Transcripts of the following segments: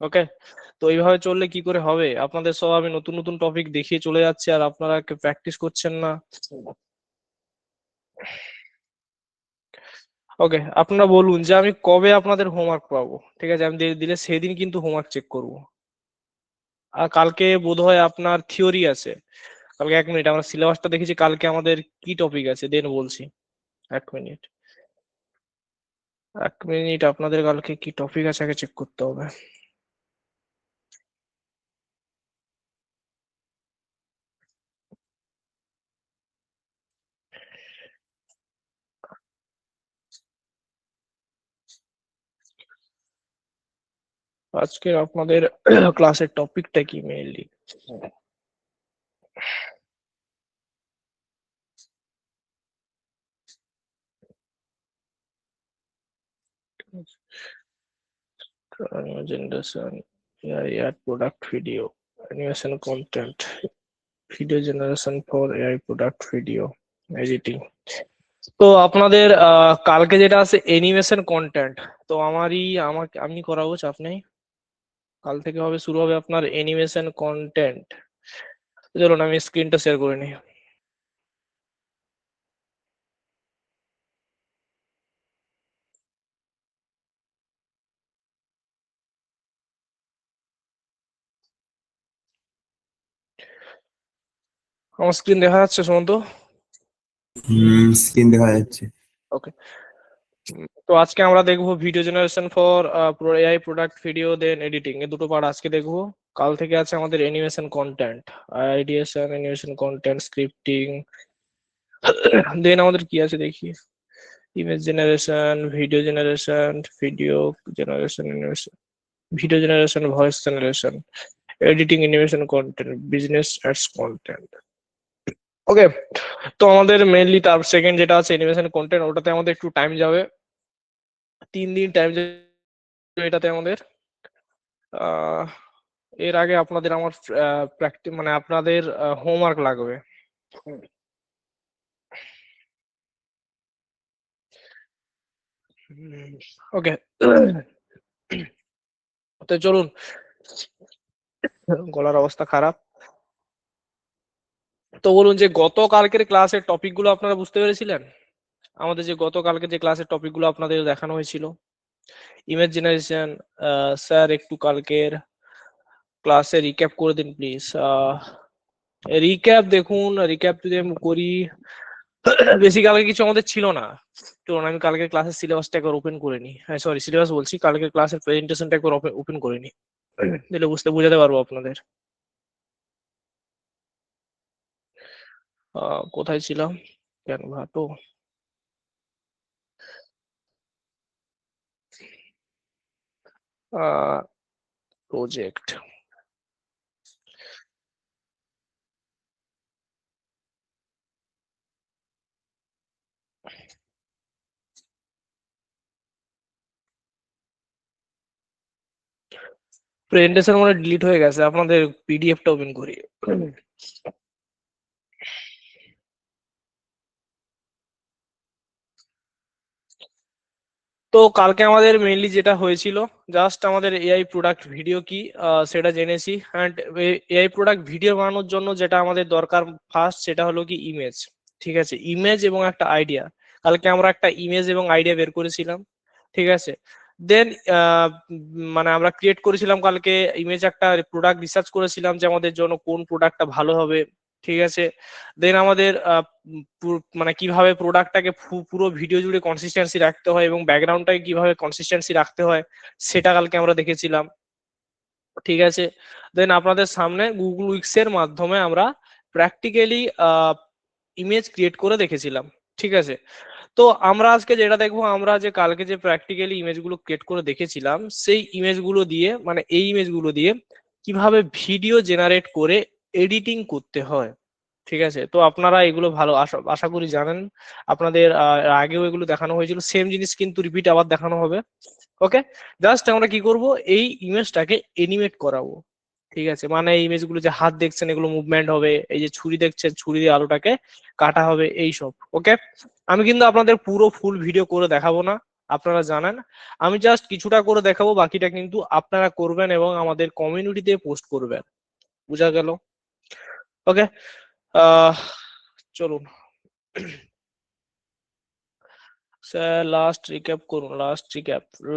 ওকে, তো এইভাবে চললে কি করে হবে? আপনাদের সব আমি নতুন নতুন টপিক দেখিয়ে চলে যাচ্ছি আর আপনারা প্র্যাকটিস করছেন না। ওকে, আপনারা বলুন যে আমি কবে আপনাদের হোমওয়ার্ক পাবো। ঠিক আছে, আমি দিলে সেদিন কিন্তু হোমওয়ার্ক চেক করব। আর কালকে বোধহয় আপনার থিওরি আছে। কালকে 1 মিনিট, আমরা সিলেবাসটা দেখেছি, কালকে আমাদের কি টপিক আছে দেন বলছি। 1 মিনিট, 1 মিনিট, আপনাদের কালকে কি টপিক আছে আগে চেক করতে হবে। আজকে আপনাদের ক্লাসের টপিকটা কি mainly? Generation, AI ad product video, animation content, video generation for AI product video, editing. তো আপনাদের কালকে যেটা আছে অ্যানিমেশন কন্টেন্ট, তো আমি করাবো, চাপ নেই। কাল থেকে শুরু হবে আপনার অ্যানিমেশন কন্টেন্ট। চলুন আমি স্ক্রিনটা শেয়ার করে নিই। আমার স্ক্রিন দেখা যাচ্ছে সুমন্ত? স্ক্রিন দেখা যাচ্ছে। ওকে, তো আজকে আমরা দেখবো video generation for AI product video then editing, এই দুটো পার্ট আজকে দেখবো। কাল থেকে আছে আমাদের animation content, ideation, animation content, scripting. Then আমাদের কি আছে দেখি, image generation, video generation, video generation, animation, video generation, voice generation, editing, animation content, business ads content. Okay, তো আমাদের মেইনলি তার সেকেন্ড যেটা আছে অ্যানিমেশন কন্টেন্ট, ওটাতে আমাদের একটু টাইম যাবে, 3 দিন টাইম যাবে এটাতে আমাদের। আহ এর আগে আপনাদের আমার প্র্যাকটিস মানে আপনাদের হোমওয়ার্ক লাগবে। ওকে, তো চলুন, গলার অবস্থা খারাপ। তো বলুন যে গতকালকের ক্লাসের টপিকগুলো আপনারা বুঝতে পেরেছিলেন? আমাদের যে গতকালকে যে ক্লাসের টপিকগুলো আপনাদের দেখানো হয়েছিল, ইমেজ জেনারেশন, স্যার একটু কালকের ক্লাসে রিক্যাপ করে দিন প্লিজ। রিক্যাপ দেখুন, রিক্যাপ যদি আমি করি, বেশি কালকে কিছু আমাদের ছিল না। চলুন আমি কালকে ক্লাসের সিলেবাসটা একবার ওপেন করে নিই, হ্যাঁ সরি সিলেবাস বলছি, কালকে ক্লাসের প্রেজেন্টেশনটা একবার ওপেন করে নিই, দিলে বুঝাতে পারবো আপনাদের। কোথায় ছিলাম, ক্যানভা তো, প্রজেক্ট। প্রেজেন্টেশন মানে ডিলিট হয়ে গেছে, আপনাদের পিডিএফটা ওপেন করি। তো কালকে আমাদের মেইনলি যেটা হয়েছিল, জাস্ট আমাদের এআই প্রোডাক্ট ভিডিও কি সেটা জেনেছি। অ্যান্ড এআই প্রোডাক্ট ভিডিও বানানোর জন্য যেটা আমাদের দরকার ফার্স্ট, সেটা হলো কি ইমেজ। ঠিক আছে, ইমেজ এবং একটা আইডিয়া। কালকে আমরা একটা ইমেজ এবং আইডিয়া বের করেছিলাম। ঠিক আছে, দেন মানে আমরা ক্রিয়েট করেছিলাম কালকে ইমেজ, একটা প্রোডাক্ট রিসার্চ করেছিলাম যে আমাদের জন্য কোন প্রোডাক্টটা ভালো হবে। ঠিক আছে, দেন আমাদের মানে কিভাবে প্রোডাক্টটাকে পুরো ভিডিও জুড়ে কনসিস্টেন্সি রাখতে হয় এবং ব্যাকগ্রাউন্ডটাকে কিভাবে কনসিস্টেন্সি রাখতে হয়, সেটা কালকে আমরা দেখেছিলাম। ঠিক আছে, দেন আপনাদের সামনে গুগল উইক্স এর মাধ্যমে আমরা প্র্যাকটিক্যালি ইমেজ ক্রিয়েট করে দেখেছিলাম। ঠিক আছে, তো আমরা আজকে যেটা দেখবো, আমরা যে কালকে যে প্র্যাকটিক্যালি ইমেজগুলো ক্রিয়েট করে দেখেছিলাম, সেই ইমেজগুলো দিয়ে মানে এই ইমেজগুলো দিয়ে কিভাবে ভিডিও জেনারেট করে এডিটিং করতে হয়। ঠিক আছে, তো আপনারা এগুলো ভালো আশা আশা করি জানেন, আপনাদের আগেও এগুলো দেখানো হয়েছিল, সেম জিনিস কিন্তু রিপিট আবার দেখানো হবে। ওকে, জাস্ট আমরা কি করব, এই ইমেজটাকে এনিমেট করাবো। ঠিক আছে, মানে এই ইমেজগুলো যে হাত দেখছেন এগুলো মুভমেন্ট হবে, এই যে ছুরি দেখছেন ছুরি দিয়ে আলোটাকে কাটা হবে, এই সব। ওকে, আমি কিন্তু আপনাদের পুরো ফুল ভিডিও করে দেখাবো না, আপনারা জানেন। আমি জাস্ট কিছুটা করে দেখাবো, বাকিটা কিন্তু আপনারা করবেন এবং আমাদের কমিউনিটিতে পোস্ট করবেন। বুঝা গেল? ওকে, চলুন স্যার লাস্ট রিক্যাপ করুন,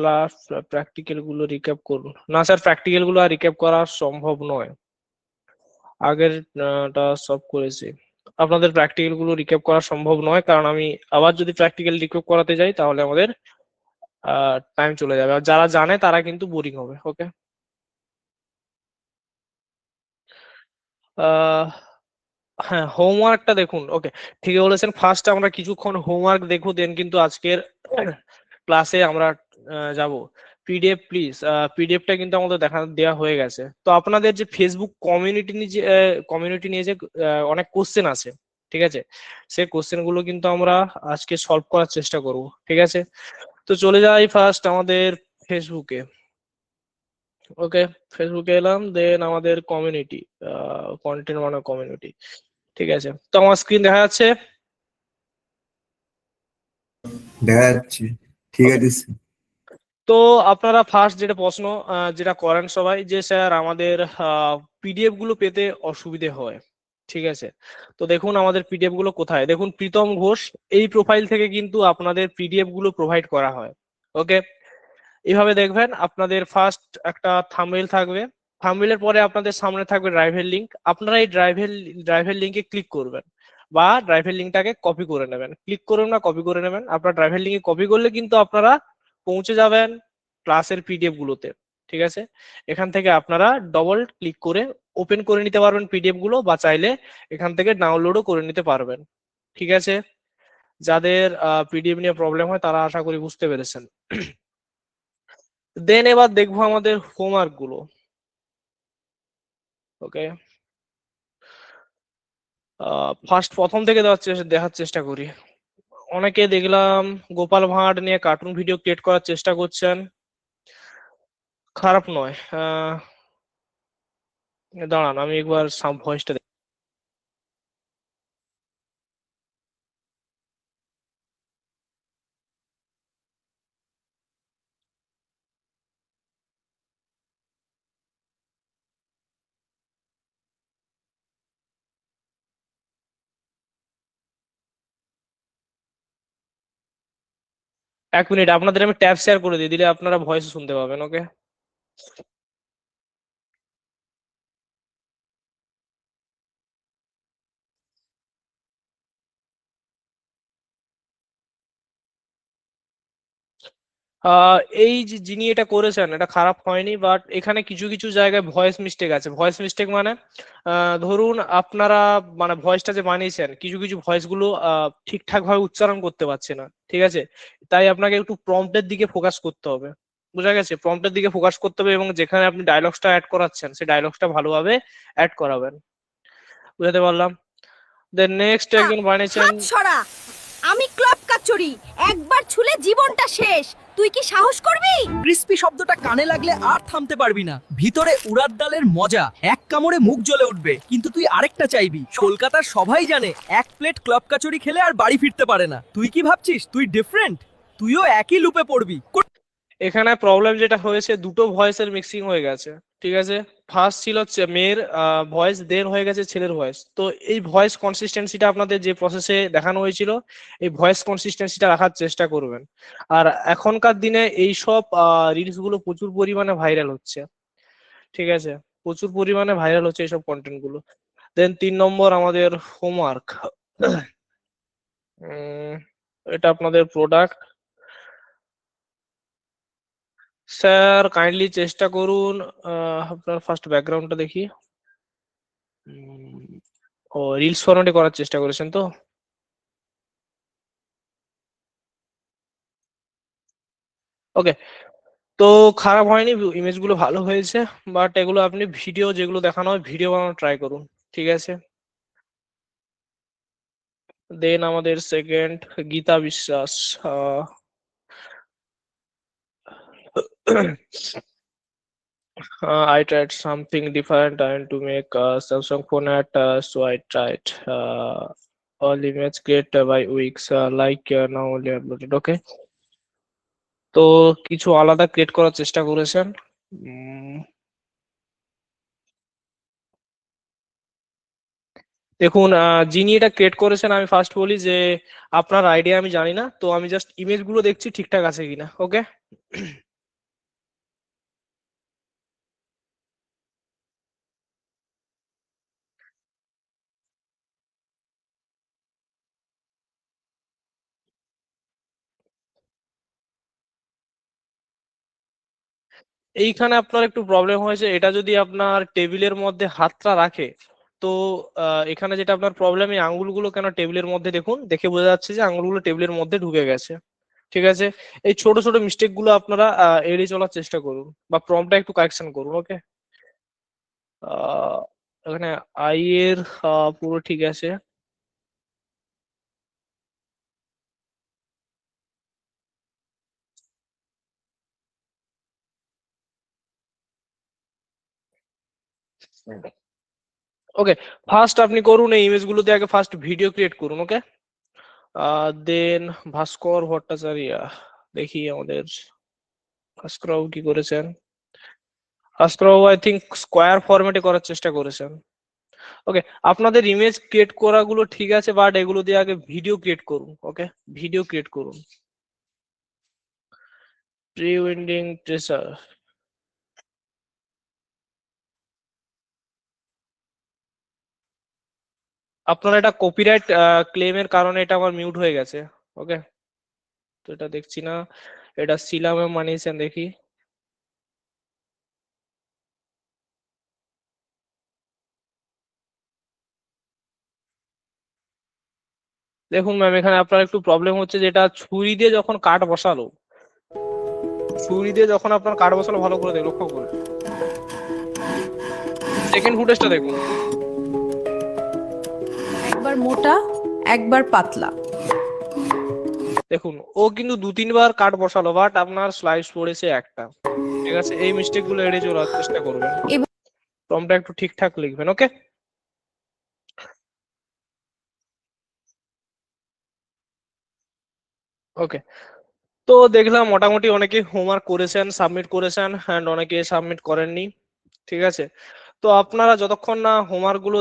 লাস্ট প্র্যাকটিক্যাল গুলো রিক্যাপ করুন। না স্যার, প্র্যাকটিক্যাল গুলো আর রিক্যাপ করা সম্ভব নয়, আগের টা সব করেছি। আপনাদের প্র্যাকটিক্যাল গুলো রিক্যাপ করা সম্ভব নয়, কারণ আমি আবার যদি প্র্যাকটিক্যাল রিক্যাপ করাতে যাই তাহলে আমাদের টাইম চলে যাবে, আর যারা জানে তারা কিন্তু বোরিং হবে। ওকে, হ্যাঁ হোমওয়ার্কটা দেখুন। ওকে, ঠিকই বলেছেন, ফার্স্ট আমরা কিছুক্ষণ হোমওয়ার্ক দেখবো, দেন কিন্তু আজকের ক্লাসে আমরা যাব। পিডিএফ প্লিজ, পিডিএফটা কিন্তু আমাদের দেখা দেওয়া হয়ে গেছে। তো আপনাদের যে ফেসবুক কমিউনিটি নিয়ে যে অনেক কোশ্চেন আছে, ঠিক আছে, সেই কোশ্চেন গুলো কিন্তু আমরা আজকে সলভ করার চেষ্টা করব, ঠিক আছে। তো চলে যাই ফার্স্ট আমাদের ফেসবুকে। ওকে, ফেসবুকে এলাম, দেন আমাদের কমিউনিটি, কন্টেন্ট মানে কমিউনিটি, ঠিক আছে। তো আমার স্ক্রিন দেখা যাচ্ছে? দেখা যাচ্ছে, ঠিক ওকে, আছে। তো আপনারা ফার্স্ট যেটা প্রশ্ন যেটা করেন সবাই, যে স্যার আমাদের পিডিএফ গুলো পেতে অসুবিধে হয়, ঠিক আছে। তো দেখুন আমাদের পিডিএফ গুলো কোথায়, দেখুন প্রীতম ঘোষ, এই প্রোফাইল থেকে কিন্তু আপনাদের পিডিএফ গুলো প্রোভাইড করা হয়। ওকে, এইভাবে দেখবেন আপনাদের ফার্স্ট একটা থাম্বনেল থাকবে, থাম্বনেলের পরে আপনাদের সামনে থাকবে ড্রাইভের লিংক। আপনারা এই ড্রাইভের লিংকে ক্লিক করবেন বা ড্রাইভের লিংকটাকে কপি করে নেবেন, ক্লিক করুন না কপি করে নেবেন। আপনার ড্রাইভের লিংকে কপি করলে কিন্তু আপনারা পৌঁছে যাবেন ক্লাসের পিডিএফ গুলোতে, ঠিক আছে। এখান থেকে আপনারা ডবল ক্লিক করে ওপেন করে নিতে পারবেন পিডিএফ গুলো, বা চাইলে এখান থেকে ডাউনলোডও করে নিতে পারবেন, ঠিক আছে। যাদের পিডিএফ নিয়ে প্রবলেম হয় তারা আশা করি বুঝতে পেরেছেন। দেন এবার দেখবো আমাদের হোমওয়ার্ক গুলো। ওকে, ফার্স্ট প্রথম থেকে দেখার চেষ্টা করি। অনেকে দেখলাম গোপাল ভাঁড় নিয়ে কার্টুন ভিডিও ক্রিয়েট করার চেষ্টা করছেন, খারাপ নয়। দাঁড়ান আমি একবার ভয়েসটা। এক মিনিট, আপনাদের আমি ট্যাব শেয়ার করে দিই, দিলে আপনারা ভয়েস শুনতে পাবেন। ওকে, এই যে যিনি এটা করেছেন এটা খারাপ হয়নি, বাট এখানে কিছু কিছু জায়গায় ভয়েস মিস্টেক আছে। ভয়েস মিস্টেক মানে ধরুন আপনারা মানে ভয়েসটা যে বানিয়েছেন, কিছু কিছু ভয়েস গুলো ঠিকঠাক ভাবে উচ্চারণ করতে পারছে না, ঠিক আছে। তাই আপনাকে একটু প্রম্পটের দিকে ফোকাস করতে হবে, বুঝা গেছে। প্রম্পটের দিকে ফোকাস করতে হবে এবং যেখানে আপনি ডায়লগসটা অ্যাড করাচ্ছেন সেই ডায়লগসটা ভালোভাবে অ্যাড করাবেন, বুঝাতে পারলাম। দেন নেক্সট একজন বানিয়েছেন। হাত সরা। আমি ক্লব কাচুরি, একবার ছুলে জীবনটা শেষ। তুই কি সাহস করবি? ক্রিস্পি শব্দটা কানে লাগলে আর থামতে পারবি না। ভিতরে উড়ার ডালের মজা, এক কামড়ে মুখ জ্বলে উঠবে, কিন্তু তুই আরেকটা চাইবি। কলকাতার সবাই জানে এক প্লেট ক্লাব কাচুরি খেলে আর বাড়ি ফিরতে পারে না। তুই কি ভাবছিস তুই ডিফারেন্ট? তুইও একই লুপে পড়বি। এখানে প্রবলেম যেটা হয়েছে, দুটো ভয়েসের মিক্সিং হয়ে গেছে, ঠিক আছে। ফার্স্ট ছিল মেয়ের ভয়েস, দেন হয়ে গেছে ছেলের ভয়েস। তো এই ভয়েস কনসিস্টেন্সিটা আপনাদের যে প্রসেসে দেখানো হয়েছিল, এই ভয়েস কনসিস্টেন্সিটা রাখার চেষ্টা করবেন। আর এখনকার দিনে এই সব রিলস গুলো প্রচুর পরিমাণে ভাইরাল হচ্ছে, ঠিক আছে, প্রচুর পরিমাণে ভাইরাল হচ্ছে এইসব কন্টেন্ট গুলো। দেন 3 নম্বর আমাদের হোমওয়ার্ক, এটা আপনাদের প্রোডাক্ট। স্যার কাইন্ডলি চেষ্টা করুন, আপনার ফার্স্ট ব্যাকগ্রাউন্ডটা দেখি। ও রিলস ফরম্যাটে করার চেষ্টা করেছেন তো? ওকে, তো খারাপ হয়নি, ইমেজ গুলো ভালো হয়েছে, বাট এগুলো আপনি ভিডিও যেগুলো দেখানো হয় ভিডিও বানানো ট্রাই করুন, ঠিক আছে। দেন আমাদের সেকেন্ড গীতা বিশ্বাস, I tried something different and to make a Samsung phone at so I tried all image created by Wix, like now only uploaded. Okay, তো কিছু আলাদা ক্রিয়েট করার চেষ্টা করেছেন। দেখুন, যিনি এটা ক্রিয়েট করেছেন আমি ফার্স্ট বলি যে আপনার আইডিয়া আমি জানি না, তো আমি জাস্ট ইমেজ গুলো দেখছি ঠিকঠাক আছে কিনা। ওকে, এইখানে আপনার একটু প্রবলেম হয়েছে। এটা যদি আপনার টেবিলের মধ্যে হাতটা রাখে, তো এখানে যেটা আপনার প্রবলেম, এই আঙ্গুলগুলো কেন টেবিলের মধ্যে, দেখুন দেখে বোঝা যাচ্ছে যে আঙ্গুলগুলো টেবিলের মধ্যে ঢুকে গেছে। ঠিক আছে, এই ছোট ছোট মিস্টেক গুলো আপনারা এড়িয়ে চলার চেষ্টা করুন বা প্রম্পটটা একটু কারেকশন করুন। ওকে, এখানে আই এর পুরো ঠিক আছে। ওকে, ফার্স্ট আপনি করুন এই ইমেজগুলোতে আগে ফার্স্ট ভিডিও ক্রিয়েট করুন। ওকে, দেন ভাস্কর ভট্টাচার্য, দেখি আমাদের ভাস্কর বাবু কি করেছেন। ভাস্কর বাবু আই থিঙ্ক স্কোয়ার ফরম্যাটে করার চেষ্টা করেছেন। ওকে, আপনাদের ইমেজ ক্রিয়েট করাগুলো ঠিক আছে, বাট এগুলো দিয়ে আগে ভিডিও ক্রিয়েট করুন। ওকে, ভিডিও ক্রিয়েট করুন। প্রি ওয়েডিং ট্রেসার, আপনার এটা কপিরাইট ক্লেমের কারণে এটা আমার মিউট হয়ে গেছে। ওকে, তো এটা দেখছি না, এটা শিলা ম্যাম বানিয়েছেন, দেখি। দেখুন ম্যাম, এখানে আপনার একটু প্রবলেম হচ্ছে, যেটা ছুরি দিয়ে যখন কাট বসালো, ছুরি দিয়ে যখন আপনার কাট বসালো, ভালো করে লক্ষ্য করে সেকেন্ড ফুটেজটা দেখুন। একবার মোটা একবার পাতলা। দেখুন, ও কিন্তু দু তিনবার কাট বসালো, বাট আপনার স্লাইস পড়েছে একটা। ঠিক আছে, এই মিস্টেক গুলো এড়িয়ে চলার চেষ্টা করবেন। এবার প্রম্পটটা একটু ঠিকঠাক লিখবেন। ওকে, ওকে, তো দেখলাম মোটামুটি অনেকে হোমওয়ার্ক করেছেন, সাবমিট করেছেন, অ্যান্ড অনেকে সাবমিট করেননি। ঠিক আছে, তো আপনারা যতক্ষণ না হোমওয়ার্ক গুলো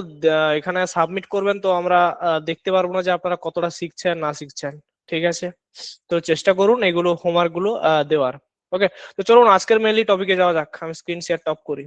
এখানে সাবমিট করবেন, তো আমরা দেখতে পারবো না যে আপনারা কতটা শিখছেন না শিখছেন। ঠিক আছে, তো চেষ্টা করুন এগুলো হোমওয়ার্ক গুলো দেওয়ার। ওকে, তো চলুন আজকের মেনলি টপিকে যাওয়া যাক। আমি স্ক্রিন শেয়ার টপ করি।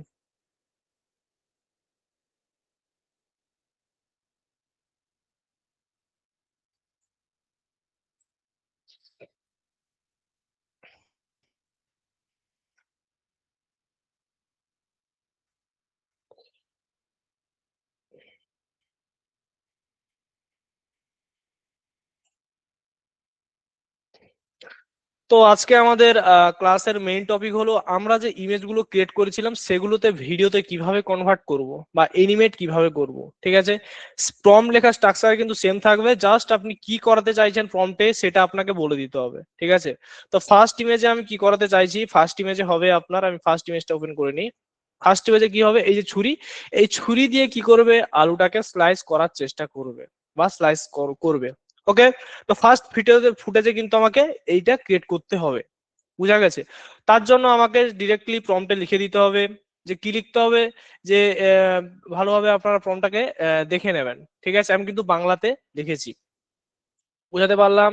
তো আজকে আমাদের ক্লাসের মেইন টপিক হলো আমরা যে ইমেজগুলো ক্রিয়েট করেছিলাম সেগুলোতে ভিডিওতে কিভাবে কনভার্ট করব বা এনিমেট কিভাবে করব। ঠিক আছে, প্রম্পট লেখা স্ট্রাকচার কিন্তু সেম থাকবে, জাস্ট আপনি কি করাতে চাইছেন প্রম্পটে সেটা আপনাকে বলে দিতে হবে। ঠিক আছে, তো ফার্স্ট ইমেজে আমি কি করাতে চাইছি, ফার্স্ট ইমেজে হবে আপনার, আমি ফার্স্ট ইমেজটা ওপেন করে নিই। ফার্স্ট ইমেজে কি হবে, এই যে ছুরি, এই ছুরি দিয়ে কি করবে, আলুটাকে স্লাইস করার চেষ্টা করবে বা স্লাইস করবে। ওকে, তো ফার্স্ট ফুটেজে কিন্তু আমাকে এইটা ক্রিয়েট করতে হবে। বুঝা গেছে, তার জন্য আমাকে ডিরেক্টলি প্রম্পটে লিখে দিতে হবে যে কি লিখতে হবে, যে ভালোভাবে আপনারা প্রম্পটটাকে দেখে নেবেন। ঠিক আছে, আমি কিন্তু বাংলাতে লিখেছি, বুঝাতে পারলাম।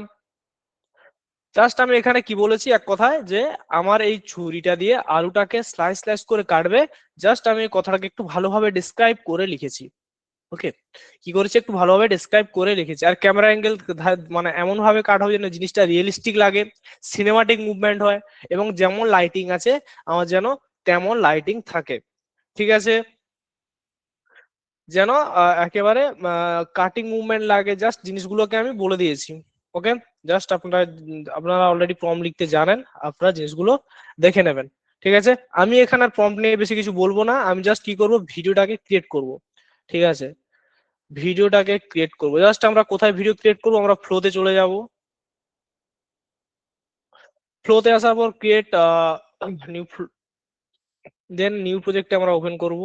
জাস্ট আমি এখানে কি বলেছি এক কথায়, যে আমার এই ছুরিটা দিয়ে আলুটাকে স্লাইস স্লাইস করে কাটবে। জাস্ট আমি এই কথাটাকে একটু ভালোভাবে ডিসক্রাইব করে লিখেছি। ওকে, কি করেছি, একটু ভালোভাবে ডেসক্রাইব করে লিখেছি। আর ক্যামেরা অ্যাঙ্গেল মানে এমন ভাবে কাট হবে যেন জিনিসটা রিয়েলিস্টিক লাগে, সিনেমাটিক মুভমেন্ট হয়, এবং যেমন লাইটিং আছে আমার যেন তেমন লাইটিং থাকে। ঠিক আছে, যেন একেবারে কাটিং মুভমেন্ট লাগে, জাস্ট জিনিসগুলোকে আমি বলে দিয়েছি। ওকে, জাস্ট আপনারা অলরেডি প্রম্পট লিখতে জানেন, আপনারা জিনিসগুলো দেখে নেবেন। ঠিক আছে, আমি এখানে আর প্রম্পট নিয়ে বেশি কিছু বলবো না, আমি জাস্ট কি করব, ভিডিওটাকে ক্রিয়েট করব। ঠিক আছে, ভিডিওটাকে ক্রিয়েট করব। জাস্ট আমরা কোথায় ভিডিও ক্রিয়েট করব, আমরা ফ্লোতে চলে যাব। ফ্লোতে আসার পর ক্রিয়েট নিউ, দেন নিউ প্রজেক্টে আমরা ওপেন করব।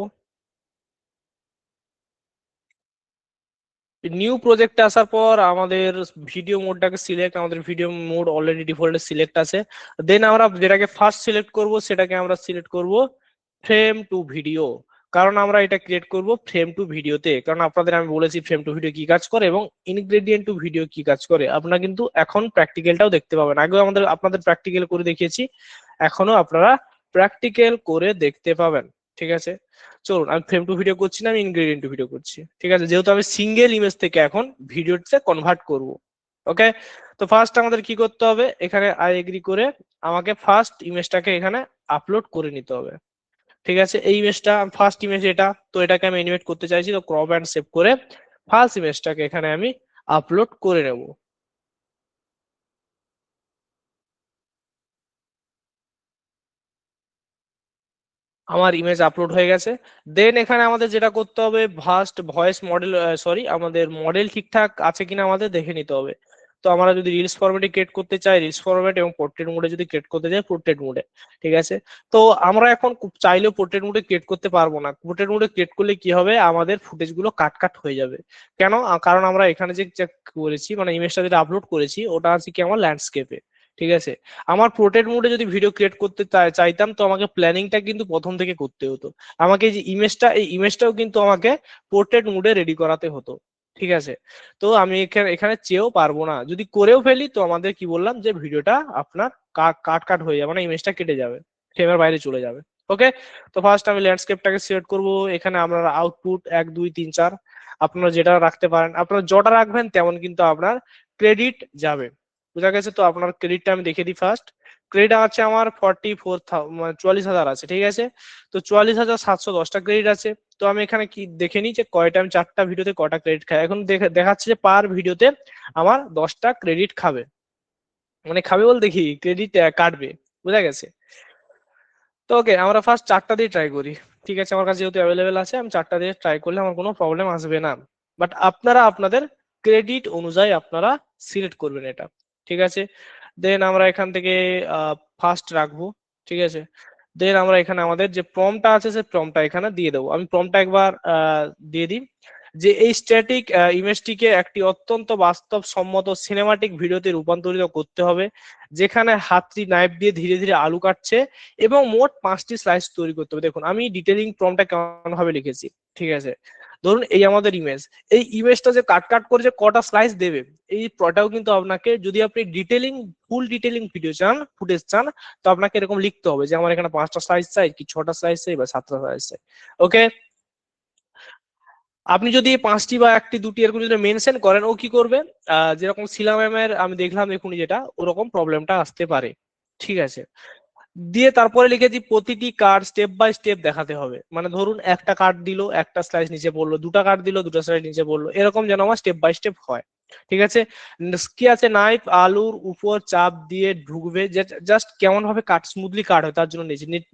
নিউ প্রজেক্টে আসার পর আমাদের ভিডিও মোডটাকে সিলেক্ট, আমাদের ভিডিও মোড অলরেডি ডিফল্টে সিলেক্ট আছে। দেন আমরা যেটাকে ফার্স্ট সিলেক্ট করব সেটাকে আমরা সিলেক্ট করব ফ্রেম টু ভিডিও, কারণ আমরা এটা ক্রিয়েট করব ফ্রেম টু ভিডিওতে। কারণ আপনাদের আমি বলেছি ফ্রেম টু ভিডিও কি কাজ করে এবং ইনগ্রেডিয়েন্ট টু ভিডিও কি কাজ করে। আপনারা কিন্তু এখন প্র্যাকটিক্যালটাও দেখতে পাবেন, আগেও আপনাদের প্র্যাকটিক্যাল করে দেখিয়েছি, এখনো আপনারা প্র্যাকটিক্যাল করে দেখতে পাবেন। ঠিক আছে, চলুন আমি ফ্রেম টু ভিডিও করছি না, আমি ইনগ্রেডিয়েন্ট টু ভিডিও করছি। ঠিক আছে, যেহেতু আমি সিঙ্গেল ইমেজ থেকে এখন ভিডিওতে কনভার্ট করব। ওকে, তো ফার্স্ট আমাদের কি করতে হবে, এখানে আই এগ্রি করে আমাকে ফার্স্ট ইমেজটাকে এখানে আপলোড করে নিতে হবে। ঠিক আছে, এই ইমেজটা ফার্স্ট ইমেজ এটা, তো এটাকে আমি অ্যানিমেট করতে চাইছি, তো ক্রপ এন্ড সেভ করে ফার্স্ট ইমেজটাকে এখানে আমি আপলোড করে নেব। আমার ইমেজ আপলোড হয়ে গেছে। দেন এখানে আমাদের যেটা করতে হবে, ফার্স্ট ভয়েস মডেল, সরি আমাদের মডেল ঠিকঠাক আছে কিনা আমাদের দেখে নিতে হবে। তো আমরা যদি রিলস ফরম্যাটে ক্রিয়েট করতে চাই রিলস ফরম্যাট, এবং পোর্ট্রেট মোডে যদি ক্রিয়েট করতে চাই পোর্ট্রেট মোডে। ঠিক আছে, তো আমরা এখন চাইলেও পোর্ট্রেট মোডে ক্রিয়েট করতে পারবো না। পোর্ট্রেট মোডে ক্রিয়েট করলে কি হবে, আমাদের ফুটেজ গুলো কাট কাট হয়ে যাবে। কেন, কারণ আমরা এখানে যে চেক করেছি, মানে ইমেজটা যেটা আপলোড করেছি ওটা আছে কি আমার ল্যান্ডস্কেপে। ঠিক আছে, আমার পোর্ট্রেট মোডে যদি ভিডিও ক্রিয়েট করতে চাইতাম, তো আমাকে প্ল্যানিংটা কিন্তু প্রথম থেকে করতে হতো। আমাকে যে ইমেজটা, এই ইমেজটাও কিন্তু আমাকে পোর্ট্রেট মোডে রেডি করাতে হতো। ঠিক আছে, তো আমি এখানে চেয়েও পারবো না, যদি করেও ফেলি তো আমাদের কি বললাম যে ভিডিওটা আপনার কাট কাট হয়ে যাবে, মানে ইমেজটা কেটে যাবে, ফ্রেমের বাইরে চলে যাবে। ওকে, তো ফার্স্ট আমি ল্যান্ডস্কেপটাকে সিলেক্ট করব। এখানে আপনারা আউটপুট 1 2 3 4 আপনারা যেটা রাখতে পারেন, আপনারা যটা রাখবেন তেমন কিন্তু আপনার ক্রেডিট যাবে। বুঝা গেছে, তো আপনার ক্রেডিটটা আমি দেখে দিই। ফার্স্ট ক্রেডিট আছে আমার 44,000 আছে। ঠিক আছে, তো 44,710টা ক্রেডিট আছে। তো আমি এখানে কি দেখে নিই যে কয়টা, আমি 4টা ভিডিওতে কয়টা ক্রেডিট খাই। এখন দেখাচ্ছে যে পার ভিডিওতে আমার 10টা ক্রেডিট খাবে, মানে খাবে বলতে কি ক্রেডিট কাটবে। বুঝা গেছে, তো ওকে আমরা ফার্স্ট 4টা দিয়ে ট্রাই করি। ঠিক আছে, আমার কাছে যেহেতু অ্যাভেলেবেল আছে আমি 4টা দিয়ে ট্রাই করলে আমার কোনো প্রবলেম আসবে না। বাট আপনারা আপনাদের ক্রেডিট অনুযায়ী আপনারা সিলেক্ট করবেন এটা। ঠিক আছে, দেন আমরা এখান থেকে ফার্স্ট রাখবো। ঠিক আছে, দেন আমরা এখানে আমাদের যে প্রম্পটটা আছে সেই প্রম্পটটা এখানে দিয়ে দেবো। আমি প্রম্পটটা একবার দিয়ে দিই যে এই স্ট্যাটিক ইমেজটিকে একটি অত্যন্ত বাস্তবসম্মত সিনেমাটিক ভিডিওতে রূপান্তরিত করতে হবে, যেখানে হাতটি নাইফ দিয়ে ধীরে ধীরে আলু কাটছে এবং মোট 5টি স্লাইস তৈরি করতে হবে। দেখুন আমি ডিটেইলিং প্রম্পটটা কেমন ভাবে লিখেছি। ঠিক আছে, ধরুন এই আমাদের ইমেজ, এই ইমেজটা যে কাট কাট করে যে কটা স্লাইস দেবে, এই প্রটাও কিন্তু আপনাকে, যদি আপনি ফুল ডিটেইলিং ভিডিও চান, ফুটেজ চান, তো আপনাকে এরকম লিখতে হবে যে আমার এখানে 5টা স্লাইস চাই, কি 6টা স্লাইস চাই, বা 7টা স্লাইস চাই। ওকে, আপনি যদি 5টি বা 1টি 2টি এরকম যদি মেনশন করেন, ও কি করবে, যেরকম শিলা ম্যামের আমি দেখলাম এখনই যেটা, ওরকম প্রবলেমটা আসতে পারে। ঠিক আছে, দিয়ে তারপরে লিখেছি প্রতিটি কার্ড স্টেপ বাই স্টেপ দেখাতে হবে, মানে ধরুন একটা কার্ড দিল একটা স্লাইস নিচে পড়লো, দুটা কার্ড দিল দুটা স্লাইস নিচে পড়লো, এরকম যেন আমার স্টেপ বাই স্টেপ হয়। ঠিক আছে, কি আছে, নাইফ আলুর উপর চাপ দিয়ে ঢুকবে, জাস্ট কেমন ভাবে কাট স্মুথলি কাট হয় তার জন্য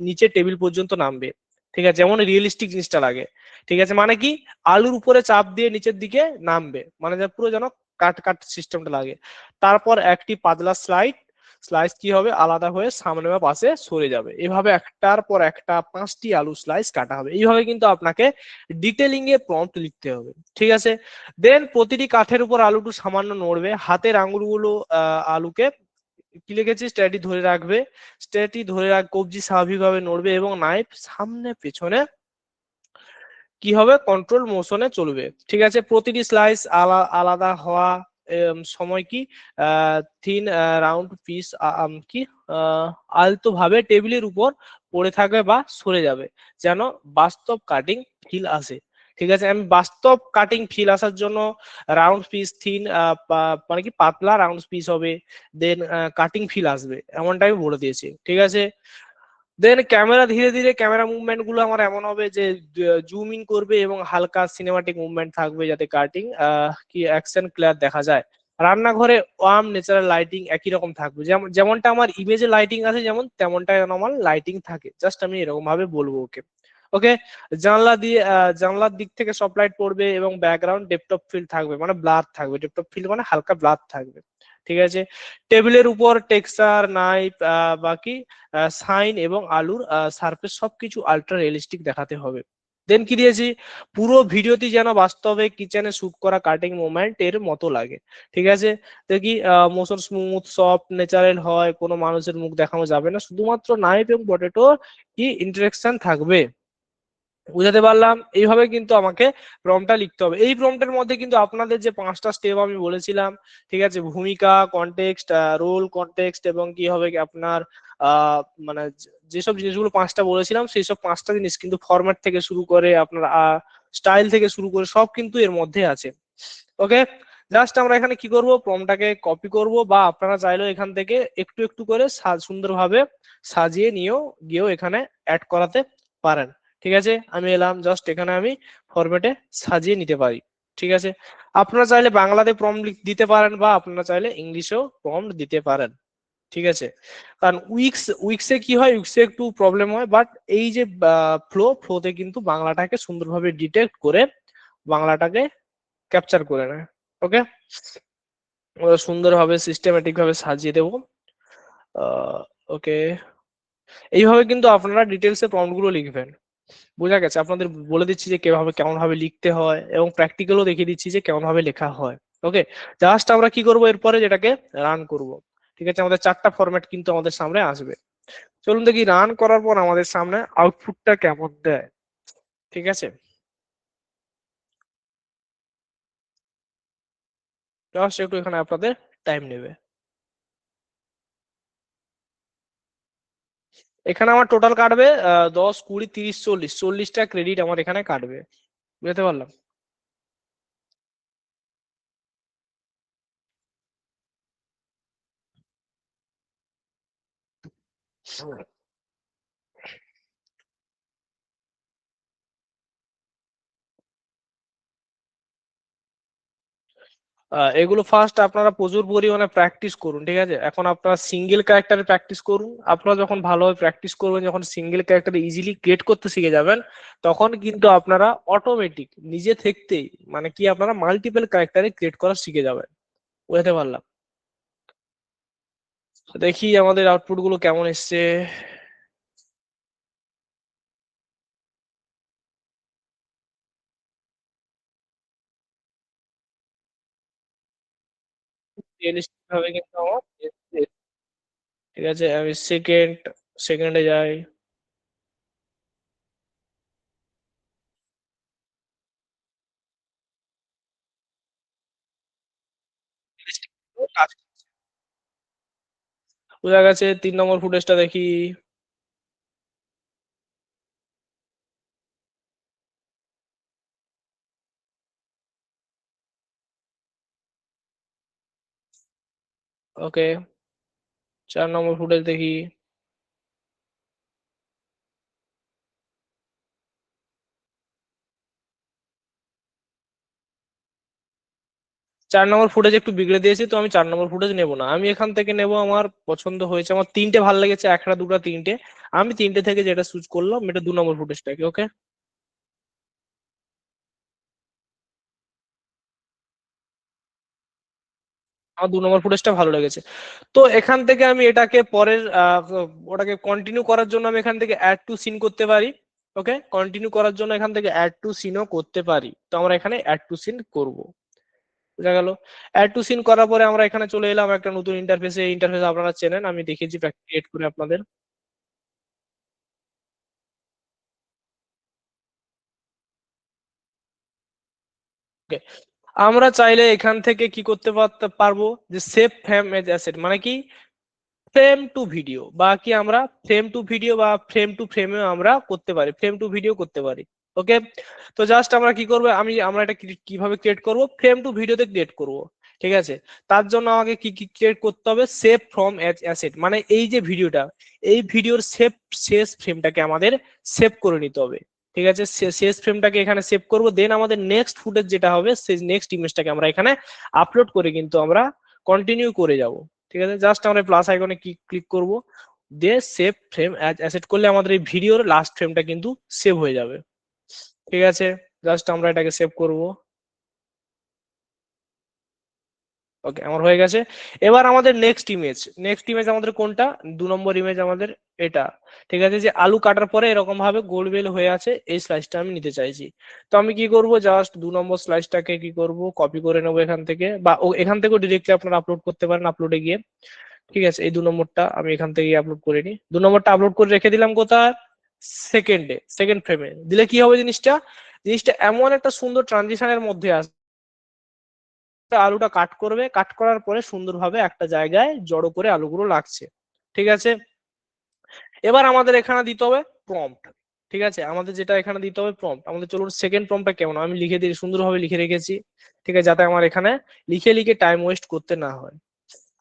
নিচে টেবিল পর্যন্ত নামবে। ঠিক আছে, যেমন রিয়েলিস্টিক জিনিসটা লাগে। ঠিক আছে, মানে কি আলুর উপরে চাপ দিয়ে নিচের দিকে নামবে, মানে পুরো যেন কাট কাট সিস্টেমটা লাগে। তারপর একটি পাতলা স্লাইস কি হবে, আলাদা হয়ে সামনে বা পাশে সরে যাবে। এভাবে একটার পর একটা 5টি আলু স্লাইস কাটা হবে। এইভাবে কিন্তু আপনাকে ডিটেলিং এ প্রম্পট লিখতে হবে। ঠিক আছে, দেন প্রতিটি কাঠের উপর আলুটু সামান্য নড়বে, হাতের আঙুলগুলো আলুকে কি লিখেছি, স্ট্যাটি ধরে রাখবে, কবজি স্বাভাবিকভাবে নড়বে এবং নাইফ সামনে পেছনে কি হবে, কন্ট্রোল মোশনে চলবে। ঠিক আছে, প্রতিটি স্লাইস আলাদা হওয়া সময় কি থিন রাউন্ড পিস কি আলতো ভাবে টেবিলের উপর পড়ে থাকবে বা সরে যাবে, যেন বাস্তব কাটিং ফিল আসে। ঠিক আছে, আমি বাস্তব কাটিং ফিল আসার জন্য রাউন্ড পিস থিন, মানে কি পাতলা রাউন্ড পিস হবে, দেন কাটিং ফিল আসবে, এমনটা আমি বলে দিয়েছি। ঠিক আছে, দেন ক্যামেরা ধীরে ধীরে ক্যামেরা মুভমেন্ট গুলো আমার এমন হবে যে জুম ইন করবে এবং হালকা সিনেমাটিক মুভমেন্ট থাকবে, যাতে কাটিং কি অ্যাকশন ক্লিয়ার দেখা যায়। রান্নাঘরে ওয়ার্ম ন্যাচারাল লাইটিং একই রকম থাকবে, যেমনটা আমার ইমেজে লাইটিং আছে যেমন তেমনটাই আমার লাইটিং থাকে। জাস্ট আমি এরকম ভাবে বলবো। ওকে ওকে, জানলার দিক থেকে সব লাইট পড়বে এবং ব্যাকগ্রাউন্ড ডেপথ অফ ফিল্ড থাকবে, মানে ব্লার থাকবে, ডেপথ অফ ফিল্ড মানে হালকা ব্লার থাকবে। ঠিক আছে, টেবিলের উপর টেক্সচার নাইফ বাকি সাইন এবং আলুর সারফেস সবকিছু আলট্রা রিয়েলিস্টিক দেখাতে হবে। দেন কি দিয়েছি, পুরো ভিডিওটি যেন বাস্তবে কিচেনে শুট করা কাটিং মোমেন্ট এর মতো লাগে। ঠিক আছে, দেখি মোশন স্মুথ সফট ন্যাচারাল হয়, কোনো মানুষের মুখ দেখানো যাবে না, শুধুমাত্র নাইফ এবং পটেটো কি ইন্টারেকশন থাকবে। বুঝাতে পারলাম? এইভাবে কিন্তু আমাকে প্রম্পটটা লিখতে হবে। এই প্রম্পটের মধ্যে কিন্তু আপনাদের যে 5টা স্টেপ আমি বলেছিলাম, ঠিক আছে, ভূমিকা, কনটেক্সট, রোল, কনটেক্সট এবং কি হবে কি আপনার মানে যেসব জিনিসগুলো 5টা বলেছিলাম সেই সব 5টা জিনিস কিন্তু ফরম্যাট থেকে শুরু করে আপনার স্টাইল থেকে শুরু করে সব কিন্তু এর মধ্যে আছে। ওকে, জাস্ট আমরা এখানে কি করব, প্রম্পটটাকে কপি করব, বা আপনারা চাইলেও এখান থেকে একটু একটু করে সুন্দরভাবে সাজিয়ে গিয়েও এখানে অ্যাড করাতে পারেন। ঠিক আছে, আমি এলাম, জাস্ট এখানে আমি ফরম্যাটে সাজিয়ে নিতে পারি। ঠিক আছে, আপনারা চাইলে বাংলাতে প্রম্পট দিতে পারেন বা আপনারা চাইলে ইংলিশেও প্রম্পট দিতে পারেন। ঠিক আছে, কারণ উইক্সে কি হয়, উইক্সে একটু প্রবলেম হয়, বাট এই যে ফ্লোতে কিন্তু বাংলাটাকে সুন্দরভাবে ডিটেক্ট করে বাংলাটাকে ক্যাপচার করে নেয়। ওকে, সুন্দরভাবে সিস্টেমেটিক ভাবে সাজিয়ে দেবো। ওকে, এইভাবে কিন্তু আপনারা ডিটেলসে প্রম্পট গুলো লিখবেন। বোঝা গেছে? আপনাদের বলে দিচ্ছি যে কেমন ভাবে লিখতে হয় এবং প্র্যাকটিক্যালও দেখিয়ে দিচ্ছি যে কেমন ভাবে লেখা হয়। ওকে, জাস্ট আমরা কি করব এরপরে, যেটাকে রান করব। ঠিক আছে, আমাদের 4টা ফরম্যাট কিন্তু আমাদের সামনে আসবে। চলুন দেখি রান করার পর আমাদের সামনে আউটপুটটা কেমন দেয়। ঠিক আছে, জাস্ট একটু এখানে আপনাদের টাইম নেবে। এখানে আমার টোটাল কাটবে 10, 20, 30, 40, 40টা ক্রেডিট আমার এখানে কাটবে। বুঝতে পারলাম? এগুলো ফার্স্ট আপনারা প্রচুর পরিমাণে প্র্যাকটিস করুন। ঠিক আছে, এখন আপনারা সিঙ্গেল ক্যারেক্টারে প্র্যাকটিস করুন। আপনারা যখন ভালোভাবে প্র্যাকটিস করবেন, যখন সিঙ্গেল ক্যারেক্টারে ইজিলি ক্রিয়েট করতে শিখে যাবেন, তখন কিন্তু আপনারা অটোমেটিক নিজে থাকতেই মানে কি আপনারা মাল্টিপল ক্যারেক্টারে ক্রিয়েট করা শিখে যাবেন। বুঝতে পারলাম? তো দেখি আমাদের আউটপুট গুলো কেমন এসছে। রিয়েলিস্টিক ভাবে কিন্তু আমার এসছে। ঠিক আছে, আমি সেকেন্ডে যাই। কাজ বোঝা গেছে। 3 নম্বর ফুটেজটা দেখি। ওকে, 4 নম্বর ফুটেজ দেখি। 4 নম্বর ফুটেজ একটু বিগড়ে দিয়েছি, তো আমি 4 নম্বর ফুটেজ নেবো না। আমি এখান থেকে নেব, আমার পছন্দ হয়েছে, আমার 3টে ভালো লেগেছে, একটা দুটো 3টে। আমি 3টে থেকে যেটা চুজ করলাম, এটা 2 নম্বর ফুটেজটাকে। ওকে, আমার 2 নম্বর ফুটেজটা ভালো লেগেছে। তো এখান থেকে আমি এটাকে পরের ওটাকে কন্টিনিউ করার জন্য আমি এখান থেকে অ্যাড টু সিন করতে পারি। ওকে, কন্টিনিউ করার জন্য এখান থেকে অ্যাড টু সিনও করতে পারি। তো আমরা এখানে অ্যাড টু সিন করব। বুঝা গেল? অ্যাড টু সিন করার পরে আমরা এখানে চলে এলাম একটা নতুন ইন্টারফেসে। ইন্টারফেস আপনারা চেনেন, আমি দেখিয়েছি ক্রিয়েট করে আপনাদের। ওকে, আমরা চাইলে এখান থেকে কি করতে পারবো, যে সেভ ফ্রেম এজ অ্যাসেট, মানে কি ফ্রেম টু ভিডিও, বা কি আমরা ফ্রেম টু ভিডিও বা ফ্রেম টু ফ্রেমে আমরা করতে পারি, ফ্রেম টু ভিডিও করতে পারি। ওকে, তো জাস্ট আমরা কি করবো, আমরা এটা কিভাবে ক্রিয়েট করব, ফ্রেম টু ভিডিওতে ক্রিয়েট করব। ঠিক আছে, তার জন্য আমাকে কি কি ক্রিয়েট করতে হবে, সেভ ফ্রম অ্যাসেট, মানে এই যে ভিডিওটা, এই ভিডিওর শেষ ফ্রেমটাকে আমাদের সেভ করে নিতে হবে। ঠিক আছে, শেষ ফ্রেমটাকে এখানে সেভ করব, দেন আমাদের নেক্সট ফুটেজ যেটা হবে সেই নেক্সট ইমেজটাকে আমরা এখানে আপলোড করে কিন্তু আমরা কন্টিনিউ করে যাব। ঠিক আছে, জাস্ট আমরা প্লাস আইকনে ক্লিক করব, দিয়ে সেভ ফ্রেম অ্যাজ অ্যাসেট করলে আমাদের এই ভিডিওর লাস্ট ফ্রেমটা কিন্তু সেভ হয়ে যাবে। ঠিক আছে, জাস্ট আমরা এটাকে সেভ করব। ওকে, আমার হয়ে গেছে। এবার আমাদের নেক্সট ইমেজ আমাদের কোনটা, 2 নম্বর ইমেজ আমাদের এটা। ঠিক আছে, যে আলু কাটার পরে এরকম ভাবে গোল বেল হয়ে আছে, এই স্লাইসটা আমি নিতে চাইছি। তো আমি কি করব, জাস্ট 2 নম্বর স্লাইসটাকে কি করব, কপি করে নেবো এখান থেকে, বা এখান থেকেও ডিরেক্টলি আপনারা আপলোড করতে পারেন আপলোডে গিয়ে। ঠিক আছে, এই 2 নম্বরটা আমি এখান থেকে আপলোড করে নিই। 2 নম্বরটা আপলোড করে রেখে দিলাম কোথায়, সেকেন্ড ফ্রেমে দিলে কি হবে, জিনিসটা জিনিসটা এমন একটা সুন্দর ট্রানজিশনের মধ্যে আসবে। আলুটা কাট করবে, কাট করার পরে সুন্দরভাবে একটা জায়গায় জড়ো করে আলুগুলো লাগছে। ঠিক আছে, এবার আমাদের এখানে দিতে হবে প্রম্পট। ঠিক আছে, আমাদের যেটা এখানে দিতে হবে প্রম্পট, আমাদের চলুন সেকেন্ড প্রম্পটটা কেমন আমি লিখে দিই, সুন্দরভাবে লিখে রেখেছি। ঠিক আছে, যাতে আমার এখানে লিখে লিখে টাইম ওয়েস্ট করতে না হয়।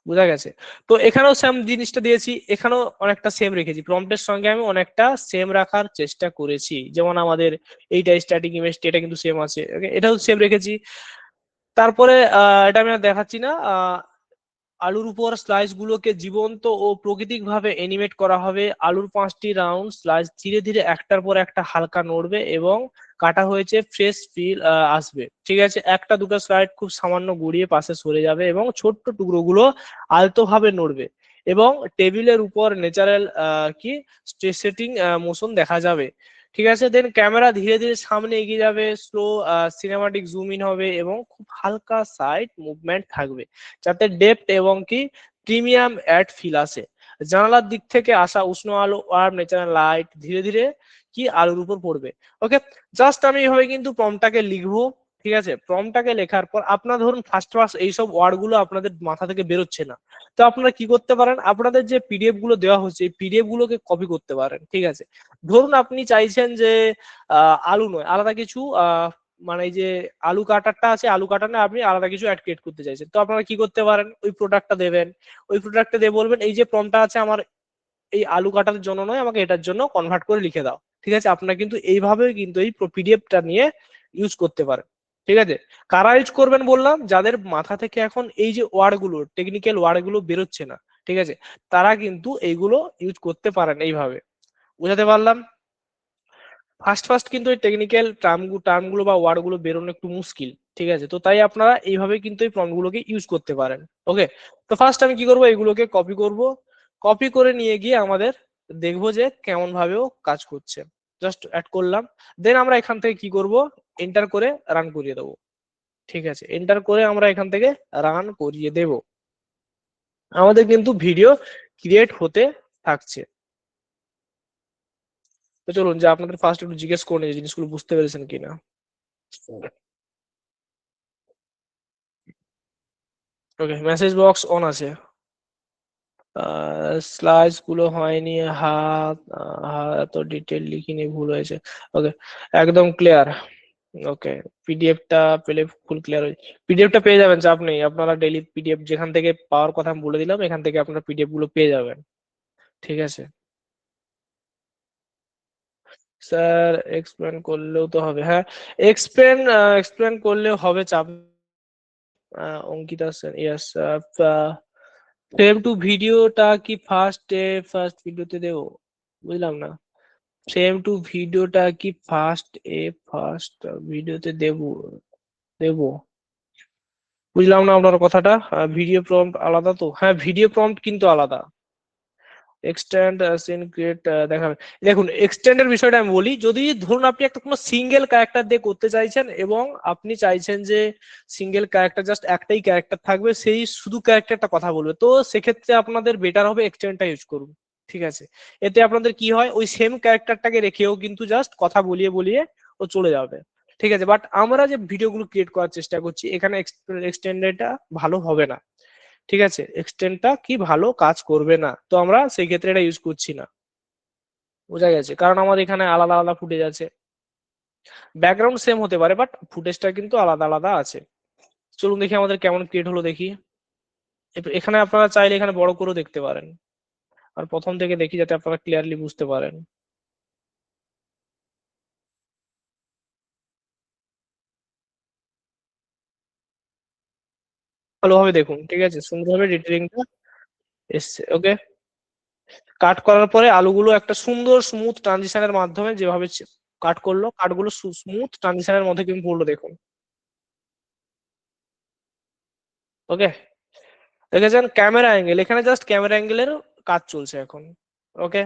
বোঝা গেছে? তো এখানেও সেম জিনিসটা দিয়েছি, এখানেও অনেকটা সেম রেখেছি, প্রম্পটের সঙ্গে আমি অনেকটা সেম রাখার চেষ্টা করেছি। যেমন আমাদের এইটা স্ট্যাটিক ইমেজটা, এটা কিন্তু সেম আছে, এটাও সেম রেখেছি। তারপরে এটা আমি আর দেখাচ্ছি না। আলুর উপর স্লাইস গুলোকে জীবন্ত ও প্রাকৃতিক ভাবে এনিমেট করা হবে। আলুর 5টি রাউন্ড স্লাইস ধীরে ধীরে একটার পর একটা হালকা নড়বে এবং কাটা হয়েছে ফ্রেশ ফিল আসবে। ঠিক আছে, একটা দুটো স্লাইড খুব সামান্য গুড়িয়ে পাশে সরে যাবে এবং ছোট্ট টুকরোগুলো আলতো ভাবে নড়বে এবং টেবিলের উপর ন্যাচারাল কি সেটিং মোশন দেখা যাবে। ঠিক আছে, দেন ক্যামেরা ধীরে ধীরে সামনে এগিয়ে যাবে, স্লো সিনেমাটিক জুম ইন হবে এবং খুব হালকা সাইড মুভমেন্ট থাকবে, যাতে ডেপথ এবং কি প্রিমিয়াম অ্যাড ফিল আসে। জানালার দিক থেকে আসা উষ্ণ আলো আর ন্যাচারাল লাইট ধীরে ধীরে কি আলোর উপর পড়বে। ওকে, জাস্ট আমি এইভাবে কিন্তু প্রম্পটটাকে লিখবো। ঠিক আছে, প্রম্পটটাকে লেখার পর আপনার ধরুন ফার্স্ট এইসব ওয়ার্ড গুলো আপনাদের মাথা থেকে বেরোচ্ছে না, তো আপনারা কি করতে পারেন, আপনাদের যে পিডিএফ গুলো দেওয়া হচ্ছে এই পিডিএফ গুলোকে কপি করতে পারেন। ঠিক আছে, ধরুন আপনি চাইছেন যে আলু নয় আলাদা কিছু মানে এই যে আলু কাটারটা আছে, আলু কাটার না আপনি আলাদা কিছু অ্যাড ক্রিয়েট করতে চাইছেন, তো আপনারা কি করতে পারেন, ওই প্রোডাক্টটা দেবেন, ওই প্রোডাক্টটা দিয়ে বলবেন এই যে প্রম্পটটা আছে আমার এই আলু কাটার জন্য নয়, আমাকে এটার জন্য কনভার্ট করে লিখে দাও। ঠিক আছে, আপনারা কিন্তু এইভাবে কিন্তু এই পিডিএফটা নিয়ে ইউজ করতে পারেন। ঠিক আছে, কারা ইউজ করবেন বললাম, যাদের মাথা থেকে এখন এই যে ওয়ার্ড গুলো টেকনিক্যাল ওয়ার্ড গুলো বেরোচ্ছে না। ঠিক আছে, তারা কিন্তু এইগুলো ইউজ করতে পারেন এইভাবে। বুঝাতে পারলাম? ফার্স্ট কিন্তু এই টেকনিক্যাল টার্মগুলো বা ওয়ার্ড গুলো বেরোনো একটু মুশকিল। ঠিক আছে, তো তাই আপনারা এইভাবে কিন্তু এই প্রম্পট গুলোকে ইউজ করতে পারেন। ওকে, তো ফার্স্ট আমি কি করব, এগুলোকে কপি করব, কপি করে নিয়ে গিয়ে আমাদের দেখবো যে কেমন ভাবেও কাজ করছে। জাস্ট অ্যাড করলাম, দেন আমরা এখান থেকে কি করব, এন্টার করে রান করিয়ে দেবো। ঠিক আছে, এন্টার করে আমরা এখান থেকে রান করিয়ে দেব, আমাদের কিন্তু ভিডিও ক্রিয়েট হতে থাকছে। তো চলুন যে আপনাদের ফার্স্ট একটু জিজ্ঞেস করে নিই জিনিসগুলো বুঝতে পেরেছেন কিনা। ওকে, মেসেজ বক্স অন আছে, স্লাইস গুলো হয়নি, হাত এত ডিটেল লিখিনি, ভুল হয়েছে। ওকে, একদম ক্লিয়ার। ওকে, পিডিএফটা পেলে ফুল ক্লিয়ার হয়ে, পিডিএফটা পেয়ে যাবেন, চাপ নেই, আপনারা ডেইলি পিডিএফ যেখান থেকে পাওয়ার কথা আমি বলে দিলাম, এখান থেকে আপনারা পিডিএফ গুলো পেয়ে যাবেন। ঠিক আছে স্যার, এক্সপ্লেন করলেও তো হবে, হ্যাঁ এক্সপ্লেন করলেও হবে, চাপ Ankita sir, yes. Frame to ভিডিওটা কি ফার্স্ট ভিডিওতে দেবো, বুঝলাম না। ফ্রেম টু ভিডিওটা কি ফার্স্ট ভিডিওতে দেবো, বুঝলাম না আপনার কথাটা। ভিডিও প্রম্পট আলাদা তো, হ্যাঁ ভিডিও প্রম্পট কিন্তু আলাদা। এক্সটেন্ড সিন ক্রিয়েট দেখাবে, দেখুন এক্সটেন্ডের বিষয়টা আমি বলি, যদি ধরুন আপনি একটা কোনো সিঙ্গেল ক্যারেক্টার দিয়ে করতে চাইছেন এবং আপনি চাইছেন যে সিঙ্গেল ক্যারেক্টার জাস্ট একটাই ক্যারেক্টার থাকবে, সেই শুধু ক্যারেক্টারটা কথা বলবে, তো সেক্ষেত্রে আপনাদের বেটার হবে এক্সটেন্ডটা ইউজ করুন। ঠিক আছে, এতে আপনাদের কি হয়, ওই সেম ক্যারেক্টারটাকে রেখেও কিন্তু জাস্ট কথা বলিয়ে বলিয়ে ও চলে যাবে। ঠিক আছে, বাট আমরা যে ভিডিওগুলো ক্রিয়েট করার চেষ্টা করছি এখানে এক্সটেন্ডেডটা ভালো হবে না। ঠিক আছে, এক্সটেন্ডটা কি ভালো কাজ করবে না, তো আমরা সেই ক্ষেত্রে এটা ইউজ করছি না। বোঝা গেছে, কারণ আমাদের এখানে আলাদা আলাদা ফুটেজ আছে, ব্যাকগ্রাউন্ড সেম হতে পারে বাট ফুটেজটা কিন্তু আলাদা আলাদা আছে। চলুন দেখি আমাদের কেমন ক্রিয়েট হলো দেখি। এখানে আপনারা চাইলে এখানে বড় করেও দেখতে পারেন, আর প্রথম থেকে দেখি যাতে আপনারা ক্লিয়ারলি বুঝতে পারেন। ভালোভাবে দেখুন, ঠিক আছে, সুন্দরভাবে ডিটেলিংটা এসছে। ওকে, কাট করার পরে আলুগুলো একটা সুন্দর স্মুথ ট্রানজিশনের মাধ্যমে যেভাবে কাট করলো, কাটগুলো স্মুথ ট্রানজিশনের মধ্যে কিন্তু পড়লো, দেখুন। ওকে, দেখেছেন ক্যামেরা অ্যাঙ্গেল, এখানে জাস্ট ক্যামেরা অ্যাঙ্গেলের কাজ চলছে এখন। ওকে,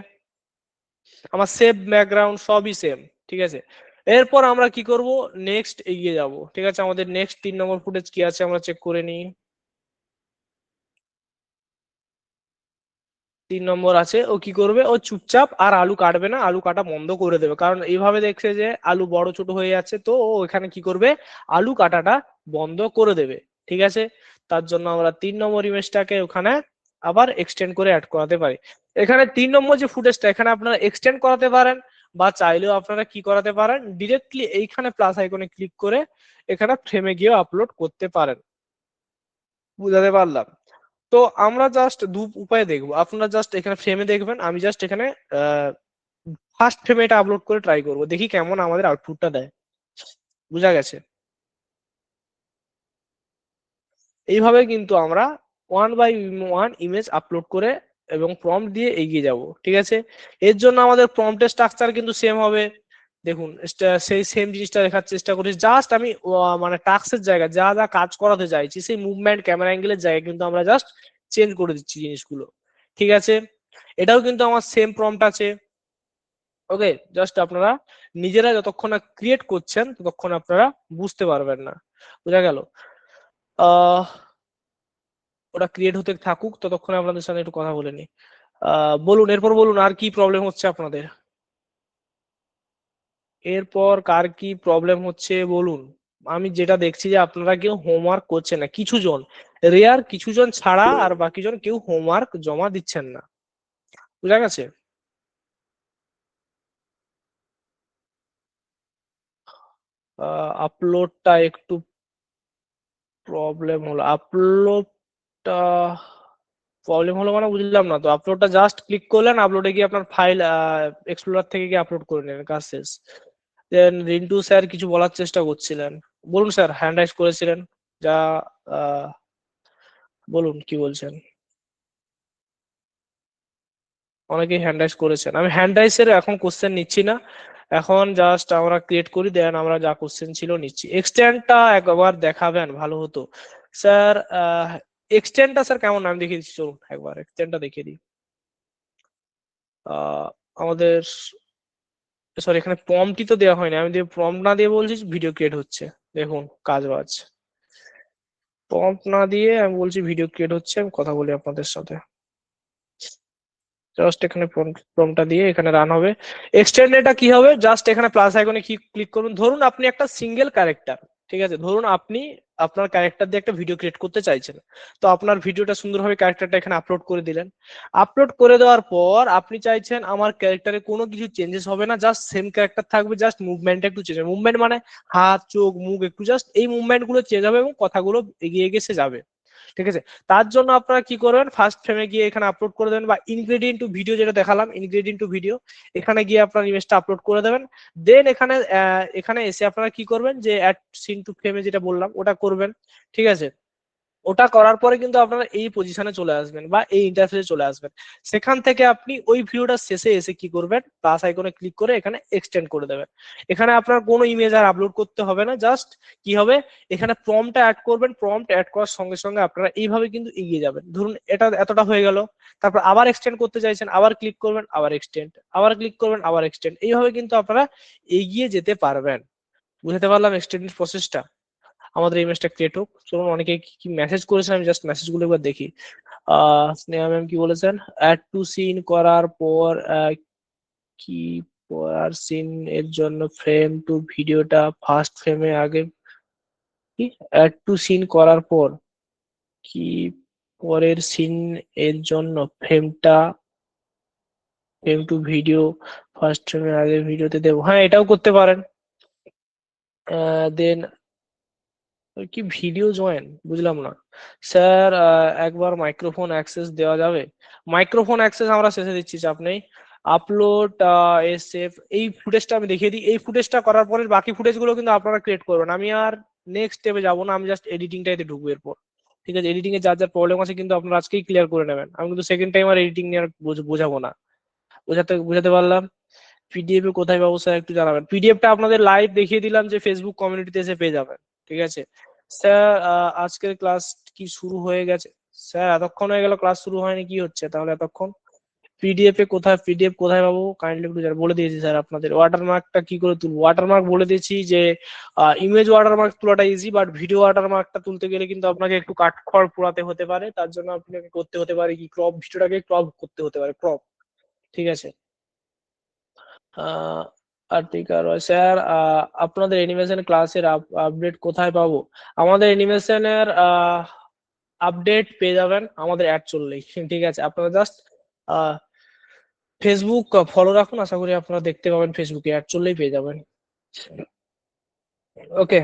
আমার সেভ ব্যাকগ্রাউন্ড সবই সেম, ঠিক আছে। এরপর আমরা কি করব, নেক্সট এগিয়ে যাব, ঠিক আছে। আমাদের নেক্সট 3 নম্বর ফুটেজ কি আছে আমরা চেক করে নিই। 3 নম্বর আছে, ও কি করবে, ও চুপচাপ আর আলু কাটবে না, আলু কাটা বন্ধ করে দেবে, কারণ এইভাবে দেখছে যে আলু বড় ছোট হয়ে যাচ্ছে, তো ও এখানে কি করবে, আলু কাটাটা বন্ধ করে দেবে, ঠিক আছে। তার জন্য আমরা 3 নম্বর ইমেজটাকে ওখানে আবার এক্সটেন্ড করে অ্যাড করাতে পারি। এখানে 3 নম্বর যে ফুটেজটা, এখানে আপনারা এক্সটেন্ড করাতে পারেন, বা চাইলেও আপনারা কি করাতে পারেন, ডিরেক্টলি এইখানে প্লাস আইকনে ক্লিক করে এখানে ফ্রেমে গিয়ে আপলোড করতে পারেন। বুঝাতে পারলাম? তো আমরা জাস্ট দু উপায়ে দেখবো, আপনারা জাস্ট এখানে ফ্রেমে দেখবেন, আমি জাস্ট এখানে ফার্স্ট ফ্রেমে এটা আপলোড করে ট্রাই করব, দেখি কেমন আমাদের আউটপুটটা দেয়। বুঝা গেছে? এইভাবে কিন্তু আমরা 1 বাই 1 ইমেজ আপলোড করে এবং প্রম্পট দিয়ে এগিয়ে যাব, ঠিক আছে। এর জন্য আমাদের প্রম্পটের স্ট্রাকচার কিন্তু সেম হবে। দেখুন সেই সেম জিনিসটা দেখার চেষ্টা করছি, জাস্ট আমি মানে টাস্কের জায়গায় যা যা কাজ করাতে চাইছি সেই মুভমেন্ট ক্যামেরা অ্যাঙ্গেলের জায়গায় কিন্তু আমরা জাস্ট চেঞ্জ করে দিচ্ছি জিনিসগুলো, ঠিক আছে। এটাও কিন্তু আমার সেম প্রম্পট আছে। ওকে, জাস্ট আপনারা নিজেরা যতক্ষণ না ক্রিয়েট করছেন ততক্ষণ আপনারা বুঝতে পারবেন না। বোঝা গেল? আহ ওটা ক্রিয়েট হতে থাকুক, ততক্ষণে আপনাদের সাথে একটু কথা বলে নি। বলুন, এরপর বলুন আর কি প্রবলেম হচ্ছে আপনাদের, এরপর কার কি প্রবলেম হচ্ছে বলুন। আমি যেটা দেখছি যে আপনারা কেউ হোমওয়ার্ক করছেন না, কিছু জন, রেয়ার কিছু জন ছাড়া আর বাকি জন কেউ হোমওয়ার্ক জমা দিচ্ছেন না। বুঝা গেছে? আপলোডটা একটু প্রবলেম হলো, আপলোডটা প্রবলেম হলো মানে বুঝলাম না তো। আপলোডটা জাস্ট ক্লিক করলেন, আপলোডে গিয়ে আপনার ফাইল এক্সপ্লোরার থেকে গিয়ে আপলোড করে নেন, কাজ শেষ। দেন রিন্টু স্যার কিছু বলার চেষ্টা করছিলেন, বলুন স্যার, হ্যান্ড রাইজ করেছিলেন যা, আহ, বলুন কি বলছেন। অনেকেই হ্যান্ড রাইজ করেছেন, আমি হ্যান্ড রাইজের এখন কোশ্চেন নিচ্ছি না, এখন জাস্ট আমরা ক্রিয়েট করি, দেন আমরা যা কোশ্চেন ছিল নিচ্ছি। এক্সটেন্ডটা একবার দেখাবেন ভালো হতো স্যার। এক্সটেন্ডটা স্যার কেমন, আমি দেখিয়ে দিচ্ছি, চলুন একবার এক্সটেন্ডটা দেখিয়ে দিই। আমাদের সরি, এখানে প্রম্পটই তো দেওয়া হয়নি, আমি দিয়ে প্রম্পট না দিয়ে বলছি ভিডিও ক্রিয়েট হচ্ছে। দেখুন কাজ বাজ, প্রম্পট না দিয়ে আমি বলছি ভিডিও ক্রিয়েট হচ্ছে, আমি কথা বলি আপনাদের সাথে। জাস্ট এখানে প্রম্পটটা দিয়ে এখানে রান হবে। এক্সটেন্ডেডটা কি হবে, জাস্ট এখানে প্লাস আইকনে কি ক্লিক করুন। ধরুন আপনি একটা সিঙ্গেল ক্যারেক্টার, ঠিক আছে, ধরুন আপনি আপনার ক্যারেক্টার দিয়ে একটা ভিডিও ক্রিয়েট করতে চাইছেন, তো আপনার ভিডিওটা সুন্দরভাবে ক্যারেক্টারটা এখানে আপলোড করে দিলেন। আপলোড করে দেওয়ার পর আপনি চাইছেন আমার ক্যারেক্টারে কোনো কিছু চেঞ্জেস হবে না, জাস্ট সেম ক্যারেক্টার থাকবে, জাস্ট মুভমেন্টটা একটু চেঞ্জ হবে। মুভমেন্ট মানে হাত চোখ মুখ একটু জাস্ট এই মুভমেন্ট গুলো চেঞ্জ হবে এবং কথাগুলো এগিয়ে এগিয়ে সে যাবে, ঠিক আছে। তার জন্য আপনারা কি করবেন, ফার্স্ট ফ্রেমে গিয়ে এখানে আপলোড করে দেবেন, বা ইনগ্রেডিয়েন্ট টু ভিডিও যেটা দেখালাম, ইনগ্রেডিয়েন্ট টু ভিডিও, এখানে গিয়ে আপনার ইমেজটা আপলোড করে দেবেন। দেন এখানে এখানে এসে আপনারা কি করবেন, যে অ্যাড সিন টু ফ্রেমে যেটা বললাম ওটা করবেন, ঠিক আছে। ওটা করার পরে কিন্তু আপনারা এই পজিশনে চলে আসবেন বা এই ইন্টারফেসে চলে আসবেন। সেখান থেকে আপনি ওই ভিডিওটার শেষে এসে কি করবেন, প্লাস আইকনে ক্লিক করে এখানে এক্সটেন্ড করে দেবেন। এখানে আপনার কোনো ইমেজ আর আপলোড করতে হবে না, জাস্ট কি হবে, এখানে প্রম্পটটা অ্যাড করবেন, প্রম্পট অ্যাড করার সঙ্গে সঙ্গে আপনারা এইভাবে কিন্তু এগিয়ে যাবেন। ধরুন এটা এতটা হয়ে গেল, তারপর আবার এক্সটেন্ড করতে চাইছেন, আবার ক্লিক করবেন, আবার এক্সটেন্ড, আবার ক্লিক করবেন, আবার এক্সটেন্ড, এইভাবে কিন্তু আপনারা এগিয়ে যেতে পারবেন। বুঝতে পারলাম এক্সটেন্ড প্রসেসটা। আমাদের ইমেজটা ক্রিয়েট হোক, চলুন অনেকে কি কি মেসেজ করেছেন আমি জাস্ট মেসেজ গুলো একবার দেখি। স্নেহা ম্যাম কি বলেছেন, অ্যাড টু সিন করার পর কি পড়ার সিন এর জন্য ফ্রেম টু ভিডিওটা ফার্স্ট ফ্রেমে আগে, কি অ্যাড টু সিন করার পর কি পরের সিন এর জন্য ফ্রেম টু ভিডিও ফার্স্ট ফ্রেমে আগে ভিডিওতে দেবো, হ্যাঁ এটাও করতে পারেন। দেন কি ভিডিও জয়েন, বুঝলাম না স্যার। একবার মাইক্রোফোন অ্যাক্সেস দেওয়া যাবে, মাইক্রোফোন অ্যাক্সেস আমরা শেষে দিচ্ছি, চাপ নেই। আপলোড এসএফ, এই ফুটেজটা আমি দেখিয়ে দিই, এই ফুটেজটা করার পরে বাকি ফুটেজ গুলো কিন্তু আপনারা ক্রিয়েট করবেন, আমি আর নেক্সট স্টেপে যাবো না, আমি জাস্ট এডিটিংটাইতে ঢুকবো এরপর, ঠিক আছে। এডিটিং এ যার যার প্রবলেম আছে কিন্তু আপনারা আজকেই ক্লিয়ার করে নেবেন, আমি কিন্তু সেকেন্ড টাইম আর এডিটিং নিয়ে আর বোঝাবো না। বুঝাতে পারলাম? পিডিএফ এ কোথায় পাবো স্যার একটু জানাবেন। পিডিএফটা আপনাদের লাইভ দেখিয়ে দিলাম যে ফেসবুক কমিউনিটিতে এসে পেয়ে যাবেন, ঠিক আছে স্যার। আজকের ক্লাস কি শুরু হয়ে গেছে স্যার এতক্ষণ হয়ে গেল ক্লাস শুরু হয়নি, কি হচ্ছে তাহলে এতক্ষণ? পিডিএফ কোথায় পাবো কাইন্ডলি একটু বলে দিয়েছি স্যার আপনাদের। ওয়াটারমার্কটা কি করে তুলবো? ওয়াটারমার্ক বলে দিয়েছি যে ইমেজ ওয়াটারমার্ক তোলাটা ইজি, বাট ভিডিও ওয়াটারমার্কটা তুলতে গেলে কিন্তু আপনাকে একটু কাঠখড় পোড়াতে হতে পারে। তার জন্য আপনাকে করতে হতে পারে কি, ভিডিওটাকে ক্রপ করতে হতে পারে, ক্রপ। ঠিক আছে। আর্টিকেল স্যার, আপনাদের অ্যানিমেশন ক্লাসের আপডেট কোথায় পাবো? আমাদের অ্যানিমেশনের আপডেট পেয়ে যাবেন আমাদের অ্যাড চললেই। ঠিক আছে, আপনারা জাস্ট ফেসবুক ফলো রাখুন, আশা করি আপনারা দেখতে পাবেন, ফেসবুকে অ্যাড চললেই পেয়ে যাবেন। ওকে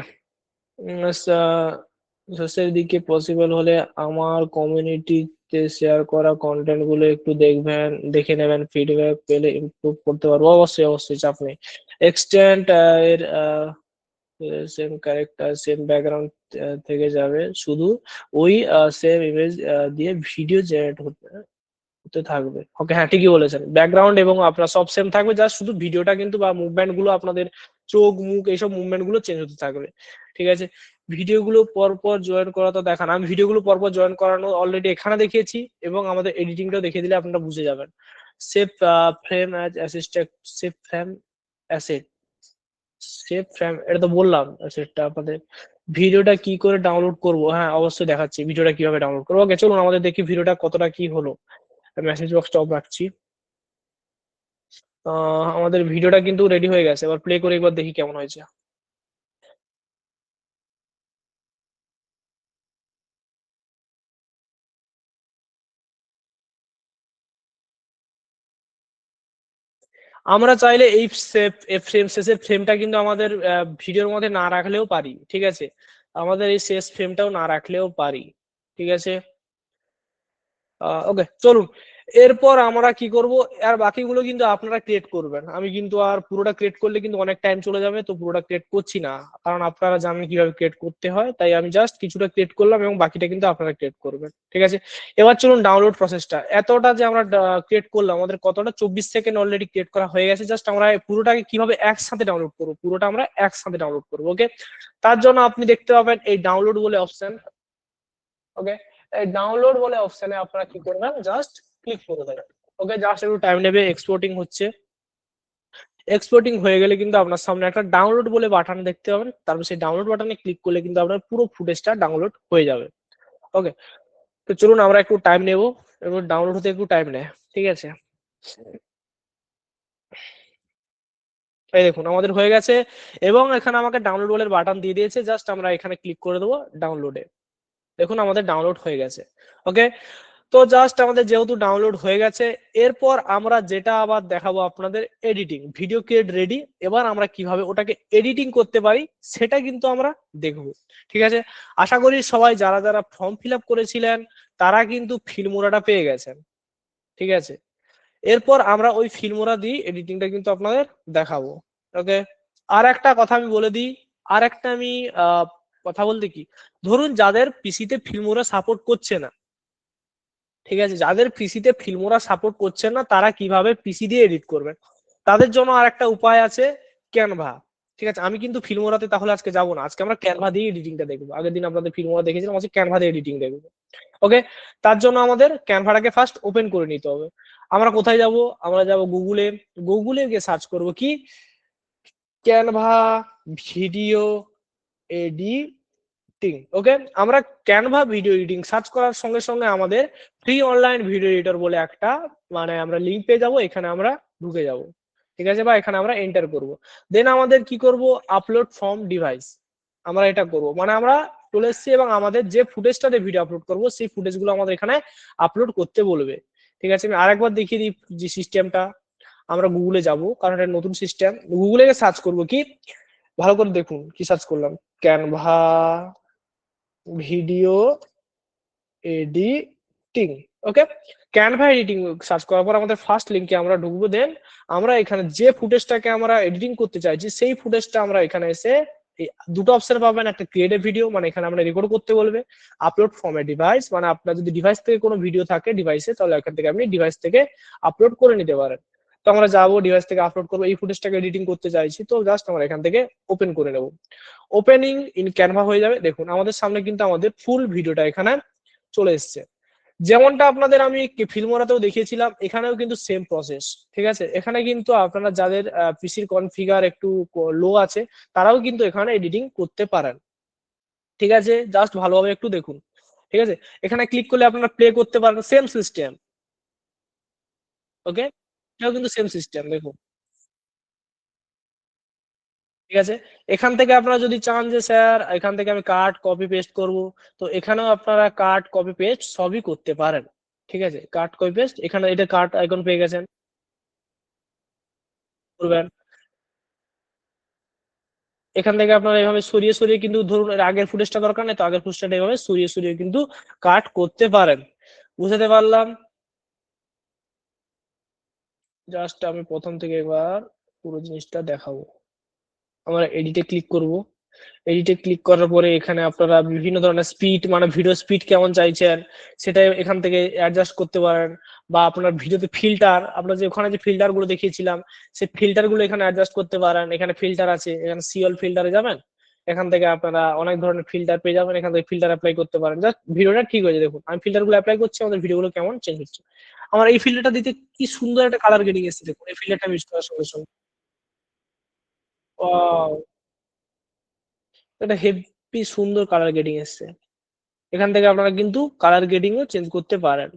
সোশ্যাল দিকে পসিবল হলে আমার কমিউনিটিতে শেয়ার করা কন্টেন্ট গুলো একটু দেখে নেবেন, ফিডব্যাক পেলে ইমপ্রুভ করতে পারবো। অবশ্যই অবশ্যই, চাপ নেই। এক্সটেন্ট এর সেম ক্যারেক্টার সেম ব্যাকগ্রাউন্ড থেকে যাবে, শুধু ওই সেম ইমেজ দিয়ে ভিডিও জেনারেট হতে থাকবে। ওকে, হ্যাঁ ঠিকই বলেছেন, ব্যাকগ্রাউন্ড এবং আপনার সব সেম থাকবে, জাস্ট শুধু ভিডিওটা কিন্তু বা মুভমেন্ট গুলো, আপনাদের চোখ মুখ এইসব মুভমেন্ট গুলো চেঞ্জ হতে থাকবে। ঠিক আছে, ভিডিও গুলো পরপর জয়েন করা তো দেখান, আমি ভিডিও গুলো পরপর জয়েন করানো অলরেডি এখানে দেখিয়েছি, এবং আমাদের এডিটিংটাও দেখিয়ে দিলে আপনারা বুঝে যাবেন। Save frame as assistant, save frame asset, save frame, এটা তো বললাম সেটটা আপনাদের। ভিডিওটা কি করে ডাউনলোড করব? হ্যাঁ অবশ্যই দেখাচ্ছি ভিডিওটা কিভাবে ডাউনলোড করবো। ওকে চলুন আমাদের দেখি ভিডিওটা কতটা কি হলো। মেসেজ বক্সটা অফ রাখছি। আমাদের ভিডিওটা কিন্তু রেডি হয়ে গেছে, এবার প্লে করে একবার দেখি কেমন হয়েছে। আমরা চাইলে এই শেষের ফ্রেমটা কিন্তু আমাদের ভিডিওর মধ্যে না রাখলেও পারি। ঠিক আছে, আমাদের এই শেষ ফ্রেমটাও না রাখলেও পারি। ঠিক আছে, ওকে চলুন। এরপর আমরা কি করব, আর বাকিগুলো কিন্তু আপনারা ক্রিয়েট করবেন, আমি কিন্তু আর পুরোটা ক্রিয়েট করলে কিন্তু অনেক টাইম চলে যাবে, তো পুরোটা ক্রিয়েট করছি না, কারণ আপনারা জানেন কিভাবে ক্রিয়েট করতে হয়, তাই আমি জাস্ট কিছুটা ক্রিয়েট করলাম এবং বাকিটা কিন্তু আপনারা ক্রিয়েট করবেন। ঠিক আছে, এবার চলুন ডাউনলোড প্রসেসটা, এতটা যে আমরা ক্রিয়েট করলাম, আমাদের কতটা 24 সেকেন্ড অলরেডি ক্রিয়েট করা হয়ে গেছে, জাস্ট আমরা পুরোটাকে কিভাবে একসাথে ডাউনলোড করবো, পুরোটা আমরা একসাথে ডাউনলোড করবো। ওকে, তার জন্য আপনি দেখতে পাবেন এই ডাউনলোড বলে অপশন। ওকে, এই ডাউনলোড বলে অপশনে আপনারা কি করবেন, জাস্ট ক্লিক করে দেবেন। ওকে, জাস্ট একটু টাইম নেবে, এক্সপোর্টিং হচ্ছে। এক্সপোর্টিং হয়ে গেলে কিন্তু আপনার সামনে একটা ডাউনলোড বলে বাটন দেখতে পাবেন, তারপর সেই ডাউনলোড বাটনে ক্লিক করলে কিন্তু আপনার পুরো ফুটেজটা ডাউনলোড হয়ে যাবে। ওকে, তো চলুন আমরা একটু টাইম নেব, এবং ডাউনলোড হতে একটু টাইম নেয়। ঠিক আছে, এই দেখুন আমাদের হয়ে গেছে, এবং এখানে আমাকে ডাউনলোড বলে বাটন দিয়ে দিয়েছে, জাস্ট আমরা এখানে ক্লিক করে দেবো ডাউনলোডে। দেখুন আমাদের ডাউনলোড হয়ে গেছে। ওকে, তো জাস্ট আমাদের যেহেতু ডাউনলোড হয়ে গেছে, এরপর আমরা যেটা আবার দেখাবো আপনাদের এডিটিং, ভিডিও ক্রিয়েট রেডি, এবার আমরা কিভাবে ওটাকে এডিটিং করতে পারি সেটা কিন্তু আমরা দেখবো। ঠিক আছে, আশা করি সবাই যারা যারা ফর্ম ফিল আপ করেছিলেন তারা কিন্তু ফিল্মোরাটা পেয়ে গেছেন। ঠিক আছে, এরপর আমরা ওই ফিল্মোরা দিয়ে এডিটিংটা কিন্তু আপনাদের দেখাবো। ওকে, আর একটা কথা আমি বলে দিই, আর একটা আমি কথা বলতে কি, ধরুন যাদের পিসিতে ফিল্মোরা সাপোর্ট করছে না, ঠিক আছে, যাদের পিসিতে ফিল্মোরা সাপোর্ট করছে না, তারা কিভাবে পিসি দিয়ে এডিট করবেন, তাদের জন্য আর একটা উপায় আছে, ক্যানভা। ঠিক আছে, আমি কিন্তু ফিল্মোরাতে তাহলে আজকে যাবো না, আজকে আমরা ক্যানভা দিয়ে এডিটিংটা দেখবো। আগের দিন আপনাদের ফিল্মোরা দেখেছিলাম, আজকে ক্যানভা দিয়ে এডিটিং দেখবো। ওকে, তার জন্য আমাদের ক্যানভাটাকে ফার্স্ট ওপেন করে নিতে হবে। আমরা কোথায় যাব, আমরা যাব গুগলে, গুগলে গিয়ে সার্চ করব কি, ক্যানভা ভিডিও এডিটিং। ওকে, আমরা ক্যানভা ভিডিও এডিটিং সার্চ করার সঙ্গে সঙ্গে আমাদের ফ্রি অনলাইন ভিডিও এডিটর বলে একটা আমরা লিঙ্ক পেয়ে যাবো, এখানে আমরা ঢুকে যাব। ঠিক আছে, বা এখানে আমরা এন্টার করব। দেন আমাদের কি করব, আপলোড ফ্রম ডিভাইস, আমরা এটা করব, আমরা চলে এসেছি, এবং আমাদের যে ফুটেজটাতে ভিডিও আপলোড করব সেই ফুটেজগুলো আমাদের এখানে আপলোড করতে বলবে। ঠিক আছে, আমি আরেকবার দেখিয়ে দিই যে সিস্টেমটা। আমরা গুগলে যাব, কারণ এটা নতুন সিস্টেম। গুগলে সার্চ করব কি, ভালো করে দেখুন কি সার্চ করলাম, ক্যানভা ভিডিও এডিটিং। ওকে, ক্যানভা এডিটিং সার্চ করার পর আমাদের ফার্স্ট লিংকে আমরা ঢুকবো। দেন আমরা এখানে যে ফুটেজটাকে আমরা এডিটিং করতে চাইছি সেই ফুটেজটা আমরা এখানে এসে দুটো অপশন পাবেন, একটা ক্রিয়েট এ ভিডিও, এখানে আমরা রেকর্ড করতে বলবে, আপলোড ফ্রম এ ডিভাইস, আপনার যদি ডিভাইস থেকে কোনো ভিডিও থাকে ডিভাইসে, তাহলে এখান থেকে আপনি ডিভাইস থেকে আপলোড করে নিতে পারেন। তো আমরা যাবো, ডিভাইস থেকে আপলোড করবো, এই ফুটেজটাকে এডিটিং করতে চাইছি, তো জাস্ট আমরা এখান থেকে ওপেন করে নেব। ওপেনিং ইন ক্যানভা হয়ে যাবে। দেখুন আমাদের সামনে কিন্তু আমাদের ফুল ভিডিওটা এখানে চলে এসছে। যেমনটা আপনাদের আমি ফিল্মোরাতেও দেখিয়েছিলাম, এখানেও কিন্তু সেম প্রসেস। ঠিক আছে, এখানে কিন্তু আপনারা যাদের পিসির কনফিগার একটু লো আছে তারাও কিন্তু এখানে এডিটিং করতে পারেন। ঠিক আছে, জাস্ট ভালোভাবে একটু দেখুন। ঠিক আছে, এখানে ক্লিক করলে আপনারা প্লে করতে পারেন, সেম সিস্টেম। ওকে, এটাও কিন্তু সেম সিস্টেম, দেখুন। ঠিক আছে, এখান থেকে আপনারা যদি চান যে স্যার এখান থেকে আমি কাট কপি পেস্ট করব, তো এখানেও আপনারা কাট কপি পেস্ট সবই করতে পারেন। ঠিক আছে, কাট কপি পেস্ট, এখানে এটা কাট আইকন পেয়ে গেছেন, করবেন। এখান থেকে আপনারা এভাবে সরিয়ে সরিয়ে কিন্তু, ধরুন এর আগের ফুটেজটা দরকার নেই, তো আগের ফুটেজটা এভাবে সরিয়ে সরিয়ে কিন্তু কাট করতে পারেন। বুঝাতে পারলাম? জাস্ট আমি প্রথম থেকে এবার পুরো জিনিসটা দেখাবো। আমরা এডিটে ক্লিক করব। এডিটে ক্লিক করার পরে এখানে আপনারা বিভিন্ন ধরনের স্পিড, মানে ভিডিও স্পিড কেমন চাইছেন সেটা এখান থেকে অ্যাডজাস্ট করতে পারেন। বা আপনার ভিডিওতে ফিল্টার, আমরা যে ওখানে যে ফিল্টার গুলো দেখিয়েছিলাম সেই ফিল্টার গুলো এখানে অ্যাডজাস্ট করতে পারেন। এখানে ফিল্টার আছে, এখানে সিওল ফিল্টারে যাবেন, এখান থেকে আপনারা অনেক ধরনের ফিল্টার পেয়ে যাবেন, এখান থেকে ফিল্টার অ্যাপ্লাই করতে পারেন। জাস্ট ভিডিওটা ঠিক হয়েছে, দেখুন আমি ফিল্টার গুলো অ্যাপ্লাই করছি, আমাদের ভিডিও গুলো কেমন চেঞ্জ হচ্ছে। আমার এই ফিল্টারটা দিতে কি সুন্দর একটা কালার গেটিং এসেছে, দেখুন এই ফিল্টারটা ইউজ করার সঙ্গে সঙ্গে। Wow, এটা হেভি সুন্দর কালার গ্রেডিং এসছে। এখান থেকে আপনারা কিন্তু কালার গ্রেডিংও চেঞ্জ করতে পারেন।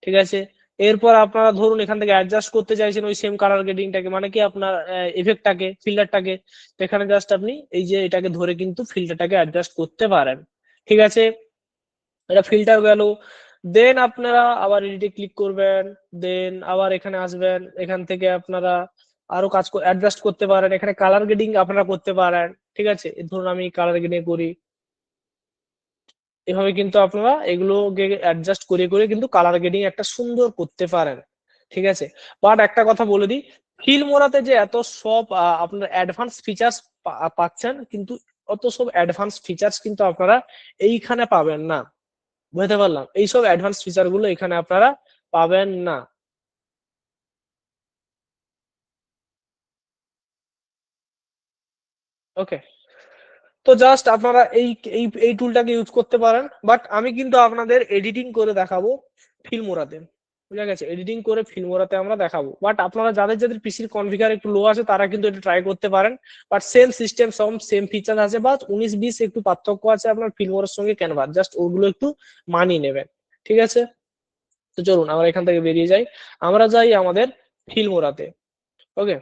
ঠিক আছে, এরপর আপনারা ধরুন এখান থেকে অ্যাডজাস্ট করতে চাইছেন ওই সেম কালার গ্রেডিংটাকে, মানে কি আপনার এফেক্টটাকে, ফিল্টারটাকে, তো এখানে জাস্ট আপনি এই যে এটাকে ধরে কিন্তু ফিল্টারটাকে অ্যাডজাস্ট করতে পারেন। ঠিক আছে, এটা ফিল্টার গেল। দেন আপনারা আবার এডিটে ক্লিক করবেন, দেন আবার এখানে আসবেন, এখান থেকে আপনারা আরো কাজ অ্যাডজাস্ট করতে পারেন। এখানে কালার গ্রেডিং আপনারা করতে পারেন। ঠিক আছে, ধরুন আমি কালার গ্রেডিং করি, এভাবে কিন্তু আপনারা এগুলোকে অ্যাডজাস্ট করে করে কিন্তু কালার গ্রেডিং একটা সুন্দর করতে পারেন। ঠিক আছে, বাট একটা কথা বলে দিই, ফিল্মোরাতে যে এত সব আপনার অ্যাডভান্স ফিচার্স পাচ্ছেন, কিন্তু অত সব অ্যাডভান্স ফিচার্স কিন্তু আপনারা এইখানে পাবেন না। বুঝতে পারলাম, এইসব অ্যাডভান্স ফিচার গুলো এখানে আপনারা পাবেন না। ওকে, তো জাস্ট আপনারা এই এই এই টুলটাকে ইউজ করতে পারেন, বাট আমি কিন্তু আপনাদের এডিটিং করে দেখাবো ফিল্মোরাতে। বুঝা গেছে, এডিটিং করে ফিল্মোরাতে আমরা দেখাবো, বাট আপনারা যাদের যাদের পিসির কনফিগার একটু লো আছে তারা কিন্তু এটা ট্রাই করতে পারেন। বাট সেম সিস্টেম, সব সেম ফিচার আছে, বাট 19-20 একটু পার্থক্য আছে আপনার ফিল্মোরার সঙ্গে ক্যানভা, জাস্ট ওগুলো একটু মানিয়ে নেবেন। ঠিক আছে, তো চলুন আমরা এখান থেকে বেরিয়ে যাই, আমরা যাই আমাদের ফিল্মোরাতে। ওকে,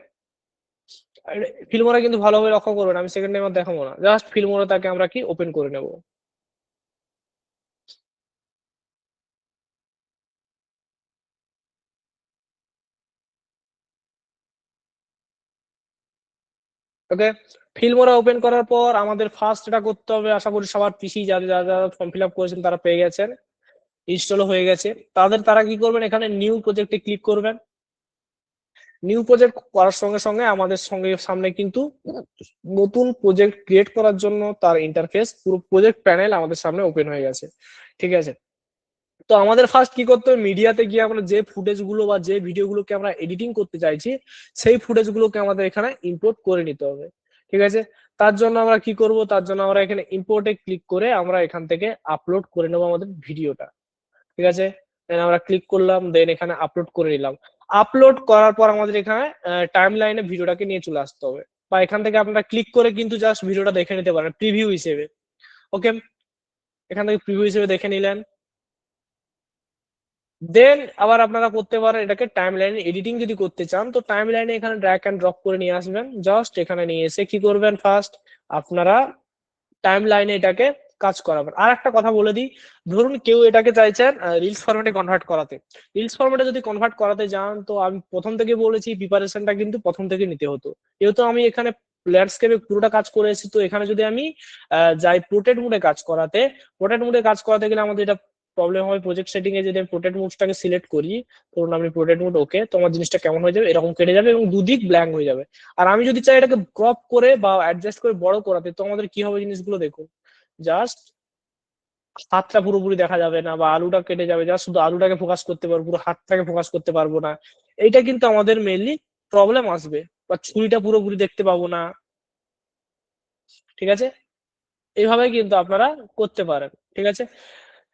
ফিল্মোরা কিন্তু ভালোভাবে লক্ষ্য করবেন, আমি সেকেন্ড টাইম আর দেখাবো না, জাস্ট ফিল্মোরাটাকে আমরা কি ওপেন করে নেব। ওকে, ফিল্মোরা ওপেন করার পর আমাদের ফার্স্ট এটা করতে হবে, আশা করি সবার পিসি যারা যারা ফর্ম ফিল আপ করেছেন তারা পেয়ে গেছেন, ইনস্টল হয়ে গেছে। তারা কি করবেন, এখানে নিউ প্রজেক্টে ক্লিক করবেন। নিউ প্রজেক্ট করার সঙ্গে সঙ্গে আমাদের সঙ্গে সামনে কিন্তু নতুন প্রজেক্ট ক্রিয়েট করার জন্য তার ইন্টারফেস, পুরো প্রজেক্ট প্যানেল আমাদের সামনে ওপেন হয়ে গেছে। ঠিক আছে, তো আমাদের ফার্স্ট কি করতে হবে, মিডিয়াতে গিয়ে আমরা যে ফুটেজ গুলো বা যে ভিডিও গুলোকে আমরা এডিটিং করতে চাইছি সেই ফুটেজ গুলোকে আমাদের এখানে ইম্পোর্ট করে নিতে হবে। ঠিক আছে, তার জন্য আমরা কি করব, তার জন্য আমরা এখানে ইম্পোর্টে ক্লিক করে আমরা এখান থেকে আপলোড করে নেবো আমাদের ভিডিওটা। ঠিক আছে, দেন আমরা ক্লিক করলাম, দেন এখানে আপলোড করে নিলাম। আপলোড করার পর আমাদের এখানে টাইম লাইনে ভিডিওটাকে নিয়ে চলে আসতে হবে, বা এখান থেকে আপনারা ক্লিক করে কিন্তু জাস্ট ভিডিওটা দেখে নিতে পারেন প্রিভিউ হিসেবে। ওকে, এখান থেকে প্রিভিউ হিসেবে দেখে নিলেন। দেন আবার আপনারা করতে পারেন এটাকে টাইম লাইনে এডিটিং যদি করতে চান, তো টাইম লাইনে এখানে ড্র্যাগ এন্ড ড্রপ করে নিয়ে আসবেন। জাস্ট এখানে নিয়ে এসে কি করবেন, ফার্স্ট আপনারা টাইম লাইনে এটাকে কাজ করাবেন। আর একটা কথা বলে দিই, ধরুন কেউ এটাকে চাইছেন রিলস ফরম্যাটে কনভার্ট করাতে। রিলস ফরম্যাটে যদি কনভার্ট করাতে যান, তো আমি প্রথম থেকে বলেছি প্রিপারেশনটা কিন্তু প্রথম থেকে নিতে হতো। যেহেতু আমি এখানে ল্যান্ডস্কেপে পুরোটা কাজ করেছি, তো এখানে যদি আমি যাই পোর্ট্রেট মোডে কাজ করাতে, পোর্ট্রেট মোডে কাজ করাতে গেলে আমাদের এটা প্রবলেম হয়। প্রজেক্ট সেটিং এ যদি আমি পোর্ট্রেট মোডটাকে সিলেক্ট করি, ধরুন আমি পোর্ট্রেট মোড ওকে, তো আমার জিনিসটা কেমন হয়ে যাবে, এরকম কেটে যাবে এবং দুদিক ব্ল্যাঙ্ক হয়ে যাবে। আর আমি যদি চাই এটাকে ক্রপ করে বা অ্যাডজাস্ট করে বড় করাতে, তো আমাদের কি হবে জিনিসগুলো দেখুন, জাস্ট হাতটা পুরোপুরি দেখা যাবে না, বা আলুটা কেটে যাবে, জাস্ট শুধু আলুটাকে ফোকাস করতে পারবো, পুরো হাতটাকে ফোকাস করতে পারবো না। এইটা কিন্তু আমাদের মেইনলি প্রবলেম আসবে, বা ছুরিটা পুরোপুরি দেখতে পাবো না। ঠিক আছে, এইভাবে কিন্তু আপনারা করতে পারেন। ঠিক আছে,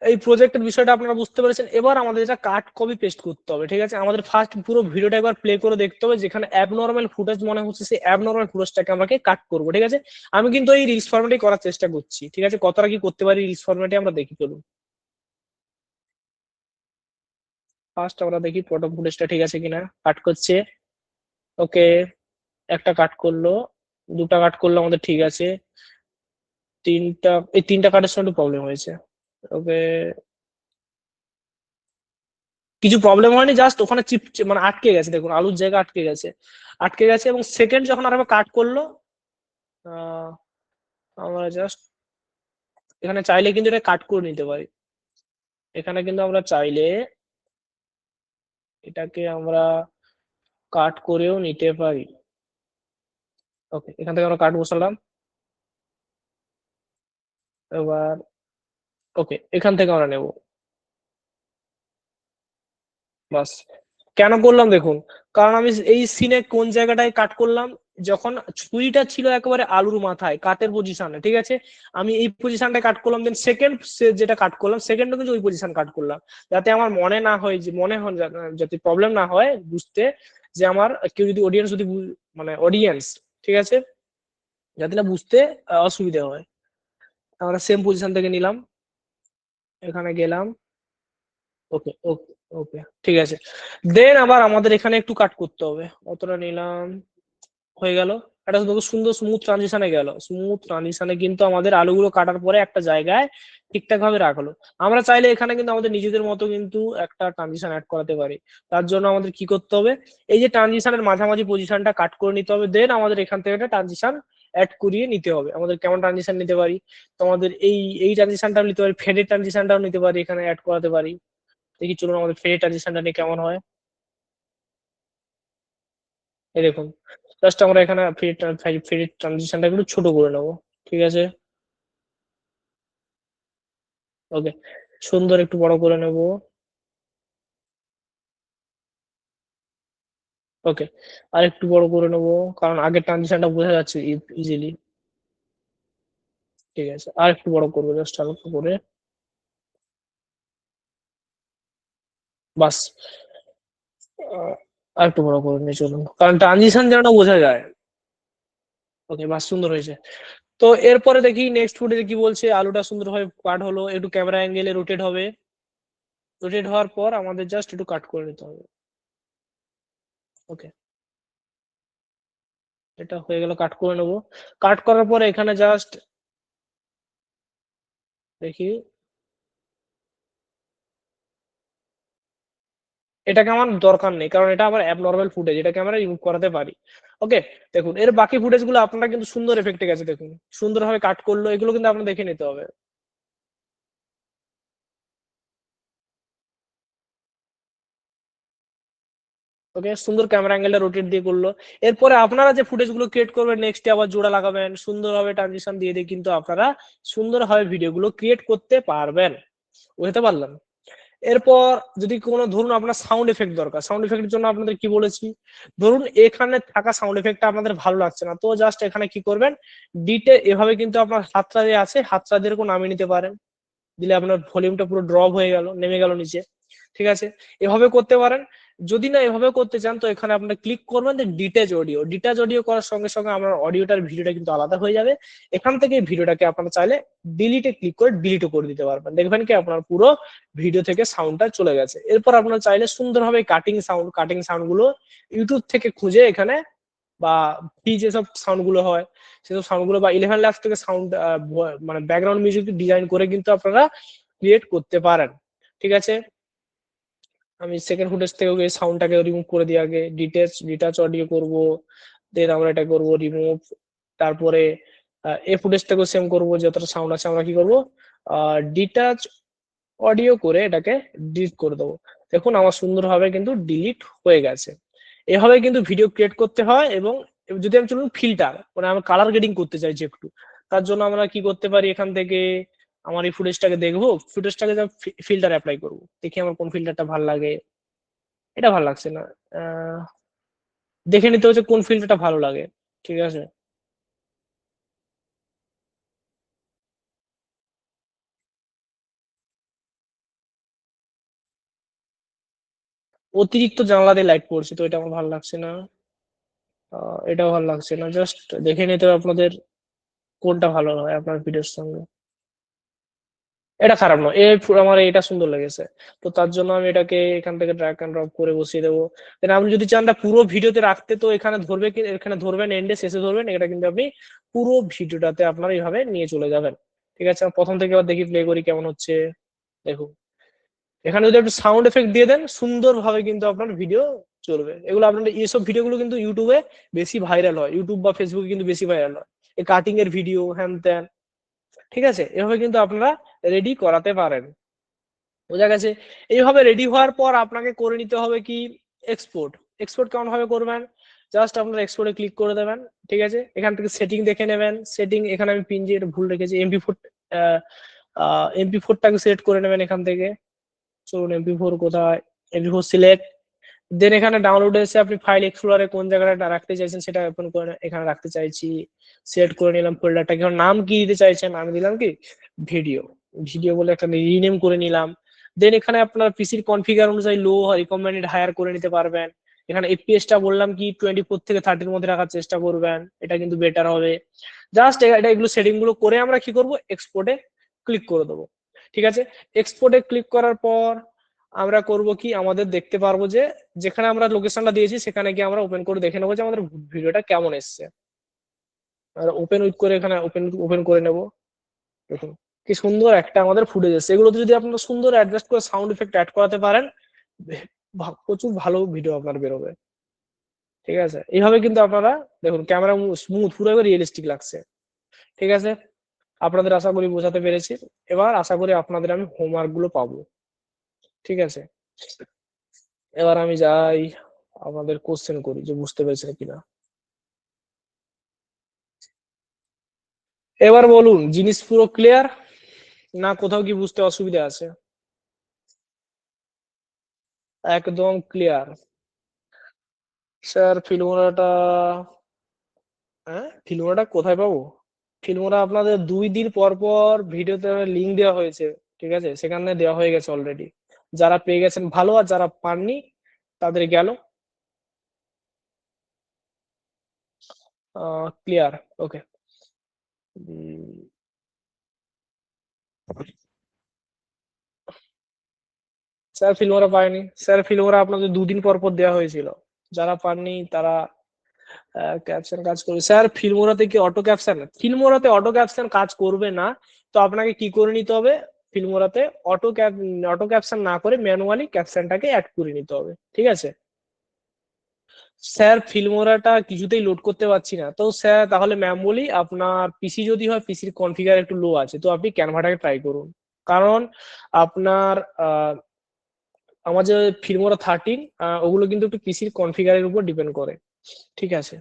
এই প্রজেক্টের বিষয়টা আপনারা বুঝতে পেরেছেন। এবার আমাদের এটা কাট কপি পেস্ট করতে হবে, ঠিক আছে। আমাদের ফার্স্ট পুরো ভিডিওটা একবার প্লে করে দেখতে হবে, যেখানে অ্যাবনর্মাল ফুটেজ মনে হচ্ছে সেই অ্যাবনর্মাল ফুটেজটাকে আমাকে কাট করবো, ঠিক আছে। আমি কিন্তু এই রিলস ফরম্যাটে করার চেষ্টা করছি, ঠিক আছে। কতটা কি করতে পারি রিলস ফরম্যাটে আমরা দেখি, চলুন। ফার্স্ট আমরা দেখি ফটো ফুটেজটা ঠিক আছে কিনা। কাট করছে, ওকে। একটা কাট করলো, দুটা কাট করলো আমাদের, ঠিক আছে। এই তিনটা কাটের সময় একটু প্রবলেম হয়েছে, ওকে। কিছু প্রবলেম হয়নি, জাস্ট ওখানে চিপ মানে আটকে গেছে, দেখুন আলুর জায়গা আটকে গেছে, আটকে গেছে। এবং সেকেন্ড যখন আরেকবার কাট করলো, আহ, আমরা জাস্ট এখানে চাইলে কিন্তু এটা কাট করে নিতে পারি। এখানে কিন্তু আমরা চাইলে এটাকে আমরা কাট করেও নিতে পারি, ওকে। এখান থেকে আমরা কাট বসালাম, এবার ওকে এখান থেকে আমরা নেব, বাস। কেন করলাম দেখুন, কারণ আমি এই সিনে কোন জায়গাটায় কাট করলাম, যখন ছুরিটা ছিল একেবারে আলুর মাথায় কাটের পজিশনে, ঠিক আছে। আমি এই পজিশনটা কাট করলাম, দেন সেকেন্ড যেটা কাট করলাম সেকেন্ডও কিন্তু ওই পজিশন কাট করলাম, যাতে আমার মনে না হয় যে যাতে প্রবলেম না হয় বুঝতে, যে আমার কেউ যদি অডিয়েন্স যদি মানে অডিয়েন্স, ঠিক আছে, যাতে না বুঝতে অসুবিধা হয়। আমরা সেম পজিশন থেকে নিলাম, এখানে গেলাম, ওকে ওকে ওকে, ঠিক আছে। দেন আবার আমাদের এখানে একটু কাট করতে হবে, অতটা নিলাম, হয়ে গেল। একটা সুন্দর স্মুথ ট্রানজিশনে গেল, স্মুথ ট্রানজিশনে কিন্তু আমাদের আলুগুলো কাটার পরে একটা জায়গায় ঠিকঠাক ভাবে রাখলো। আমরা চাইলে এখানে কিন্তু আমাদের নিজেদের মতো কিন্তু একটা ট্রানজিশন অ্যাড করাতে পারি। তার জন্য আমাদের কি করতে হবে, এই যে ট্রানজিশনের মাঝামাঝি পজিশনটা কাট করে নিতে হবে, দেন আমাদের এখান থেকে একটা ট্রানজিশন অ্যাড করিয়ে নিতে হবে। আমাদের কেমন ট্রানজিশন নিতে পারি, তো আমাদের এই ট্রানজিশনটাও নিতে পারি, ফেডের ট্রানজিশনটাও নিতে পারি, এখানে অ্যাড করাতে পারি। দেখি চলুন আমাদের ফেডের ট্রানজিশনটা নিয়ে কেমন হয়। এই দেখুন, জাস্ট আমরা এখানে ফ্রি ট্রানজিশনটা একটু ছোট করে নেবো, ঠিক আছে, ওকে। সুন্দর একটু বড় করে নেব, ওকে। আর একটু বড় করে নেব, কারণ আগের ট্রানজিশনটা বোঝা যাচ্ছে ইজিলি, ঠিক আছে। আর একটু বড় করবো, জাস্ট হালকা করে, বাস। আর একটু বড় করে নিয়ে চলুন, কারণ ট্রানজিশন যেন বোঝা যায়, ওকে, বাস, সুন্দর হয়েছে। তো এরপরে দেখি নেক্সট ফুটেজে কি বলছে। আলুটা সুন্দরভাবে কাট হলো, একটু ক্যামেরা অ্যাঙ্গেলে রোটেট হবে, রোটেট হওয়ার পর আমাদের জাস্ট একটু কাট করে নিতে হবে, ওকে। এটা হয়ে গেল, কাট করে নেবো। কাট করার পরে এখানে জাস্ট দেখি, এটাকে আমার দরকার নেই, কারণ এটা আমার অ্যাবনর্মাল ফুটেজ, এটাকে আমরা রিমুভ করাতে পারি, ওকে। দেখুন এর বাকি ফুটেজ গুলো আপনারা কিন্তু সুন্দর এফেক্টে গেছে, দেখুন সুন্দরভাবে কাট করলো, এগুলো কিন্তু আপনার দেখে নিতে হবে, ওকে। সুন্দর ক্যামেরা অ্যাঙ্গেলটা রোটেট দিয়ে করলো। এরপরে আপনারা যে ফুটেজ গুলো ক্রিয়েট করবেন, নেক্সট আবার জোড়া লাগাবেন, সুন্দরভাবে ট্রানজিশন দিয়ে দিয়ে কিন্তু আপনারা সুন্দরভাবে ভিডিও গুলো ক্রিয়েট করতে পারবেন, বুঝতে পারলাম। এরপর যদি কোনো ধরুন আপনার সাউন্ড এফেক্ট দরকার, সাউন্ড এফেক্টের জন্য আপনাদের কি বলেছি, ধরুন এখানে থাকা সাউন্ড এফেক্টটা আপনাদের ভালো লাগছে না, তো জাস্ট এখানে কি করবেন, ডিটে এভাবে কিন্তু আপনার হাতটা যে আছে হাতটা দিয়ে এরকম নামিয়ে নিতে পারেন, দিলে আপনার ভলিউমটা পুরো ড্রপ হয়ে গেল, নেমে গেল নিচে, ঠিক আছে। এভাবে করতে পারেন। যদি না এভাবে করতে চান, তো এখানে আপনারা ক্লিক করবেন ডিটেচ অডিও, ডিটেচ অডিও করার সঙ্গে সঙ্গে আপনার অডিওটার ভিডিওটা কিন্তু আলাদা হয়ে যাবে। এখান থেকে ভিডিওটাকে আপনারা চাইলে ডিলিটে ক্লিক করে ডিলিটও করে দিতে পারবেন, দেখবেন কি আপনার পুরো ভিডিও থেকে সাউন্ডটা চলে গেছে। এরপর আপনারা চাইলে সুন্দরভাবে কাটিং সাউন্ড গুলো ইউটিউব থেকে খুঁজে এখানে, বা ফ্রি যেসব সাউন্ড গুলো হয় সেসব সাউন্ড গুলো, বা 11 লাখ থেকে সাউন্ড মানে ব্যাকগ্রাউন্ড মিউজিক ডিজাইন করে কিন্তু আপনারা ক্রিয়েট করতে পারেন, ঠিক আছে। আমি সেকেন্ড ফুটেজ থেকে ওই সাউন্ডটাকে রিমুভ করে দিই, আগে ডিটাচ অডিও করব, দেন আমরা এটা করব রিমুভ। তারপরে এই ফুটেজটাকেও সেম করব, যতটা সাউন্ড আছে আমরা কি করব, ডিটাচ অডিও করে এটাকে ডিলিট করে দেবো। দেখুন আমার সুন্দরভাবে কিন্তু ডিলিট হয়ে গেছে। এভাবে কিন্তু ভিডিও ক্রিয়েট করতে হয়। এবং যদি আমি চলুন ফিল্টার, মানে আমি কালার গ্রেডিং করতে চাইছি একটু, তার জন্য আমরা কি করতে পারি, এখান থেকে আমার এই ফুটেজটাকে দেখবো, ফুটেজটাকে ফিল্টার অ্যাপ্লাই করবো, দেখি আমার কোন ফিল্টারটা ভালো লাগে। এটা ভালো লাগছে না, আহ দেখে নিতে হচ্ছে কোন ফিল্টারটা ভালো লাগে, ঠিক আছে। অতিরিক্ত জানলা দিয়ে লাইট পড়ছে, তো এটা আমার ভালো লাগছে না, এটাও ভালো লাগছে না। জাস্ট দেখে নিতে হবে আপনাদের কোনটা ভালো হয় আপনার ভিডিওর সঙ্গে। এটা খারাপ নয়, আমার এটা সুন্দর লেগেছে। তো তার জন্য আমি এটাকে এখান থেকে ড্র্যাগ এন্ড ড্রপ করে বসিয়ে দেবো। দেন আপনি যদি চান পুরো ভিডিওতে রাখতে, তো এখানে ধরবে, এখানে ধরবেন, এন্ডে শেষে ধরবেন, এটা কিন্তু আপনি পুরো ভিডিওটাতে আপনারা এইভাবে নিয়ে চলে যাবেন। ঠিক আছে, আমি প্রথম থেকে আবার দেখি, প্লে করি কেমন হচ্ছে। দেখুন, এখানে যদি একটু সাউন্ড এফেক্ট দিয়ে দেন, সুন্দরভাবে কিন্তু আপনার ভিডিও চলবে। এগুলো আপনাদের এইসব ভিডিওগুলো কিন্তু ইউটিউবে বেশি ভাইরাল হয়, ইউটিউব বা ফেসবুকে কিন্তু বেশি ভাইরাল হয়, এই কাটিং এর ভিডিও হ্যান ত্যান। ঠিক আছে, এভাবে কিন্তু আপনারা রেডি করাতে পারেন। বোঝা গেছে? এইভাবে রেডি হওয়ার পর আপনাকে করে নিতে হবে কি, এক্সপোর্ট। এক্সপোর্ট কেমন ভাবে করবেন, জাস্ট আপনারা এক্সপোর্টে ক্লিক করে দেবেন। ঠিক আছে, এখান থেকে সেটিং দেখে নেবেন। সেটিং এখানে আমি পিন দিয়ে ভুল রেখেছি, এমপি4টাকে সিলেক্ট করে নেবেন এখান থেকে। চলুন, এমপি4 কোথায়, এমপি4 সিলেক্ট। দেন এখানে ডাউনলোড এসে আপনি ফাইল এক্সপ্লোরারে কোন জায়গাটা রাখতে চাইছেন সেটা ওপেন করে এখানে রাখতে চাইছি, সিলেক্ট করে নিলাম ফোল্ডারটাকে। নাম কি দিতে চাইছেন, আমি দিলাম কি ভিডিও, ভিডিও বলে একটা রিনেম করে নিলাম। দেন এখানে আপনার পিসির কনফিগার অনুযায়ী লো রিকমেন্ডেড হায়ার করে নিতে পারবেন। এখানে এফপিএসটা বললাম কি 24 থেকে 30 মধ্যে রাখার চেষ্টা করবেন, এটা কিন্তু বেটার হবে। জাস্ট এটা এগুলো সেটিং গুলো করে আমরা কি করব, এক্সপোর্টে ক্লিক করে দেবো। ঠিক আছে, এক্সপোর্টে ক্লিক করার পর আমরা করব কি, আমাদের দেখতে পারবো যে যেখানে আমরা লোকেশনটা দিয়েছি সেখানে গিয়ে আমরা ওপেন করে দেখে নেবো যে আমাদের ভিডিওটা কেমন এসছে। আর ওপেন উইথ করে এখানে ওপেন করে নেব। দেখুন কি সুন্দর একটা আমাদের ফুটেজ এসছে। এগুলোতে যদি আপনারা সুন্দর অ্যাডজাস্ট করে সাউন্ড ইফেক্ট অ্যাড করাতে পারেন, প্রচুর ভালো ভিডিও আপনার বেরোবে। ঠিক আছে, এইভাবে কিন্তু আপনারা দেখুন ক্যামেরা স্মুথ, পুরো রিয়েলিস্টিক লাগছে। ঠিক আছে, আপনাদের আশা করি বোঝাতে পেরেছি। এবার আশা করি আপনাদের আমি হোমওয়ার্ক গুলো পাবো। ঠিক আছে, এবার আমি যাই আপনাদের কোশ্চেন করি যে বুঝতে পেরেছেন কিনা। এবার বলুন, জিনিস পুরো ক্লিয়ার না কোথাও কি বুঝতে অসুবিধা আছে? একদম ক্লিয়ার। স্যার ফিল্মোরাটা, হ্যাঁ ফিল্মোরাটা কোথায় পাবো? ফিল্মোরা আপনাদের 2 দিন পর পর ভিডিওতে লিঙ্ক দেওয়া হয়েছে। ঠিক আছে, সেখানে দেওয়া হয়ে গেছে অলরেডি। যারা পেয়ে গেছেন ভালো, আর যারা পাননি তাদের গেল। ক্লিয়ার, ওকে। স্যার ফিল্মোরা পায়নি, স্যার ফিল্মোরা আপনাদের 2 দিন পর পর দেওয়া হয়েছিল। যারা পাননি তারা ক্যাপশন কাজ করবে। স্যার ফিল্মোরাতে কি অটো ক্যাপশন, ফিল্মোরাতে অটো ক্যাপশন কাজ করবে না। তো আপনাকে কি করে নিতে হবে, ফিল্মোরাতে অটো ক্যাপশন না করে ম্যানুয়ালি ক্যাপশনটাকে অ্যাড করে নিতে হবে। ঠিক আছে স্যার, ফিল্মোরাটা কিছুতেই লোড করতে পারছি না। তো স্যার তাহলে ম্যাম বলি, আপনার পিসি যদি হয়, পিসির কনফিগার একটু লো আছে, তো আপনি ক্যানভাটাকে ট্রাই করুন। কারণ আপনার আমার যে ফিল্মোরা 13 ওগুলো কিন্তু একটু পিসির কনফিগারের উপর ডিপেন্ড করে। ঠিক আছে,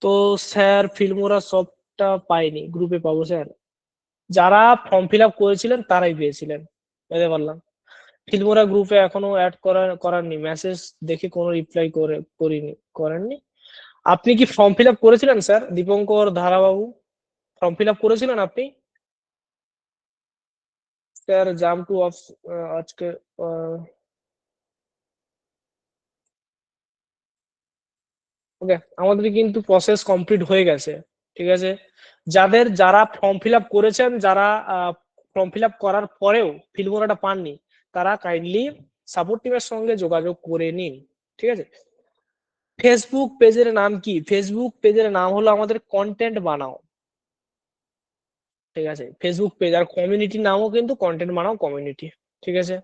তো স্যার ফিল্মোরা সবটা পাইনি, গ্রুপে পাবো স্যার। যারা ফর্ম ফিল আপ করেছিলেন তারাই পেয়েছিলেন, বুঝতে পারলাম। ফিল্মোরা গ্রুপে এখনো অ্যাড করারনি, মেসেজ দেখে কোনো রিপ্লাই করেননি। আপনি কি ফর্ম ফিল আপ করেছিলেন স্যার, দীপঙ্কর ধারাবাবু? ফর্ম ফিল আপ করেছিলেন আপনি? স্যার জাম টু অফ আজকে ওকে, আমাদের কিন্তু প্রসেস কমপ্লিট হয়ে গেছে। ঠিক আছে, যারা ফর্ম ফিল আপ করেছেন, যারা ফর্ম ফিল আপ করার পরেও ফিল্মোরাটা পাননি, তারা কাইন্ডলি সাপোর্ট টিমের সঙ্গে যোগাযোগ করে নিন। ঠিক আছে, ফেসবুক পেজের নাম কি? ফেসবুক পেজের নাম হলো আমাদের কন্টেন্ট বানাও। ঠিক আছে, ফেসবুক পেজ আর কমিউনিটির নামও কিন্তু কন্টেন্ট বানাও কমিউনিটি। ঠিক আছে,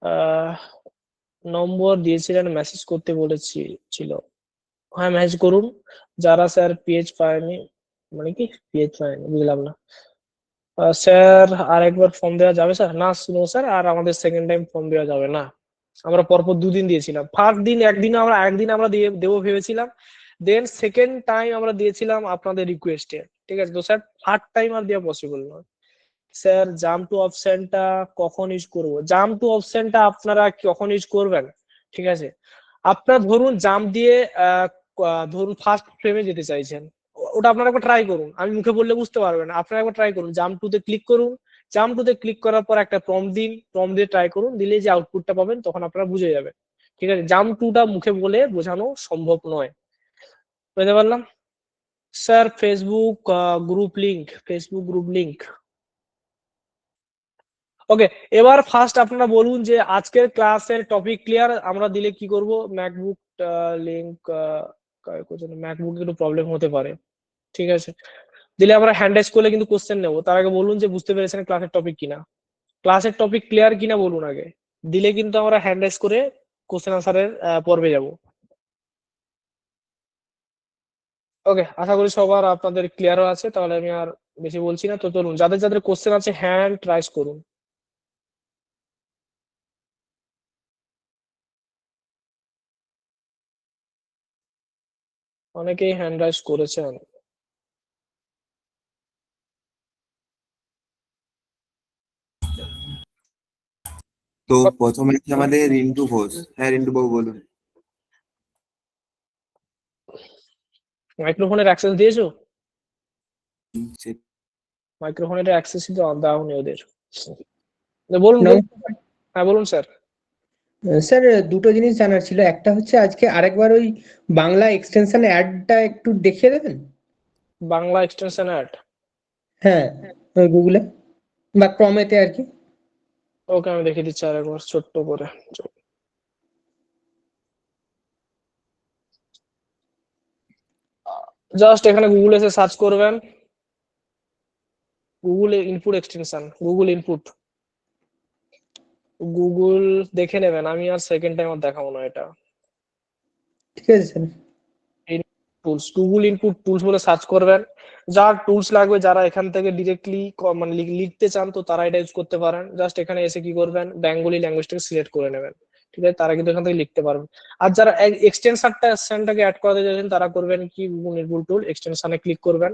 আহ নম্বর দিয়েছিলেন, মেসেজ করতে বলেছি ছিল, হ্যাঁ মেসেজ করুন। যারা স্যার পেজ পায়নি, মানে কি পেজ পায়নি বুঝলাম না। স্যার আর একবার ফর্ম দেওয়া যাবে স্যার? না শুনো স্যার, আর আমাদের সেকেন্ড টাইম ফর্ম দেওয়া যাবে না। আমরা পরপর 2 দিন দিয়েছিলাম। ফার্স্ট দিন একদিন আমরা দিয়ে দেবো ভেবেছিলাম। দেন সেকেন্ড টাইম আমরা দিয়েছিলাম আপনাদের রিকোয়েস্টে। ঠিক আছে, তো স্যার থার্ড টাইম আর দেওয়া পসিবল নয়। স্যার জাম্প টু অপশনটা কখন ইউজ করব? জাম্প টু অপশনটা আপনারা কখন ইউজ করবেন? ঠিক আছে, আপনার ধরুন জাম্প দিয়ে ধরুন ফার্স্ট ফ্রেমে যেতে চাইছেন, ওটা আপনারা একবার ট্রাই করুন। আমি মুখে বললে বুঝতে পারবেন না, আপনারা একবার ট্রাই করুন। জাম্প টু তে ক্লিক করুন, জাম্প টুতে ক্লিক করার পর একটা প্রম্পট দিন, প্রম্পট দিয়ে ট্রাই করুন, দিলে যে আউটপুটটা পাবেন তখন আপনারা বুঝে যাবেন। ঠিক আছে, জাম্প টুটা মুখে বলে বোঝানো সম্ভব নয়। বুঝতে পারলাম sir? Facebook group link, Facebook group link. Okay, এবার ফার্স্ট আপনারা বলুন যে আজকের ক্লাসের টপিক ক্লিয়ার? আমরা দিলে কি করব? ম্যাকবুক লিংক, ম্যাকবুক একটু প্রবলেম হতে পারে, ঠিক আছে। দিলে আমরা হ্যান্ড রাইজ করলে কিন্তু কোশ্চেন নেবো। তার আগে বলুন যে বুঝতে পেরেছেন ক্লাসের টপিক কিনা, ক্লাসের টপিক ক্লিয়ার কিনা বলুন আগে, দিলে কিন্তু আমরা হ্যান্ড রাইজ করে কোশ্চেন আনসারের পর্বে যাব। ওকে, আশা করি সবার আপনাদের ক্লিয়ার আছে, তাহলে আমি আর বেশি বলছি না। তো চলুন, যাদের যাদের কোশ্চেন আছে হ্যান্ড রাইজ করুন। অনেকেই হ্যান্ড রাইজ করেছেন। তো প্রথমে আছে আমাদের রিন্টু ঘোষ। হ্যাঁ রিন্টু বাবু বলুন। মাইক্রোফোনের অ্যাক্সেস দিয়েছো? সে- মাইক্রোফোনের অ্যাক্সেস দাওনি ওদের। বলুন বলুন। হ্যাঁ বলুন স্যার। স্যার দুটো জিনিস জানার ছিল। একটা হচ্ছে আজকে আরেকবার ওই বাংলা এক্সটেনশন অ্যাডটা একটু দেখিয়ে দেবেন। Bangla extension add? হ্যাঁ, ওই গুগলে বা ক্রমেতে আর কি। ওকে, আমি দেখিয়ে দিচ্ছি আরেকবার ছোট্ট করে। জাস্ট এখানে গুগল এসে সার্চ করবেন, Google input extension, Google input, Google দেখে নেবেন। আমি আর সেকেন্ড টাইম আর দেখাবো না এটা। ঠিক আছে sir. Tools, Google input tools বলে সার্চ করবেন। যার টুলস লাগবে, যারা এখান থেকে ডিরেক্টলি মানে লিখতে চান, তো তারা এটা ইউজ করতে পারেন। জাস্ট এখানে এসে কি করবেন, বেঙ্গলি ল্যাঙ্গুয়েজটাকে সিলেক্ট করে নেবেন। ঠিক আছে, তারা কিন্তু এখান থেকে লিখতে পারবেন। আর যারা এক্সটেনশনটাকে অ্যাড করতে চাইছেন, তারা করবেন কি, গুগল ইনপুট টুল এক্সটেনশনে ক্লিক করবেন।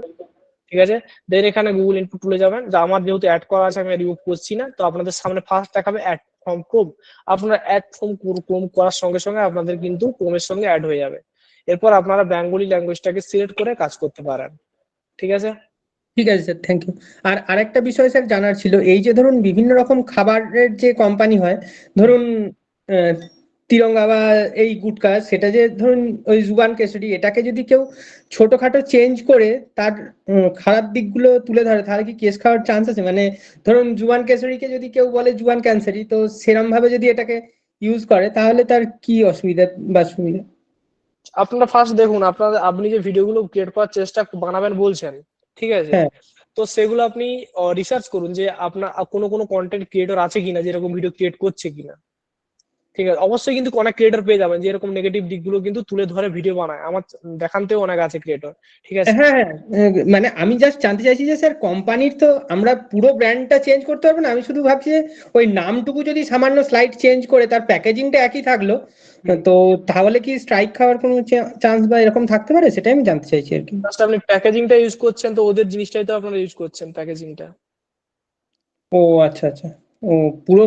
ঠিক আছে, দেন এখানে গুগল ইনপুট টুলে যাবেন। যা আমার যেহেতু অ্যাড করা আছে, আমি রিমুভ করছি না। তো আপনাদের সামনে ফার্স্ট দেখাবে অ্যাড ফ্রম ক্রোম। আপনারা অ্যাড ফ্রম ক্রোম করার সঙ্গে সঙ্গে আপনাদের কিন্তু ক্রোমের সঙ্গে অ্যাড হয়ে যাবে। এরপর আপনারা বেঙ্গলি ল্যাঙ্গুয়েজটাকে সিলেক্ট করে কাজ করতে পারেন। ঠিক আছে। ঠিক আছে স্যার, থ্যাংক ইউ। আর আরেকটা বিষয় স্যার জানার ছিল, এই যে ধরুন বিভিন্ন রকম খাবারের যে কোম্পানি হয়, ধরুন আহ, তিরঙ্গা বা এই গুটকা, সেটা যে ধরুন ওই জুবান কেশরি, এটাকে যদি কেউ ছোটখাটো চেঞ্জ করে তার খারাপ দিকগুলো তুলে ধরে, তাহলে কি কেস খাওয়ার চান্স আছে? মানে ধরুন জুবান কেশরিকে যদি কেউ বলে জুবান ক্যান্সারি, তো সেরম ভাবে যদি এটাকে ইউজ করে, তাহলে তার কি অসুবিধা বা সুবিধা? আপনারা ফার্স্ট দেখুন, আপনি যে ভিডিওগুলো ক্রিয়েট করার চেষ্টা বানাবেন বলছেন, ঠিক আছে, হ্যাঁ। তো সেগুলো আপনি রিসার্চ করুন যে আপনার কোনো কোনো কন্টেন্ট ক্রিয়েটর আছে কিনা যেরকম ভিডিও ক্রিয়েট করছে কিনা। ঠিক আছে, অবশ্যই কিন্তু অনেক ক্রিয়েটর পেয়ে যাবেন যে এরকম নেগেটিভ দিকগুলো কিন্তু তুলে ধরে ভিডিও বানায়। আমার দেখানতেও অনেক আছে ক্রিয়েটর। ঠিক আছে। হ্যাঁ হ্যাঁ, মানে আমি জাস্ট জানতে চাইছি যে স্যার, কোম্পানির তো আমরা পুরো ব্র্যান্ডটা চেঞ্জ করতে পারবো না। আমি শুধু ভাবছি যে ওই নামটুকু যদি সামান্য স্লাইড চেঞ্জ করে তার প্যাকেজিংটা একই থাকলো, তো তাহলে কি স্ট্রাইক খাওয়ার কোনো চান্স বা এরকম থাকতে পারে? সেটাই আমি জানতে চাইছি আর কি। জাস্ট আপনি প্যাকেজিংটা ইউজ করছেন, তো ওদের জিনিসটাই তো আপনারা ইউজ করছেন, প্যাকেজিংটা। ও আচ্ছা আচ্ছা। ও, পুরো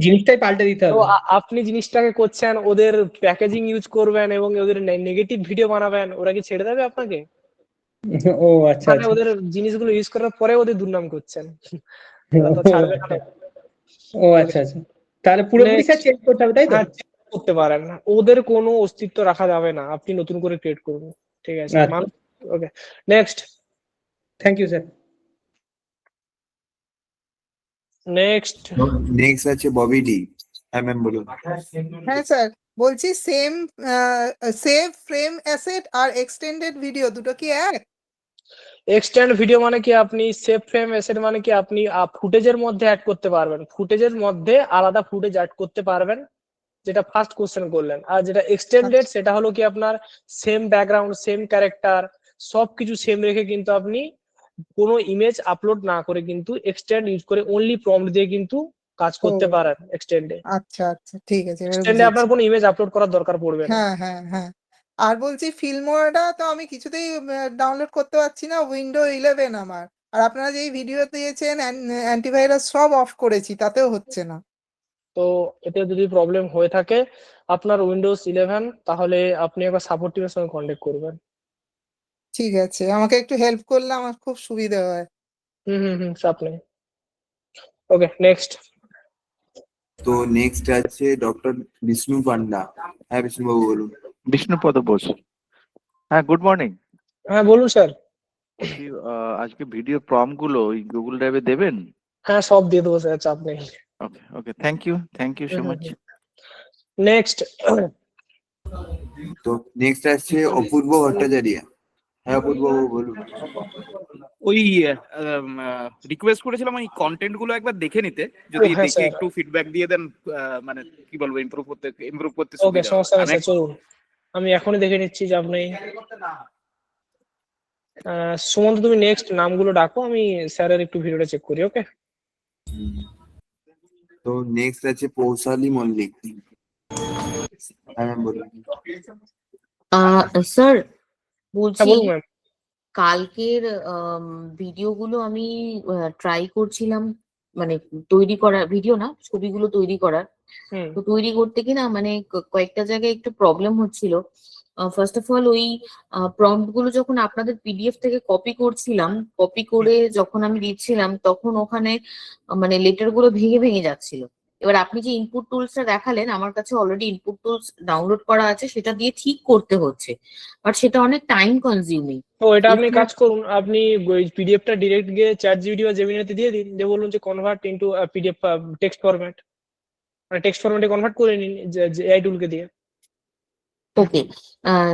জিনিসটাই পাল্টে দিতে তো হবে। আপনি জিনিসটাকে করছেন, ওদের প্যাকেজিং ইউজ করবেন এবং ওদের নেগেটিভ ভিডিও বানাবেন, ওরা কি ছেড়ে দেবে আপনাকে? ও আচ্ছা মানে আচ্ছা। ওদের জিনিসগুলো ইউজ করার পরে ওদের দুর্নাম করছেন, ওরা তো ও ছাড়বে না। আচ্ছা। ও আচ্ছা আচ্ছা, তাহলে পুরোপুরি স্যার চেঞ্জ করতে হবে, তাই তো? হ্যাঁ, change করতে পারেন না, ওদের কোনো অস্তিত্ব রাখা যাবে না, আপনি নতুন করে ক্রিয়েট করুন। ঠিক আছে আচ্ছা, মানুষ। Okay, next. Thank you sir. Next. Next আছে ববি ডি। হ্যাঁ ম্যাম বলুন। হ্যাঁ স্যার, বলছি সেভ ফ্রেম অ্যাসেট আর এক্সটেন্ডেড ভিডিও দুটো কি এক? এক্সটেন্ড ভিডিও মানে কি, আপনি সেভ ফ্রেম এসেট মানে কি, আপনি ফুটেজের মধ্যে অ্যাড করতে পারবেন, ফুটেজের মধ্যে আলাদা ফুটেজ অ্যাড করতে পারবেন, যেটা ফার্স্ট কোশ্চেন করলেন। আর যেটা এক্সটেন্ডেড, সেটা হলো কি আপনার সেম ব্যাকগ্রাউন্ড, সেম ক্যারেক্টার, সবকিছু সেম রেখে কিন্তু আপনি কোনো ইমেজ আপলোড না করে কিন্তু এক্সটেন্ড ইউজ করে অনলি প্রম্পট দিয়ে কিন্তু কাজ করতে ও পারেন এক্সটেন্ডে। আচ্ছা আচ্ছা, ঠিক আছে, এবার এক্সটেন্ডে বুঝেছি। আপনার কোনো ইমেজ আপলোড করার দরকার পড়বে না। হ্যাঁ হ্যাঁ হ্যাঁ। আর বলছি ফিল্মোয়াটা তো আমি কিছুতেই ডাউনলোড করতে পারছি না, উইন্ডো 11 আমার। আর আপনারা যেই ভিডিও দিয়েছেন অ্যান্টিভাইরাস সব অফ করেছি, তাতেও হচ্ছে না। তো এতে যদি প্রবলেম হয়ে থাকে আপনার উইন্ডোজ 11, তাহলে আপনি একবার সাপোর্ট টিমের সঙ্গে কন্ট্যাক্ট করবেন। ঠিক আছে, আমাকে একটু হেল্প করলে আমার খুব সুবিধা হয়। হুম হুম হুম, চাপ নেই। Okay next. তো নেক্সট আছে ডক্টর বিষ্ণু পান্ডা। হ্যাঁ বিষ্ণুবাবু বলুন। বিষ্ণুপদ বোস। হ্যাঁ, গুড মর্নিং। হ্যাঁ বলুন স্যার। বলছি, আজকে ভিডিও প্রম্পট গুলো ওই গুগল ড্রাইভে দেবেন? হ্যাঁ সব দিয়ে দেবো স্যার, চাপ নেই। Okay okay, thank you so much. Next. তো নেক্সট আছে অপূর্ব ভট্টাচার্য। হ্যাঁ অপূর্ববাবু বলুন। ওই রিকোয়েস্ট করেছিলাম ওই কন্টেন্ট গুলো একবার দেখে নিতে, যদি হ্যাঁ, দেখে স্যার। একটু ফিডব্যাক দিয়ে দেন, মানে কি বলবো, ইমপ্রুভ করতে ওকে সুবিধা হবে। সমস্যা নেই আমি স্যার, চলুন আমি এখনই দেখে নিচ্ছি, চাপ নেই। সুমন্ত তুমি নেক্সট নামগুলো ডাকো, আমি স্যারের একটু ভিডিওটা চেক করি। ওকে। তো নেক্সট আছে পৌশালী মল্লিক। হ্যাঁ ম্যাম বলুন। স্যার হ্যাঁ বলছি বলুন ম্যাম। কালকের ভিডিওগুলো আমি ট্রাই করছিলাম, মানে তৈরি করার, ভিডিও না ছবিগুলো তৈরি করার। হুম। তো তৈরি করতে কি না মানে কয়েকটা জায়গায় একটু প্রবলেম হচ্ছিল। ফার্স্ট অফ অল ওই প্রম্পট গুলো যখন আপনাদের পিডিএফ থেকে কপি করছিলাম, কপি করে যখন আমি দিচ্ছিলাম তখন ওখানে মানে লেটার গুলো ভেঙে ভেঙে যাচ্ছিল। এবার আপনি যে ইনপুট টুলসটা দেখালেন, আমার কাছে অলরেডি ইনপুট টুলস ডাউনলোড করা আছে, সেটা দিয়ে ঠিক করতে হচ্ছে, বাট সেটা অনেক টাইম কনজিউমিং। তো এটা আপনি কাজ করুন, আপনি পিডিএফটা ডিরেক্ট গিয়ে চ্যাট জিপিটি বা জেমিনিতে দিয়ে দিন, যে বলুন যে convert into PDF text format, মানে টেক্সট ফরম্যাটে কনভার্ট করে নিন এআই টুলকে দিয়ে। ওকে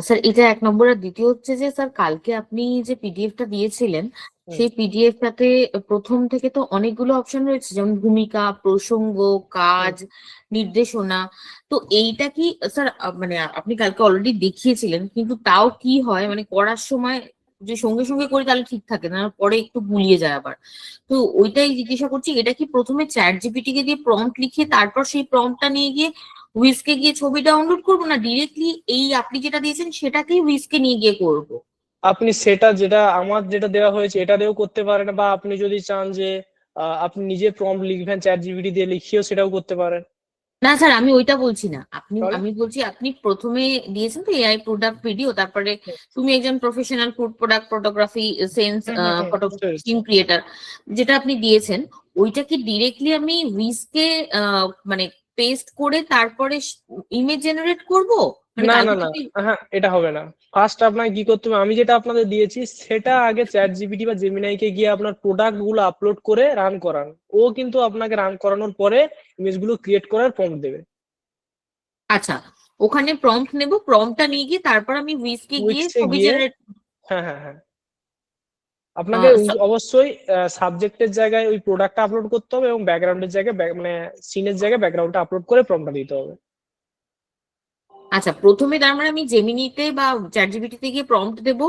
স্যার, এটা এক নম্বর। আর দ্বিতীয় হচ্ছে যে স্যার কালকে আপনি যে পিডিএফটা দিয়েছিলেন, সেই পিডিএফটাতে প্রথম থেকে তো অনেকগুলো অপশন রয়েছে, যেমন ভূমিকা, প্রসঙ্গ, কাজ, নির্দেশনা। তো এইটা কি স্যার মানে আপনি কালকে অলরেডি দেখিয়েছিলেন, কিন্তু তাও কি হয় মানে করার সময় যে সঙ্গে সঙ্গে করি তাহলে ঠিক থাকে না, পরে একটু গুলিয়ে যায় আবার। তো ওইটাই জিজ্ঞাসা করছি, এটা কি প্রথমে চ্যাট জিপিটি কে দিয়ে প্রম্পট লিখিয়ে তারপর সেই প্রম্পটটা নিয়ে গিয়ে হুইসকে গিয়ে ছবি ডাউনলোড করবো, না ডিরেক্টলি এই আপনি যেটা দিয়েছেন সেটাকেই হুইসকে নিয়ে গিয়ে করবো? আপনি সেটা যেটা আমার যেটা দেওয়া হয়েছে এটা দিয়েও করতে পারেন, বা আপনি যদি চান যে আপনি নিজে প্রম্পট লিখবেন চ্যাট জিপিটি দিয়ে লিখিয়েও সেটাও করতে পারেন। না স্যার, আমি ওইটা বলছি না। তাহলে? আমি বলছি আপনি প্রথমে দিয়েছেন তো এআই প্রোডাক্ট ভিডিও, তারপরে তুমি একজন professional food product photography sense photo team creator, যেটা আপনি দিয়েছেন, ওইটা কি ডিরেক্টলি আমি হুইসকে মানে পেস্ট করে তারপরে ইমেজ জেনারেট করব? মানে না না কালকে না, তুমি- হ্যাঁ এটা হবে না। ফার্স্ট আপনাকে কি করতে হবে, আমি যেটা আপনাদের দিয়েছি সেটা আগে চ্যাট জিপিটি বা জেমিনাই কে গিয়ে আপনার প্রোডাক্ট গুলো আপলোড করে রান করান। ও কিন্তু আপনাকে রান করানোর পরে ইমেজ গুলো ক্রিয়েট করার প্রম্পট দেবে। আচ্ছা, ওখানে প্রম্পট নেব, প্রম্পটটা নিয়ে গিয়ে তারপর আমি হুইসকে গিয়ে Wix-এ ছবি গিয়ে- জেনারেট। হ্যাঁ হ্যাঁ হ্যাঁ, আপনাকে অবশ্যই সাবজেক্টের জায়গায় ওই প্রোডাক্টটা আপলোড করতে হবে এবং ব্যাকগ্রাউন্ডের জায়গায় মানে সিনের জায়গায় ব্যাকগ্রাউন্ডটা আপলোড করে প্রম্পটটা দিতে হবে। আচ্ছা, প্রথমে তার মানে আমি জেমিনিতে বা চ্যাটজিপিটিতে গিয়ে প্রম্পট দেব,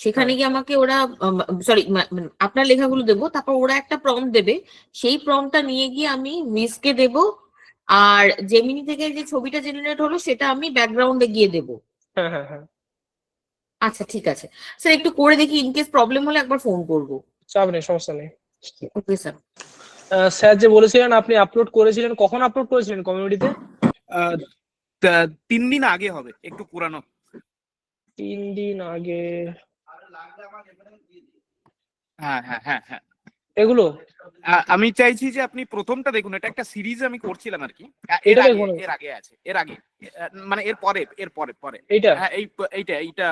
সেখানে গিয়ে আমাকে ওরা সরি আপনার লেখাগুলো দেবো, তারপর ওরা একটা প্রম্পট দেবে, সেই প্রম্পটটা নিয়ে গিয়ে আমি হুইসকে দেব, আর জেমিনি থেকে যে ছবিটা জেনারেট হলো সেটা আমি ব্যাকগ্রাউন্ডে গিয়ে দেব। হ্যাঁ হ্যাঁ হ্যাঁ, আচ্ছা ঠিক আছে স্যার, একটু করে দেখি, ইনকেস প্রবলেম হলে একবার ফোন করবো। চাপ নেই, সমস্যা নেই। Okay sir. স্যার যে বলেছিলেন আপনি আপলোড করেছিলেন, কখন আপলোড করেছিলেন কমিউনিটিতে? 3 দিন আগে হবে, একটু পুরানো। 3 দিন আগে? হ্যাঁ হ্যাঁ হ্যাঁ হ্যাঁ, এগুলো আমি চাইছি যে আপনি প্রথমটা দেখুন, এটা একটা সিরিজ আমি করছিলাম আর কি। এটা দেখুন। এর আগে আছে, এর আগে মানে এর পরে এইটা? হ্যাঁ এইটা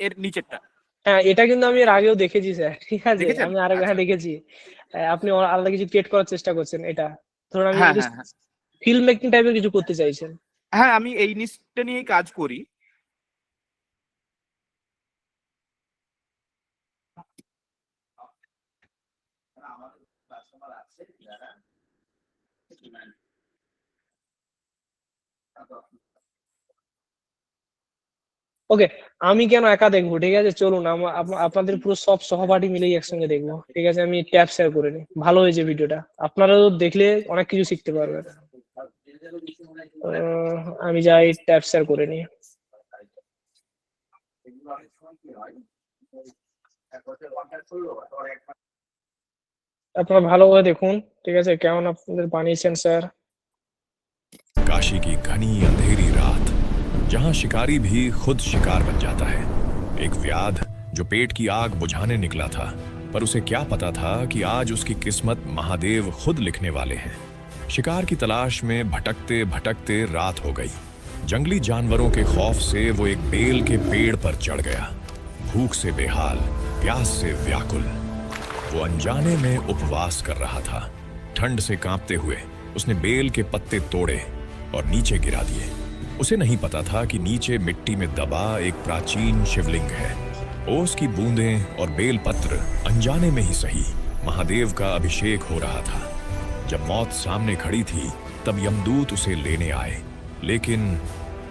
এর নিচেরটা। হ্যাঁ এটা কিন্তু আমি এর আগেও দেখেছি স্যার, ঠিক আছে। দেখেছেন? আমি আরেক হ্যাঁ আচ্ছা। দেখেছি। আপনি আলাদা কিছু ক্রিয়েট করার চেষ্টা করছেন। এটা ধরুন আমি হ্যাঁ হ্যাঁ হ্যাঁ ফিল্ম মেকিং টাইপের কিছু করতে চাইছেন। হ্যাঁ, আমি এই নিচটা নিয়েই কাজ করি। ওকে, আমি কেন একা দেখবো, ঠিক আছে। চলুন আপনাদের পুরো সব সহপাঠী মিলেই একসঙ্গে দেখবো, ঠিক আছে। আমি ট্যাব শেয়ার করে নিই, ভালো হয়েছে ভিডিওটা, আপনারাও দেখলে অনেক কিছু শিখতে পারবেন। আমি যাই ট্যাব শেয়ার করে নিই। আপনারা ভালোভাবে দেখুন, ঠিক আছে, কেমন আপনাদের বানিয়েছেন স্যার। काशी की घनी अंधेरी रात, जहां शिकारी भी खुद शिकार बन जाता है। एक व्याध जो पेट की आग बुझाने निकला था, पर उसे क्या पता था कि आज उसकी किस्मत महादेव खुद लिखने वाले हैं। शिकार की तलाश में भटकते भटकते रात हो गई। जंगली जानवरों के खौफ से वो एक बेल के पेड़ पर चढ़ गया। भूख से बेहाल, प्यास से व्याकुल, वो अनजाने में उपवास कर रहा था। ठंड से कांपते हुए उसने बेल के पत्ते तोड़े और नीचे गिरा दिए। उसे नहीं पता था कि नीचे मिट्टी में दबा एक प्राचीन शिवलिंग है। ओस की बूंदें और बेलपत्र अनजाने में ही सही महादेव का अभिषेक हो रहा था। जब मौत सामने खड़ी थी तब यमदूत उसे लेने आए, लेकिन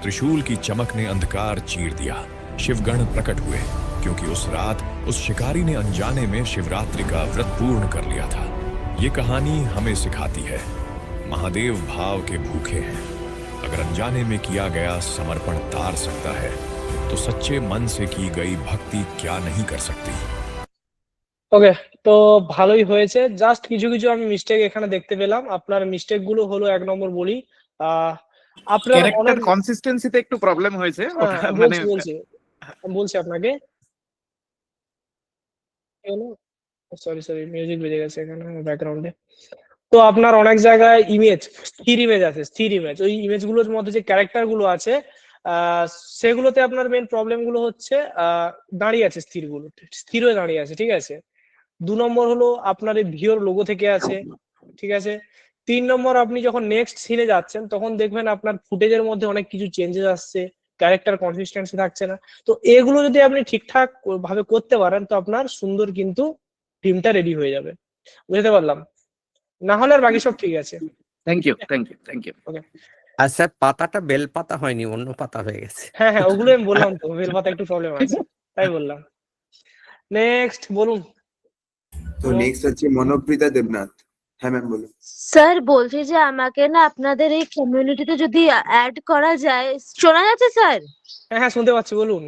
त्रिशूल की चमक ने अंधकार चीर दिया। शिवगण प्रकट हुए क्योंकि उस रात उस शिकारी ने अनजाने में शिवरात्रि का व्रत पूर्ण कर लिया था। ये कहानी हमें सिखाती है, महादेव भाव के भूखे हैं। अगर अनजाने में किया गया समर्पण तार सकता है तो सच्चे मन से की गई भक्ति क्या नहीं कर सकती। ওকে, তো ভালোই হয়েছে। জাস্ট কিছু কিছু আমি মিস্টেক এখানে দেখতে পেলাম। আপনার মিস্টেক গুলো হলো, এক নম্বর বলি, আপনার ক্যারেক্টার অনেক, কনসিস্টেন্সিতে একটু প্রবলেম হয়েছে ওটা হ্যাঁ মানে বলছি আপনাকে। সরি সরি, মিউজিক বেজে গেছে এখানে ব্যাকগ্রাউন্ডে। তো আপনার অনেক জায়গায় ইমেজ, স্থির ইমেজ আছে, স্থির ইমেজ। ওই ইমেজ গুলোর মধ্যে যে ক্যারেক্টার গুলো আছে সেগুলোতে আপনার মেন প্রবলেম গুলো হচ্ছে দাঁড়িয়ে আছে, স্থির হয়ে দাঁড়িয়ে আছে, ঠিক আছে। 2 নম্বর হলো আপনার এই ভিওর লোগো থেকে আছে, ঠিক আছে। 3 নম্বর, আপনি যখন নেক্সট সিনে যাচ্ছেন তখন দেখবেন আপনার ফুটেজের মধ্যে অনেক কিছু চেঞ্জেস আসছে, ক্যারেক্টার কনসিস্টেন্সি থাকছে না। তো এগুলো যদি আপনি ঠিকঠাক ভাবে করতে পারেন তো আপনার সুন্দর কিন্তু টিমটা রেডি হয়ে যাবে। বুঝতে পারলাম? না হলে আর বাকি সব ঠিক আছে। Thank you thank you. Okay, আর স্যার পাতাটা বেল পাতা হয়নি, অন্য পাতা হয়ে গেছে। হ্যাঁ হ্যাঁ, ওগুলো আমি বললাম তো, বেলপাতা একটু প্রবলেম আছে তাই বললাম। নেক্সট বলুন। তো নেক্সট হচ্ছে মনোপ্রিতা দেবনাথ। হ্যাঁ ম্যাম বলুন। স্যার বলছি যে আমাকে না আপনাদের এই কমিউনিটিতে যদি অ্যাড করা যায়। শোনা যাচ্ছে স্যার? হ্যাঁ হ্যাঁ, শুনতে পাচ্ছি, বলুন।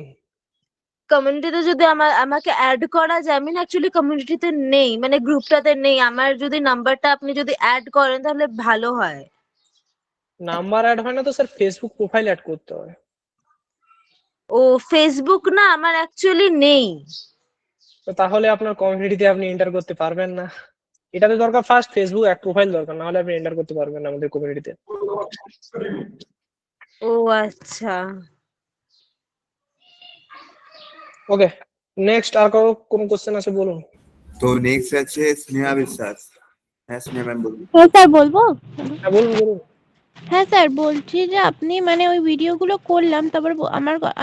কমিউনিটিতে যদি আমাকে অ্যাড করা যায়, আমি অ্যাকচুয়ালি কমিউনিটিতে নেই, মানে গ্রুপটাতে নেই। আমার যদি নাম্বারটা আপনি যদি অ্যাড করেন তাহলে ভালো হয়। নাম্বার অ্যাড হয় না তো স্যার, ফেসবুক প্রোফাইল অ্যাড করতে হয়। ও ফেসবুক না আমার অ্যাকচুয়ালি নেই। তো তাহলে আপনার কমিউনিটিতে আপনি এন্টার করতে পারবেন না। এটাতে দরকার ফার্স্ট ফেসবুক এক প্রোফাইল দরকার, না হলে আপনি এন্টার করতে পারবেন না আমাদের কমিউনিটিতে। ও আচ্ছা। ওকে, নেক্সট আর কোন কোশ্চেন আছে বলুন। তো নেক্সট আছে স্নেহা বিশ্বাস। হ্যাঁ স্নেহা ম্যাম বলুন। হ্যাঁ স্যার বলবো। হ্যাঁ বলুন বলুন। হ্যাঁ স্যার বলছি যে আপনি মানে ওই ভিডিওগুলো করলাম, তারপর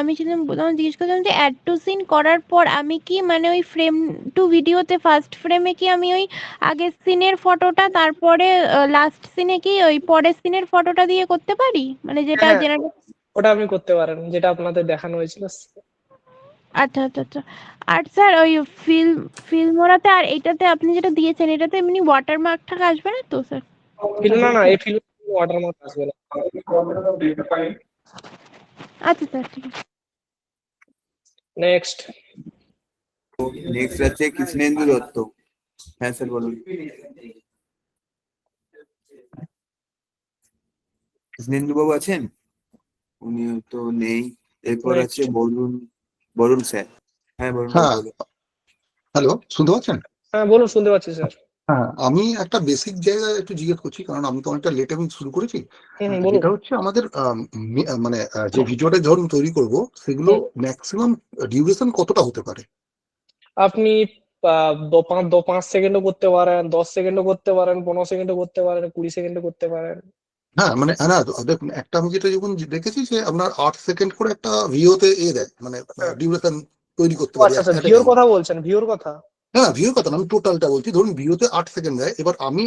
আমি সেদিন জিজ্ঞেস করলাম যে অ্যাড টু সিন করার পর আমি কি মানে ওই ফ্রেম টু ভিডিওতে ফার্স্ট ফ্রেমে কি আমি ওই আগের সিনের ফটোটা, তারপরে লাস্ট সিনে কি ওই পরের সিনের ফটোটা দিয়ে করতে পারি, মানে যেটা হ্যাঁ, জেনারেট? ওটা আপনি করতে পারেন, যেটা আপনাদের দেখানো হয়েছিল। আচ্ছা আচ্ছা আচ্ছা। আর স্যার ওই ফিল্মোরাতে আর এটাতে আপনি যেটা দিয়েছেন এটাতে এমনি ওয়াটারমার্কটা আসবে না তো স্যার? না না, এই ফিল্ম ওয়াটারমার্ক আসবে না। আচ্ছা স্যার ঠিক আছে। নেক্সট নেক্সট আছে কৃষ্ণেন্দু দত্ত। হ্যাঁ স্যার বলুন। কৃষ্ণেন্দু বাবু আছেন? উনি তো নেই। এরপর আছে বরুণ স্যার। হ্যাঁ বরুণ হ্যাঁ, বলুন। হ্যালো, শুনতে পাচ্ছেন? হ্যাঁ বলুন, শুনতে পাচ্ছি স্যার। হ্যাঁ, আমি একটা বেসিক জায়গায় একটু জিজ্ঞেস করছি, কারণ আমি তো অনেকটা লেট আমি শুরু করেছি। বলুন। যেটা হচ্ছে আমাদের মানে যে ভিডিওটা ধরুন তৈরি করব, সেগুলো ম্যাক্সিমাম ডিউরেশন কতটা হতে পারে? আপনি 5 সেকেন্ডও করতে পারেন, 10 সেকেন্ডও করতে পারেন, 15 সেকেন্ডও করতে পারেন, 20 সেকেন্ডও করতে পারেন। হ্যাঁ মানে না, দেখুন একটা আমি যেটা যখন দেখেছি যে আপনার 8 সেকেন্ড করে একটা ভিডিওতে দেয়, মানে ডিউরেশন তৈরি করতে পারি। আচ্ছা, ভিউর কথা বলছেন? ভিউর কথা? হ্যাঁ, ভিউর কথা না, আমি টোটালটা বলছি। ধরুন ভিডিওতে 8 সেকেন্ড দেয়, এবার আমি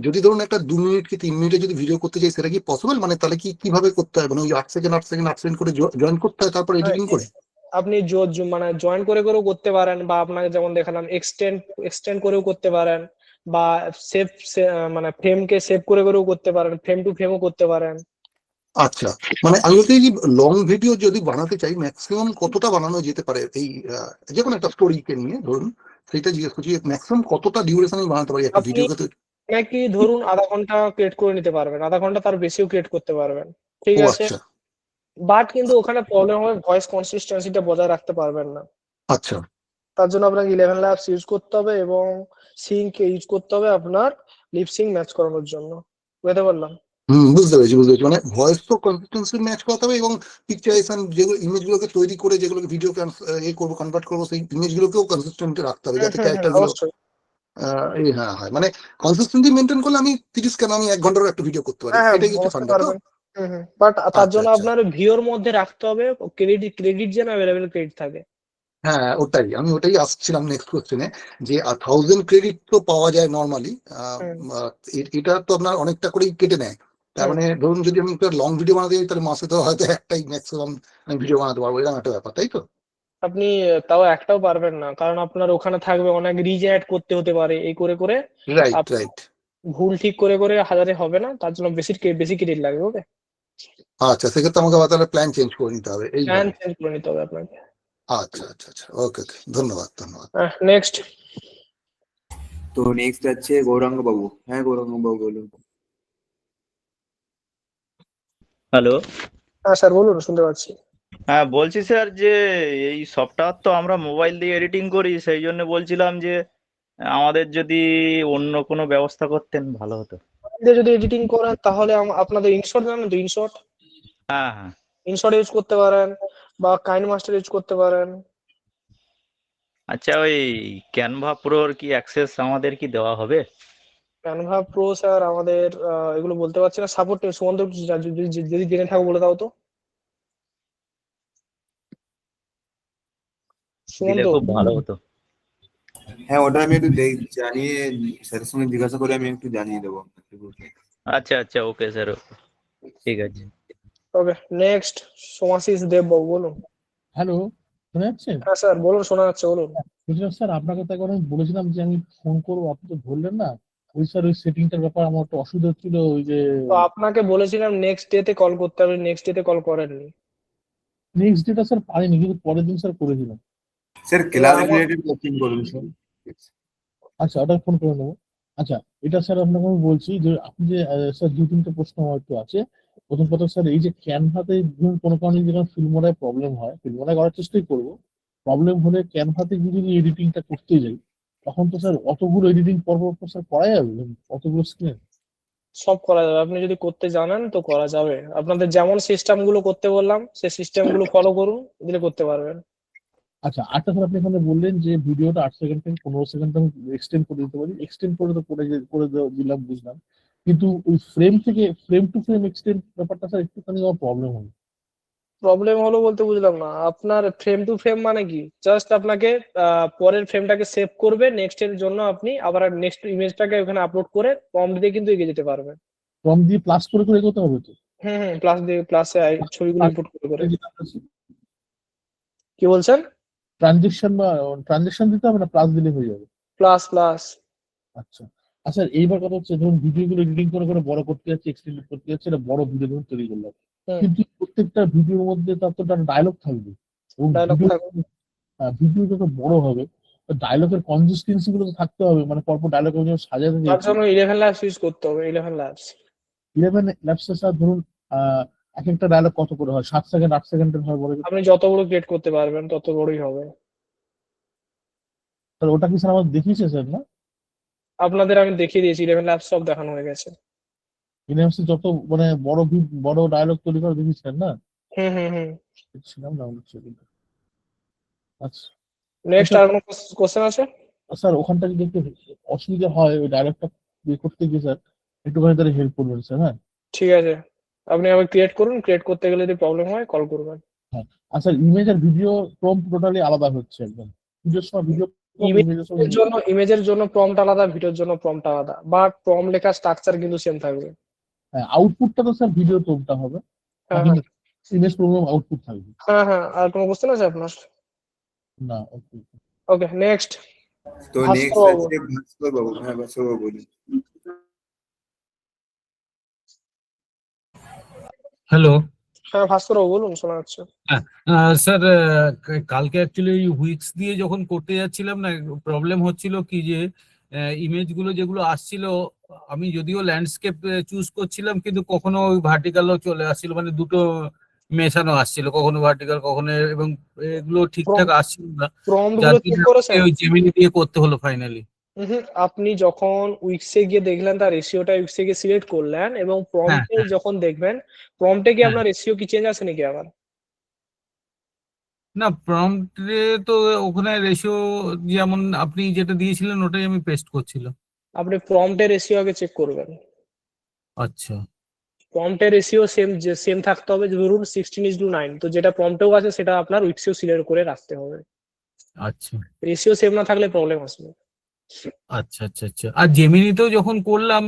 যদি ধরুন একটা 2 মিনিট কি 3 মিনিটে যদি ভিডিও করতে চাই, সেটা কি পসিবল? মানে তাহলে কিভাবে করতে হয়? মানে ওই 8 সেকেন্ড করে জয়েন করতে হয়, তারপর এডিটিং করে? আপনি মানে জয়েন করে করেও করতে পারেন, বা আপনাকে যেমন দেখালাম এক্সটেন্ড করেও করতে পারেন, বা সেভ মানে ফ্রেমকে সেভ করে করেও করতে পারেন, ফ্রেম টু ফ্রেমও করতে পারেন। আচ্ছা, মানে আমি বলতে লং ভিডিও যদি বানাতে চাই ম্যাক্সিমাম কতটা বানানো যেতে পারে? এই যে কোনো একটা স্টোরিকে নিয়ে ধরুন, সেটা জিজ্ঞেস করছি, ম্যাক্সিমাম কতটা ডিউরেশন আমি বানাতে পারি একটা ভিডিওকে? নাকি ধরুন আধা ঘন্টা ক্রিয়েট করে নিতে পারবেন, আধা ঘন্টা তার বেশিও ক্রিয়েট করতে পারবেন, ঠিক আছে। আচ্ছা বাট কিন্তু ওখানে প্রবলেম হবে, ভয়েস কনসিস্টেন্সিটা বজায় রাখতে পারবেন না। আচ্ছা। তার জন্য আপনাকে 11 ল্যাবস ইউজ করতে হবে এবং সিঙ্ক ইউজ করতে হবে আপনার লিপ সিঙ্ক ম্যাচ করানোর জন্য। বুঝতে পারলাম? বুঝতে পেরেছি মানে ভয়েস তো কনসিস্টেন্সি ম্যাচ করাতে হবে এবং পিকচারাইজেশন যেগুলো ইমেজগুলোকে তৈরি করে যেগুলোকে ভিডিও করবো কনভার্ট করবো সেই ইমেজগুলোকেও কনসিস্টেন্ট রাখতে হবে যাতে ক্যারেক্টারগুলো অবশ্যই। হ্যাঁ হয় মানে কনসিস্টেন্সি মেনটেন করলে আমি 30 কেন আমি 1 ঘন্টার একটা ভিডিও করতে পারি, এটাই হচ্ছে বুঝতে ফান্ডা তো। পারবেন। বাট তার জন্য আচ্ছা। আপনার ভিওর মধ্যে রাখতে হবে ক্রেডিট যেন অ্যাভেলেবেল ক্রেডিট থাকে। হ্যাঁ আমি ওটাই আসছিলাম নেক্সট কোশ্চেনে যে 1000 ক্রেডিট তো পাওয়া যায় নর্মালি, এটা তো আপনার অনেকটা করেই কেটে নেয়। তার মানে ধরুন যদি আমি একটা লং ভিডিও বানাতে যাই তাহলে মাসে তো হয়তো একটাই ম্যাক্সিমাম আমি ভিডিও বানাতে পারবো, এরকম একটা ব্যাপার, তাই তো? আপনি তাও একটাও পারবেন না, কারণ আপনার ওখানে থাকবে অনেক রিচ অ্যাড করতে হতে পারে, এই করে করে রাইট। ভুল ঠিক করে করে হাজারে হবে না, তার জন্য বেশি ক্রেডিট লাগবে। ওকে, আচ্ছা, সেক্ষেত্রে আমাকে আবার তাহলে প্ল্যান চেঞ্জ করে নিতে হবে এই। প্ল্যান চেঞ্জ করে নিতে হবে আপনাকে। আচ্ছা, ওকে, ধন্যবাদ। নেক্সট। তো নেক্সট আছে গৌরাঙ্গ বাবু। হ্যাঁ গৌরাঙ্গ বাবু বলুন। হ্যালো। হ্যাঁ স্যার বলুন, শুনতে পাচ্ছি। হ্যাঁ বলছি স্যার যে এই সফটওয়্যার তো আমরা মোবাইল দিয়ে এডিটিং করি, সেই জন্য বলছিলাম যে আমাদের যদি অন্য কোনো ব্যবস্থা করতেন ভালো হতো। যদি এডিটিং করেন তাহলে আপনাদের ইনশট জানেন তো? হ্যাঁ। ইনশট ইউজ করতে পারেন বা কাইন মাস্টার ইউজ করতে পারেন। আচ্ছা, ওই ক্যানভা প্রোর কি অ্যাক্সেস আমাদের কি দেওয়া হবে? ক্যানভা প্রো স্যার আমাদের এগুলো বলতে পারছি না, সাপোর্ট সুমন্ত যদি জেনে থাকো বলে দাও তো। দিলে সুমন্ত, খুব ভালো হতো। হ্যাঁ ওটা আমি একটু জানিয়ে স্যারের সঙ্গে জিজ্ঞাসা করে আমি একটু জানিয়ে দেবো। আচ্ছা ওকে স্যার, ঠিক আছে। ওকে নেক্সট সোমাশিস দেব বাবু বলুন। হ্যালো, শোনা যাচ্ছে? হ্যাঁ স্যার বলুন, শোনা যাচ্ছে, বলুন। বুঝলাম স্যার, আপনাকে তো একবার আমি বলেছিলাম যে আমি ফোন করবো, আপনি তো ধরলেন না। ওই স্যার ওই সেটিংটার ব্যাপার আমার একটু অসুবিধা হচ্ছিল, ওই যে তো আপনাকে বলেছিলাম নেক্সট ডে তে কল করতে হবে, নেক্সট ডে তে কল করেননি। নেক্সট ডেটা স্যার পারিনি, কিন্তু পরের দিন স্যার করেছিলাম। স্যার ক্লাস রিলেটেড কোশ্চেন করুন স্যার। আচ্ছা, ওটা ফোন করে নেবো। আচ্ছা, এটা স্যার আপনাকে আমি বলছি যে আপনি যে স্যার 2-3টে প্রশ্ন আমার একটু আছে। প্রথম কথা স্যার, এই যে ক্যানভাতে ধরুন কোনো কারণে যদি আমার ফিল্মোরায় প্রবলেম হয়, ফিল্মোরায় করার চেষ্টাই করবো, প্রবলেম হলে ক্যানভাতে যদি এডিটিংটা করতে যাই, তখন তো স্যার অতগুলো এডিটিং পর্ব স্যার করা যাবে? অতগুলো স্ক্রিন সব করা যাবে, আপনি যদি করতে জানেন তো করা যাবে। আপনাদের যেমন সিস্টেম গুলো করতে বললাম সেই সিস্টেম গুলো ফলো করুন, দিলে করতে পারবেন। আচ্ছা, আরেকটা স্যার আপনি এখানে বললেন যে ভিডিওটা 8 সেকেন্ড থেকে 15 সেকেন্ড আমি এক্সটেন্ড করে দিতে পারি। এক্সটেন্ড করে তো দিলাম, বুঝলাম, কিন্তু ওই ফ্রেম টু ফ্রেম এক্সটেন্ড ব্যাপারটা স্যার একটুখানি আমার প্রবলেম হয়। প্রবলেম হলো বলতে বুঝলাম না, আপনার ফ্রেম টু ফ্রেম মানে কি? জাস্ট আপনাকে পরের ফ্রেমটাকে সেভ করবে, নেক্সট এর জন্য আপনি আবার নেক্সট ইমেজটাকে ওখানে আপলোড করে প্রম্পট দিয়ে কিন্তু এগিয়ে যেতে পারবেন। ফর্ম দিয়ে প্লাস করে এগোতে হবে তো? প্লাস দিয়ে প্লাসে ছবিগুলো ইনপুট করে করে। কি বলছেন? ট্রানজেকশন দিতে হবে না, প্লাস দিলে হয়ে যাবে? প্লাস। আচ্ছা আচ্ছা, এইবার কথা হচ্ছে ধরুন ভিডিওগুলো এডিটিং করে করে বড় করতে যাচ্ছে, এক্সটেন্ড করতে যাচ্ছে, এটা বড় ভিডিও ধরুন তৈরি করলাম, কিন্তু প্রত্যেকটা ভিডিওর মধ্যে তার তো একটা ডায়লগ থাকবে এবং ভিডিও যত বড় হবে ডায়লগের কনসিস্টেন্সি গুলো তো থাকতে হবে, মানে পরপর ডায়লগ সাজাতে তার জন্য 11 ল্যাবস ইউজ করতে হবে। 11 ল্যাবস স্যার ধরুন এক একটা ডায়লগ কত করে হয়? 7 সেকেন্ড 8 সেকেন্ডের হয় বলে? আপনি যত বড় ক্রিয়েট করতে পারবেন তত বড়ই হবে। তাহলে ওটা কি স্যার আমাদের দেখিয়েছে স্যার? না, আপনাদের আমি দেখিয়ে দিয়েছি, 11 ল্যাবস সব দেখানো হয়ে গেছে। ইনএমসি যত মানে বড় ডায়লগ তৈরি করে দেখিয়েছেন না? ছিলাম না আচ্ছা, নেক্সট আর কোনো কোশ্চেন আছে? স্যার ওখানটা যদি একটু অসুবিধা হয় ওই ডায়লগটা ইয়ে করতে গিয়ে স্যার একটুখানি তাহলে হেল্প করবেন স্যার। হ্যাঁ ঠিক আছে, আপনি আবার ক্রিয়েট করুন, ক্রিয়েট করতে গেলে যদি প্রবলেম হয় কল করবেন। হ্যাঁ, আর স্যার ইমেজ আর ভিডিও প্রম্পট টোটালি আলাদা হচ্ছে একদম। ভিডিওর সময় ভিডিও ইমেজের জন্য প্রম্পট আলাদা, ভিডিওর জন্য প্রম্পট আলাদা, বাট প্রম্পট লেখা স্ট্রাকচার কিন্তু সেম থাকবে। হ্যাঁ, আউটপুটটা তো স্যার ভিডিও প্রম্পটটা হবে, ইমেজ প্রবলেম আউটপুট থাকবে। হ্যাঁ, আর কোনো কোশ্চেন আছে আপনার? না, ওকে নেক্সট। তো নেক্সট আছে ভাস্কর বাবু। হ্যাঁ ভাস্কর বাবু বলুন। হ্যালো। হ্যাঁ ভাস্কর বাবু বলুন, শোনা যাচ্ছে। স্যার কালকে অ্যাকচুয়ালি উইক্স দিয়ে যখন করতে যাচ্ছিলাম না, প্রবলেম হচ্ছিল কি যে ইমেজ গুলো যেগুলো আসছিল, আমি যদিও ল্যান্ডস্কেপ চুজ করছিলাম কিন্তু কখনো ওই ভার্টিক্যালও চলে আসছিল, মানে দুটো মেশানো আসছিল, কখনো ভার্টিক্যাল কখনো, এবং এগুলো ঠিকঠাক আসছিল না, প্রম্পট যার গুলো চেক জন্য করেছেন? ওই জেমিনি দিয়ে করতে হলো ফাইনালি। আপনি যখন উইক্সে গিয়ে দেখলেন তার রেশিওটা উইক্সে গিয়ে সিলেক্ট করলেন এবং হ্যাঁ প্রম্পটে হ্যাঁ যখন দেখবেন প্রম্পটে কি হ্যাঁ। আপনার রেশিও কি চেঞ্জ আছে নাকি আবার? না, প্রম্পটে তো ওখানে রেশিও যেমন আপনি যেটা দিয়েছিলেন ওটাই আমি পেস্ট করছিলাম। আপনি প্রম্পটের রেশিও আগে চেক করবেন। আচ্ছা প্রম্পটের রেশিও সেম থাকতে হবে, ধরুন 16:9, তো যেটা প্রম্পটেও আছে সেটা আপনার উইক্সেও সিলেক্ট করে রাখতে হবে। আচ্ছা রেশিও সেম না থাকলে প্রবলেম আসবে। আচ্ছা আচ্ছা আচ্ছা। আর জেমিনিতেও যখন করলাম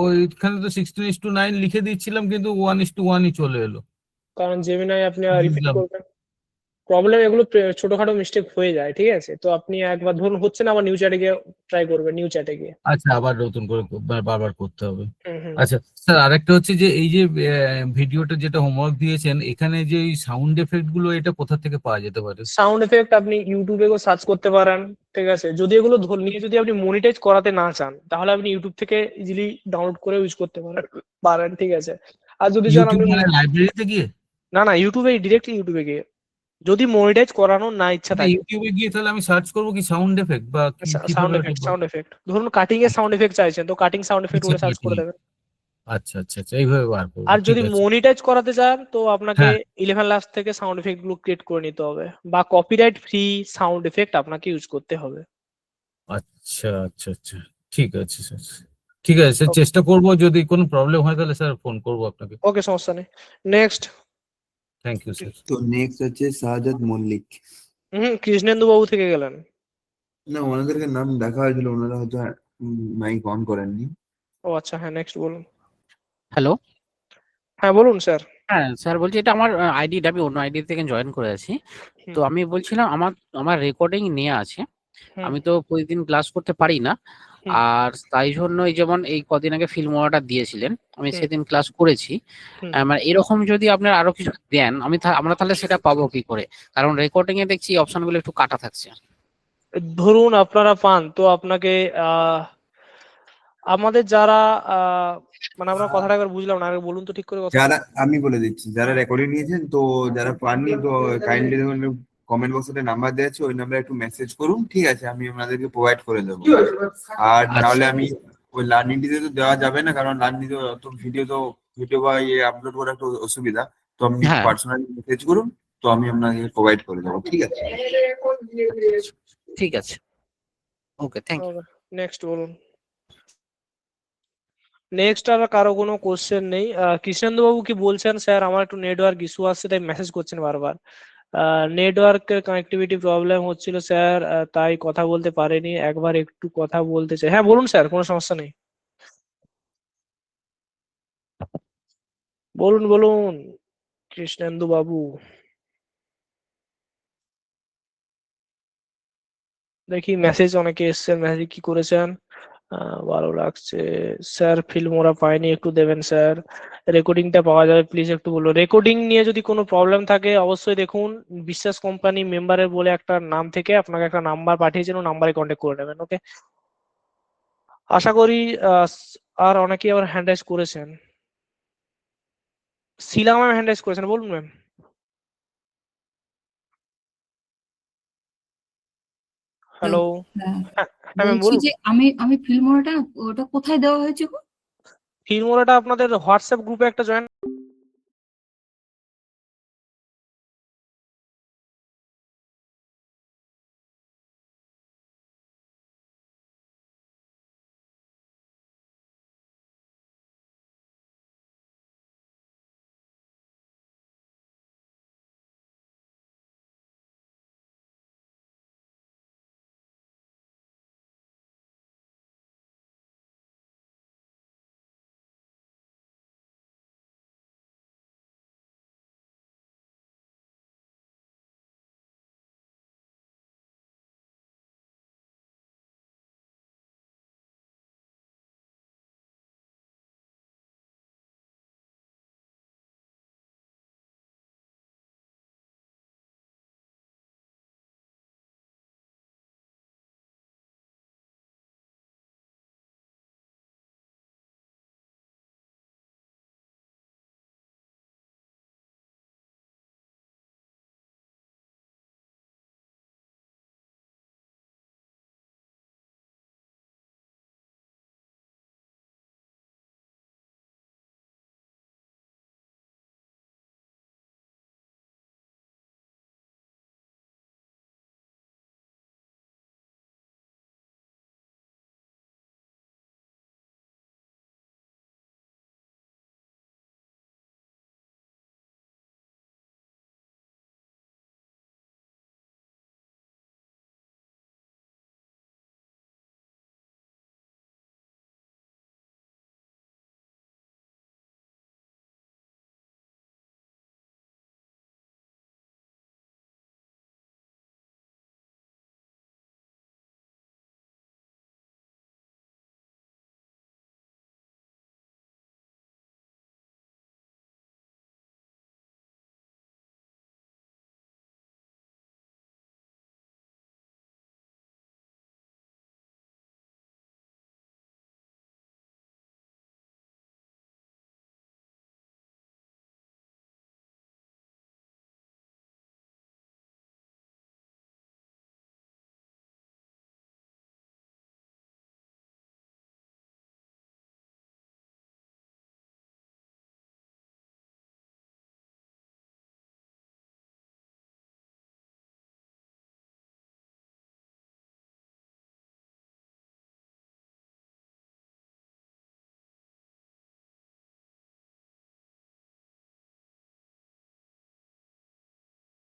ওইখানে তো 16:9 লিখে দিচ্ছিলাম, কিন্তু 1:1ই চলে এলো। কারণ জেমিনাই আপনি রিপিট বুঝলাম। করবেন। প্রবলেম এগুলো ছোটখাটো মিস্টেক হয়ে যায়, ঠিক আছে? তো আপনি একবার ধরুন হচ্ছে না, আবার নিউ চ্যাটে গিয়ে ট্রাই করবেন, নিউ চ্যাটে গিয়ে। আচ্ছা, আবার নতুন করে বারবার করতে হবে। হুম। আচ্ছা স্যার, আরেকটা হচ্ছে যে এই যে ভিডিওটা যেটা হোমওয়ার্ক দিয়েছেন, এখানে যে সাউন্ড এফেক্ট গুলো এটা কোথা থেকে পাওয়া যেতে পারে? সাউন্ড এফেক্ট আপনি ইউটিউবে সার্চ করতে পারেন, ঠিক আছে? যদি এগুলো নিয়ে যদি আপনি মনিটাইজ করাতে না চান তাহলে আপনি ইউটিউব থেকে ইজিলি ডাউনলোড করে ইউজ করতে পারেন, ঠিক আছে? আর যদি চান ইউটিউব আপনি মানে লাইব্রেরিতে গিয়ে? না ইউটিউবে ডিরেক্টলি ইউটিউবে গিয়ে যদি মনিটাইজ করানোর না ইচ্ছা না, থাকে। ইউটিউবে গিয়ে তাহলে আমি সার্চ করবো কি সাউন্ড এফেক্ট, বা কিভাবে ওটা সাউন্ড এফেক্ট ধরুন কাটিং এর সাউন্ড এফেক্ট চাইছেন, তো কাটিং সাউন্ড এফেক্ট আচ্ছা বলে সার্চ করে দেবেন। আচ্ছা আচ্ছা আচ্ছা, এইভাবে বার করবো, আর ঠিক যদি আছে। মনিটাইজ করাতে চান তো আপনাকে হ্যাঁ 11 labs থেকে সাউন্ড এফেক্ট গুলো ক্রিয়েট করে নিতে হবে, বা কপিরাইট ফ্রি সাউন্ড এফেক্ট আপনাকে ইউজ করতে হবে। আচ্ছা আচ্ছা আচ্ছা, ঠিক আছে স্যার, ঠিক আছে স্যার, চেষ্টা করবো। যদি কোনো প্রবলেম হয় তাহলে স্যার ফোন করবো আপনাকে। ওকে, সমস্যা নেই। নেক্সট। Thank you sir. তো নেক্সট হচ্ছে শাহাদাত মল্লিক। কৃষ্ণেন্দু বাবু থেকে গেলেন। না, ওনাদেরকে নাম দেখা হয়েছিল, ওনারা হয়তো মাইক অন করেননি। ও আচ্ছা, হ্যাঁ নেক্সট বলুন। হ্যালো। হ্যাঁ বলুন স্যার। হ্যাঁ স্যার, বলছি এটা আমার আইডিটা, আমি অন্য আইডি থেকে জয়েন করে আছি। তো আমি বলছিলাম আমার রেকর্ডিং নেওয়া আছে, আমি তো প্রতিদিন ক্লাস করতে পারি না, আর তাই জন্য এই যেমন এই কদিন আগে ফিল্ম অর্ডার দিয়েছিলেন, আমি সেদিন ক্লাস করেছি। মানে এরকম যদি আপনার আরো কিছু দেন আমরা তাহলে সেটা পাবো কি করে? কারণ রেকর্ডিং এ দেখছি অপশনগুলো একটু কাটা থাকছে। ধরুন আপনারা পান তো আপনাকে আমাদের যারা মানে আপনার কথাটা একবার বুঝলাম না, আগে বলুন তো ঠিক করে কথা। যারা, আমি বলে দিচ্ছি, যারা রেকর্ডিং নিয়েছেন, তো যারা পাননি তো কাইন্ডলি দেখুন কমেন্ট বক্সে নাম্বার দেওয়া আছে, ওই নাম্বারে একটু মেসেজ করুন, ঠিক আছে? আমি আপনাদেরকে প্রোভাইড করে দেবো। আর নাহলে আমি ওই লার্নিং দিতে তো দেওয়া যাবে না, কারণ লার্নিং তো ভিডিও বা ইয়ে আপলোড করা একটু অসুবিধা। তো আপনি পার্সোনালি মেসেজ করুন, তো আমি আপনাকে প্রোভাইড করে দেবো, ঠিক আছে? ঠিক আছে, ওকে, থ্যাংক ইউ। নেক্সট বলুন। নেক্সট আর কারো কোনো কোশ্চেন নেই। কৃষ্ণেন্দু বাবু কি বলছেন? স্যার আমার একটু নেটওয়ার্ক ইস্যু আসছে, তাই মেসেজ করছেন বারবার। নেটওয়ার্কের কানেক্টিভিটি প্রবলেম হচ্ছিল স্যার, তাই কথা বলতে পারেনি, একবার একটু কথা বলতে চাই। হ্যাঁ বলুন স্যার, কোনো সমস্যা নেই, বলুন কৃষ্ণেন্দু বাবু। দেখি মেসেজ অনেকে এসছেন, মেসেজ কি করেছেন? ভালো লাগছে স্যার, ফিল্ম ওরা পায়নি, একটু দেবেন স্যার। রেকর্ডিংটা পাওয়া যাবে প্লিজ একটু বলুন। রেকর্ডিং নিয়ে যদি কোনো প্রবলেম থাকে অবশ্যই দেখুন, বিশ্বাস কোম্পানি মেম্বারের বলে একটা নাম থেকে আপনাকে একটা নাম্বার পাঠিয়েছেন, ও নাম্বারে কন্ট্যাক্ট করে নেবেন, ওকে? আশা করি আর অনেকেই আবার হ্যান্ড রাইজ করেছেন। শিলা ম্যাম হ্যান্ড রাইজ করেছেন, বলুন ম্যাম। হ্যালো। হ্যাঁ, হ্যাঁ ম্যাম বলছি বলুন। যে আমি ফিল্ম ওটা কোথায় দেওয়া হয়েছে গো? ফিল্ম ওটা আপনাদের হোয়াটসঅ্যাপ গ্রুপে একটা জয়েন